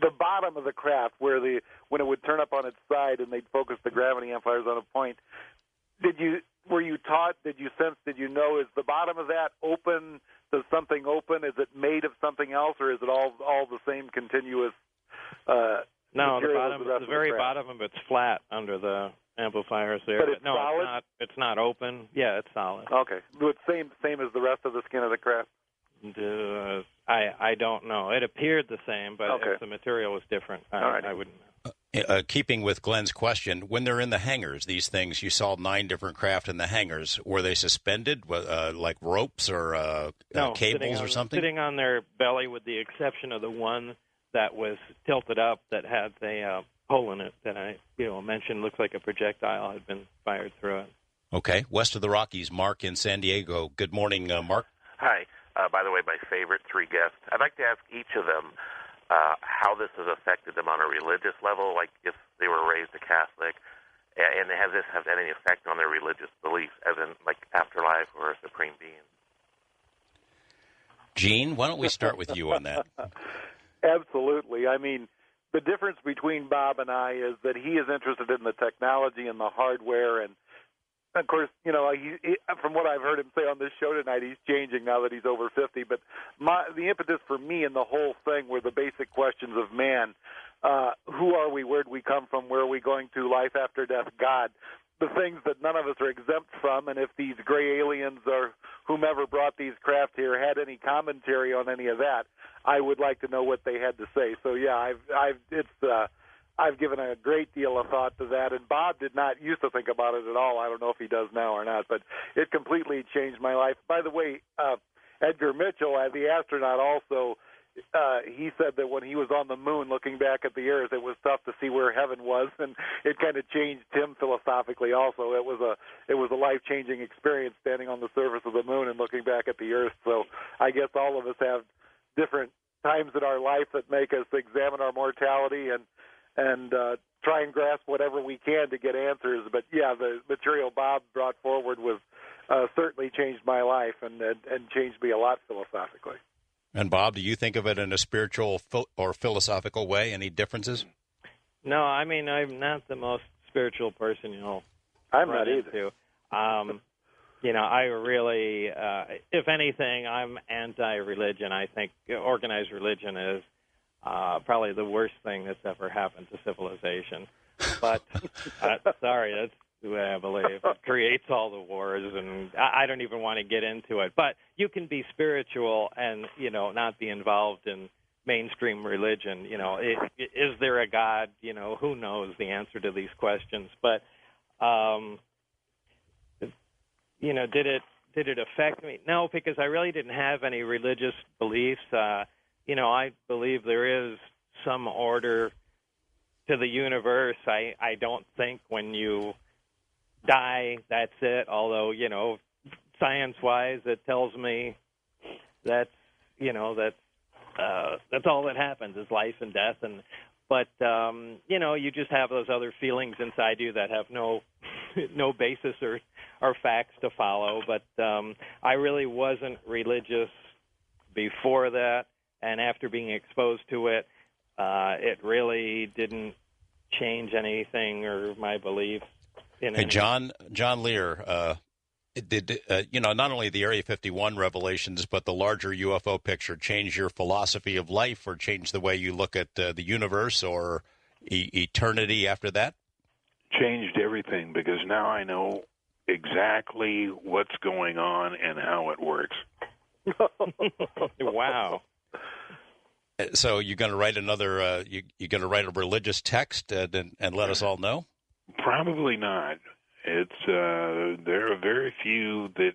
Speaker 4: the bottom of the craft when it would turn up on its side and they'd focus the gravity amplifiers on a point. Were you taught? Did you sense? Did you know? Is the bottom of that open? Does something open? Is it made of something else, or is it all the same continuous?
Speaker 2: No, the very
Speaker 4: craft?
Speaker 2: bottom of it's flat under the amplifiers there.
Speaker 4: But it's
Speaker 2: no,
Speaker 4: solid?
Speaker 2: It's not open. Yeah, it's solid.
Speaker 4: Okay, but same as the rest of the skin of the craft.
Speaker 2: I don't know. It appeared the same, but
Speaker 4: okay.
Speaker 2: if the material was different, I wouldn't know.
Speaker 1: Keeping with Glenn's question, when they're in the hangars, these things, you saw 9 different craft in the hangars. Were they suspended, like ropes or cables or something?
Speaker 2: Sitting on their belly, with the exception of the one that was tilted up that had a hole in it that I mentioned. Looks like a projectile had been fired through it.
Speaker 1: Okay. West of the Rockies, Mark in San Diego. Good morning, Mark.
Speaker 9: Hi. By the way, my favorite 3 guests. I'd like to ask each of them how this has affected them on a religious level, like if they were raised a Catholic, and has this had any effect on their religious beliefs, as in like afterlife or a supreme being?
Speaker 1: Gene, why don't we start with you on that?
Speaker 4: Absolutely. I mean, the difference between Bob and I is that he is interested in the technology and the hardware, and of course, from what I've heard him say on this show tonight, he's changing now that he's over 50. But the impetus for me and the whole thing were the basic questions of man. Who are we? Where do we come from? Where are we going to? Life after death, God. The things that none of us are exempt from, and if these gray aliens or whomever brought these craft here had any commentary on any of that, I would like to know what they had to say. So, yeah, I've given a great deal of thought to that, and Bob did not used to think about it at all. I don't know if he does now or not, but it completely changed my life. By the way, Edgar Mitchell, the astronaut, also, he said that when he was on the moon looking back at the earth, it was tough to see where heaven was, and it kind of changed him philosophically also. It was a life-changing experience standing on the surface of the moon and looking back at the earth. So I guess all of us have different times in our life that make us examine our mortality and try and grasp whatever we can to get answers. But yeah, the material Bob brought forward was certainly changed my life and changed me a lot philosophically.
Speaker 1: And Bob, do you think of it in a spiritual or philosophical way? Any differences?
Speaker 2: No, I mean, I'm not the most spiritual person
Speaker 4: I'm not either.
Speaker 2: I really, if anything, I'm anti-religion. I think organized religion is probably the worst thing that's ever happened to civilization. But, sorry, that's the way I believe. It creates all the wars, and I don't even want to get into it. But you can be spiritual and, not be involved in mainstream religion. Is there a God? Who knows the answer to these questions? But, did it affect me? No, because I really didn't have any religious beliefs. I believe there is some order to the universe. I don't think when you die, that's it. Although, science-wise, it tells me that's all that happens is life and death. But you just have those other feelings inside you that have no basis or facts to follow. But I really wasn't religious before that. And after being exposed to it, it really didn't change anything or my beliefs.
Speaker 1: Hey, John Lear, did not only the Area 51 revelations, but the larger UFO picture change your philosophy of life or change the way you look at the universe or eternity after that?
Speaker 3: Changed everything, because now I know exactly what's going on and how it works.
Speaker 2: Wow.
Speaker 1: So you're going to write another? You're going to write a religious text and let us all know?
Speaker 3: Probably not. It's there are very few that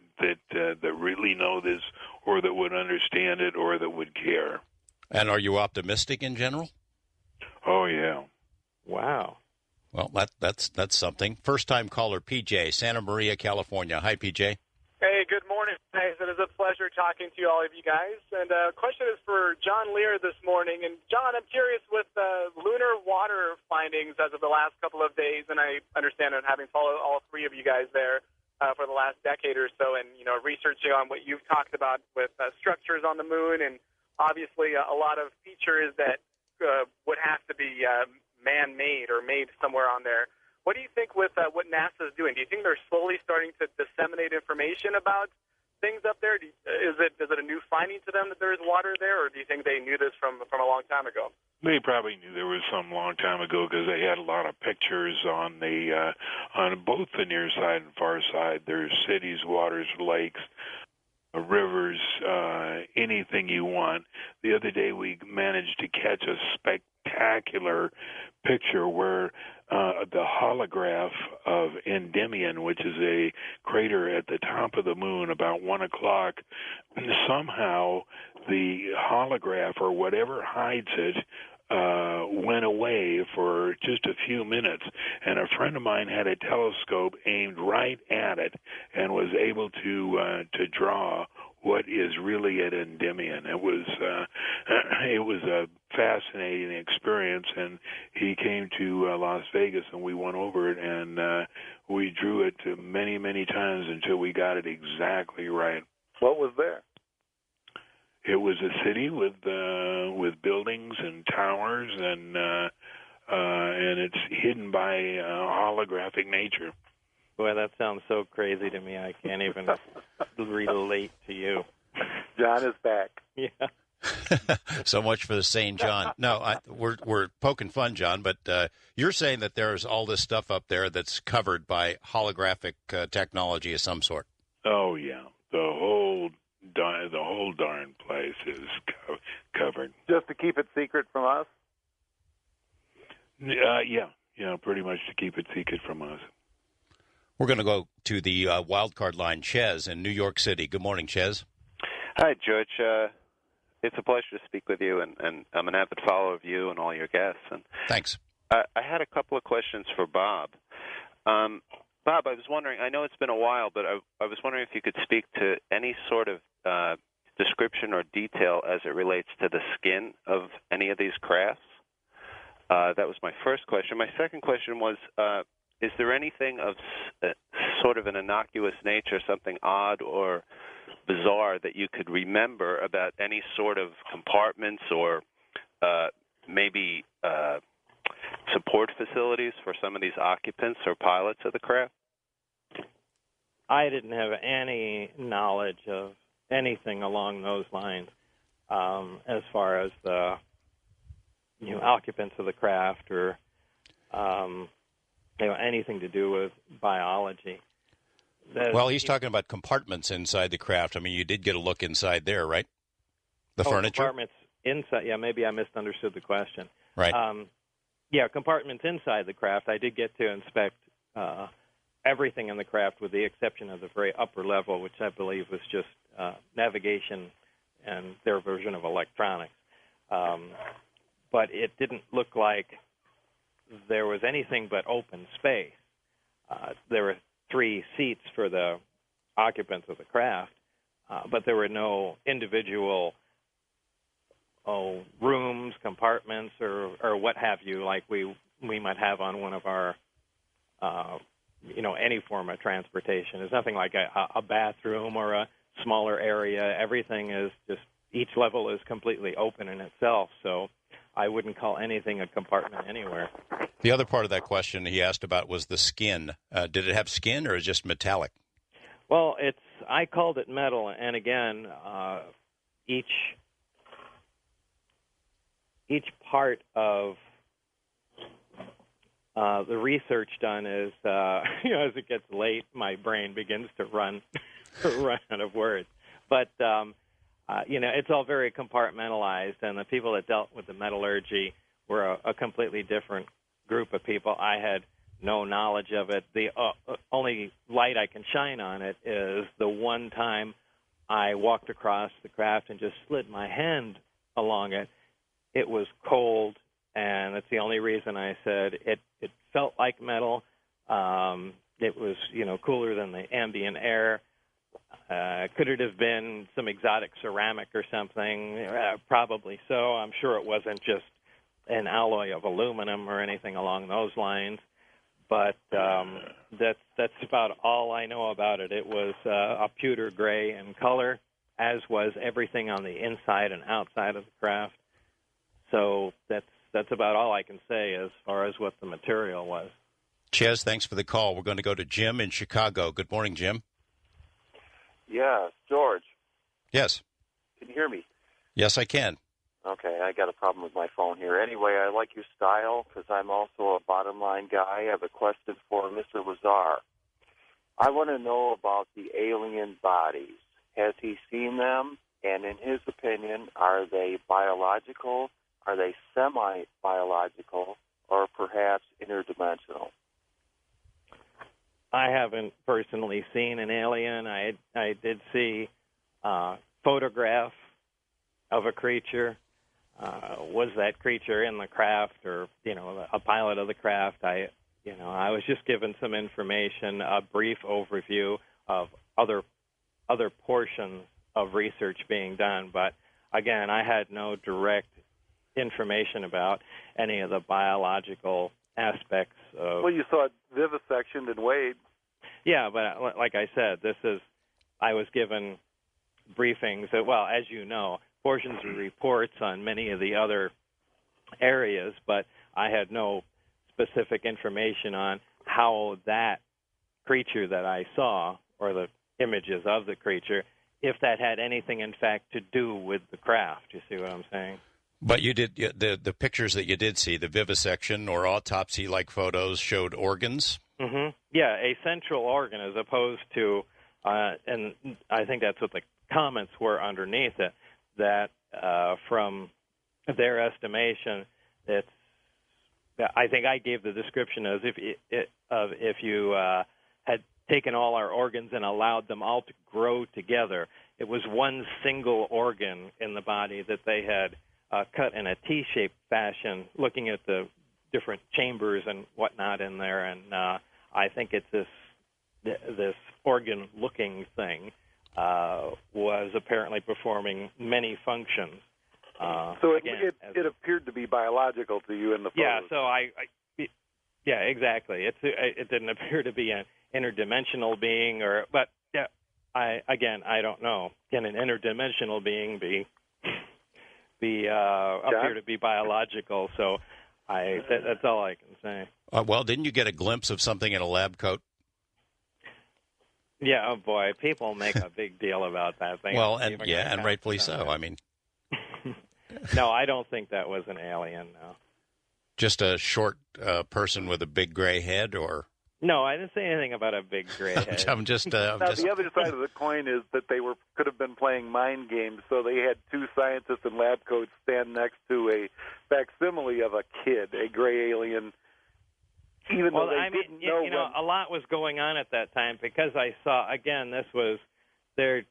Speaker 3: really know this, or that would understand it, or that would care.
Speaker 1: And are you optimistic in general?
Speaker 3: Oh yeah.
Speaker 2: Wow.
Speaker 1: Well, that's something. First time caller, PJ, Santa Maria, California. Hi, PJ.
Speaker 10: Hey, good morning, guys. It is a pleasure talking to all of you guys. And question is for John Lear this morning. And John, I'm curious with lunar water findings as of the last couple of days, and I understand that having followed all three of you guys there for the last decade or so, and researching on what you've talked about with structures on the moon, and obviously a lot of features that would have to be man-made or made somewhere on there. What do you think with what NASA is doing? Do you think they're slowly starting to disseminate information about things up there? Is it a new finding to them that there is water there, or do you think they knew this from a long time ago?
Speaker 3: They probably knew there was some long time ago, because they had a lot of pictures on both the near side and far side. There's cities, waters, lakes, rivers, anything you want. The other day we managed to catch a spectacular picture where the holograph of Endymion, which is a crater at the top of the moon, about 1 o'clock, somehow the holograph or whatever hides it went away for just a few minutes, and a friend of mine had a telescope aimed right at it and was able to draw what is really at Endymion. It was a fascinating experience, and he came to Las Vegas, and we went over it, and we drew it many, many times until we got it exactly right.
Speaker 4: What was there?
Speaker 3: It was a city with buildings and towers, and it's hidden by holographic nature.
Speaker 2: Boy, that sounds so crazy to me. I can't even relate to you.
Speaker 4: John is back.
Speaker 2: Yeah.
Speaker 1: So much for the sane John. No, we're poking fun, John, but you're saying that there's all this stuff up there that's covered by holographic technology of some sort.
Speaker 3: Oh yeah, the whole darn place is covered.
Speaker 4: Just to keep it secret from us?
Speaker 3: Yeah, pretty much to keep it secret from us.
Speaker 1: We're going to go to the wild card line. Ches in New York City. Good morning, Ches.
Speaker 11: Hi, George. It's a pleasure to speak with you, and I'm an avid follower of you and all your guests. And
Speaker 1: Thanks.
Speaker 11: I had a couple of questions for Bob. Bob, I was wondering, I know it's been a while, but I was wondering if you could speak to any sort of description or detail as it relates to the skin of any of these crafts. That was my first question. My second question was, is there anything of sort of an innocuous nature, something odd or bizarre that you could remember about any sort of compartments or maybe support facilities for some of these occupants or pilots of the craft?
Speaker 2: I didn't have any knowledge of anything along those lines as far as the occupants of the craft or anything to do with biology.
Speaker 1: Well, he's talking about compartments inside the craft. I mean, you did get a look inside there, right? The furniture?
Speaker 2: Compartments inside. Yeah, maybe I misunderstood the question.
Speaker 1: Right.
Speaker 2: Compartments inside the craft. I did get to inspect everything in the craft with the exception of the very upper level, which I believe was just navigation and their version of electronics. But it didn't look like there was anything but open space. There were 3 seats for the occupants of the craft, but there were no individual rooms, compartments, or what have you, like we might have on one of our, any form of transportation. There's nothing like a bathroom or a smaller area. Everything is just, each level is completely open in itself, so I wouldn't call anything a compartment anywhere.
Speaker 1: The other part of that question he asked about was the skin. Did it have skin or is it just metallic?
Speaker 2: Well, I called it metal, and again, each part of the research done is, as it gets late, my brain begins to run out of words. But it's all very compartmentalized, and the people that dealt with the metallurgy were a completely different group of people. I had no knowledge of it. The only light I can shine on it is the one time I walked across the craft and just slid my hand along it. It was cold, and that's the only reason I said it felt like metal. It was, cooler than the ambient air. Could it have been some exotic ceramic or something? Probably so. I'm sure it wasn't just an alloy of aluminum or anything along those lines. But that's about all I know about it. It was a pewter gray in color, as was everything on the inside and outside of the craft. So that's about all I can say as far as what the material was.
Speaker 1: Ches, thanks for the call. We're going to go to Jim in Chicago. Good morning, Jim.
Speaker 12: Yeah, George.
Speaker 1: Yes.
Speaker 12: Can you hear me?
Speaker 1: Yes, I can.
Speaker 12: Okay, I got a problem with my phone here. Anyway, I like your style because I'm also a bottom line guy. I have a question for Mr. Lazar. I want to know about the alien bodies. Has he seen them? And in his opinion, are they biological? Are they semi-biological? Or perhaps interdimensional?
Speaker 2: I haven't personally seen an alien. I did see a photograph of a creature. Was that creature in the craft or, a pilot of the craft? I was just given some information, a brief overview of other portions of research being done. But, again, I had no direct information about any of the biological aspects of...
Speaker 4: Well, you saw it vivisectioned and weighed.
Speaker 2: Yeah, but like I said, I was given briefings, as you know, portions of reports on many of the other areas, but I had no specific information on how that creature that I saw, or the images of the creature, if that had anything, in fact, to do with the craft. You see what I'm saying?
Speaker 1: But you did the pictures that you did see, the vivisection or autopsy-like photos showed organs?
Speaker 2: Mm-hmm. Yeah, a central organ as opposed to, and I think that's what the comments were underneath it, that from their estimation, it's I think I gave the description as if you had taken all our organs and allowed them all to grow together. It was one single organ in the body that they had cut in a T-shaped fashion, looking at the different chambers and whatnot in there. And I think it's this organ-looking thing was apparently performing many functions.
Speaker 4: So
Speaker 2: again,
Speaker 4: it appeared to be biological to you in the photos.
Speaker 2: Yeah, so yeah, exactly. It didn't appear to be an interdimensional being, but yeah, I don't know. Can an interdimensional being appear to be biological? So that's all I can say.
Speaker 1: Well, didn't you get a glimpse of something in a lab coat?
Speaker 2: Yeah, oh boy, people make a big deal about that thing.
Speaker 1: Well, and rightfully so. I mean.
Speaker 2: No, I don't think that was an alien, no.
Speaker 1: Just a short person with a big gray head, or?
Speaker 2: No, I didn't say anything about a big gray head.
Speaker 4: Now, the other side of the coin is that they could have been playing mind games, so they had two scientists in lab coats stand next to a facsimile of a kid, a gray alien, even though they didn't know.
Speaker 2: You know, a lot was going on at that time because I saw, again, this was their,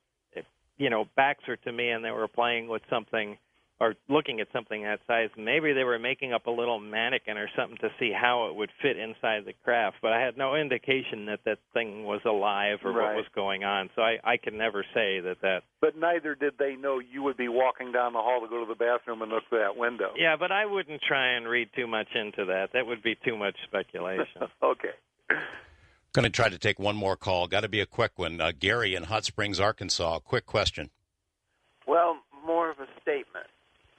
Speaker 2: backs are to me, and they were playing with something or looking at something that size. Maybe they were making up a little mannequin or something to see how it would fit inside the craft, but I had no indication that thing was alive or what was going on, so I can never say that.
Speaker 4: But neither did they know you would be walking down the hall to go to the bathroom and look through that window.
Speaker 2: Yeah, but I wouldn't try and read too much into that. That would be too much speculation.
Speaker 4: Okay.
Speaker 1: Going to try to take one more call. Got to be a quick one. Gary in Hot Springs, Arkansas. Quick question.
Speaker 13: Well, more of a statement.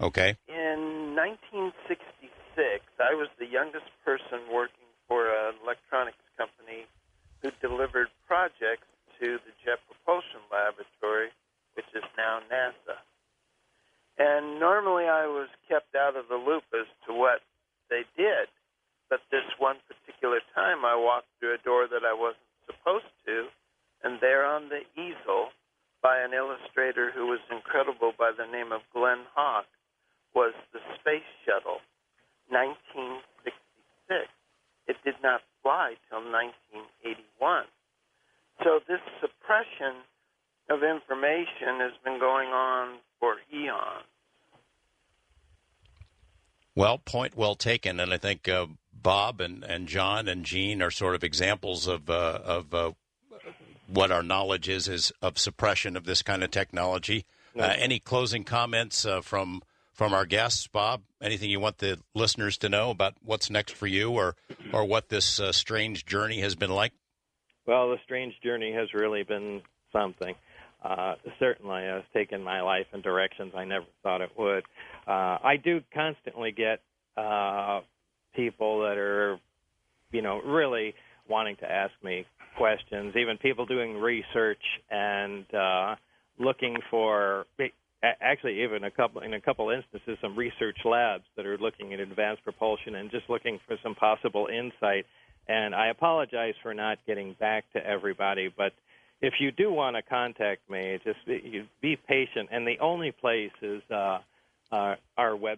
Speaker 1: Okay.
Speaker 13: In 1966, I was the youngest person working for an electronics company who delivered projects to the Jet Propulsion Laboratory, which is now NASA. And normally I was kept out of the loop as to what they did, but this one particular time I walked through a door that I wasn't supposed to, and there on the easel by an illustrator who was incredible by the name of Glenn Hawk was the Space Shuttle, 1966. It did not fly till 1981. So this suppression of information has been going on for eons.
Speaker 1: Well, point well taken, and I think Bob and John and Gene are sort of examples of what our knowledge is of suppression of this kind of technology. Any closing comments from our guests, Bob? Anything you want the listeners to know about what's next for you or what this strange journey has been like?
Speaker 2: Well, the strange journey has really been something. Certainly has taken my life in directions I never thought it would. I do constantly get people that are, really wanting to ask me questions, even people doing research and looking for, actually even in a couple instances, some research labs that are looking at advanced propulsion and just looking for some possible insight. And I apologize for not getting back to everybody, but if you do want to contact me, just be patient. And the only place is our website.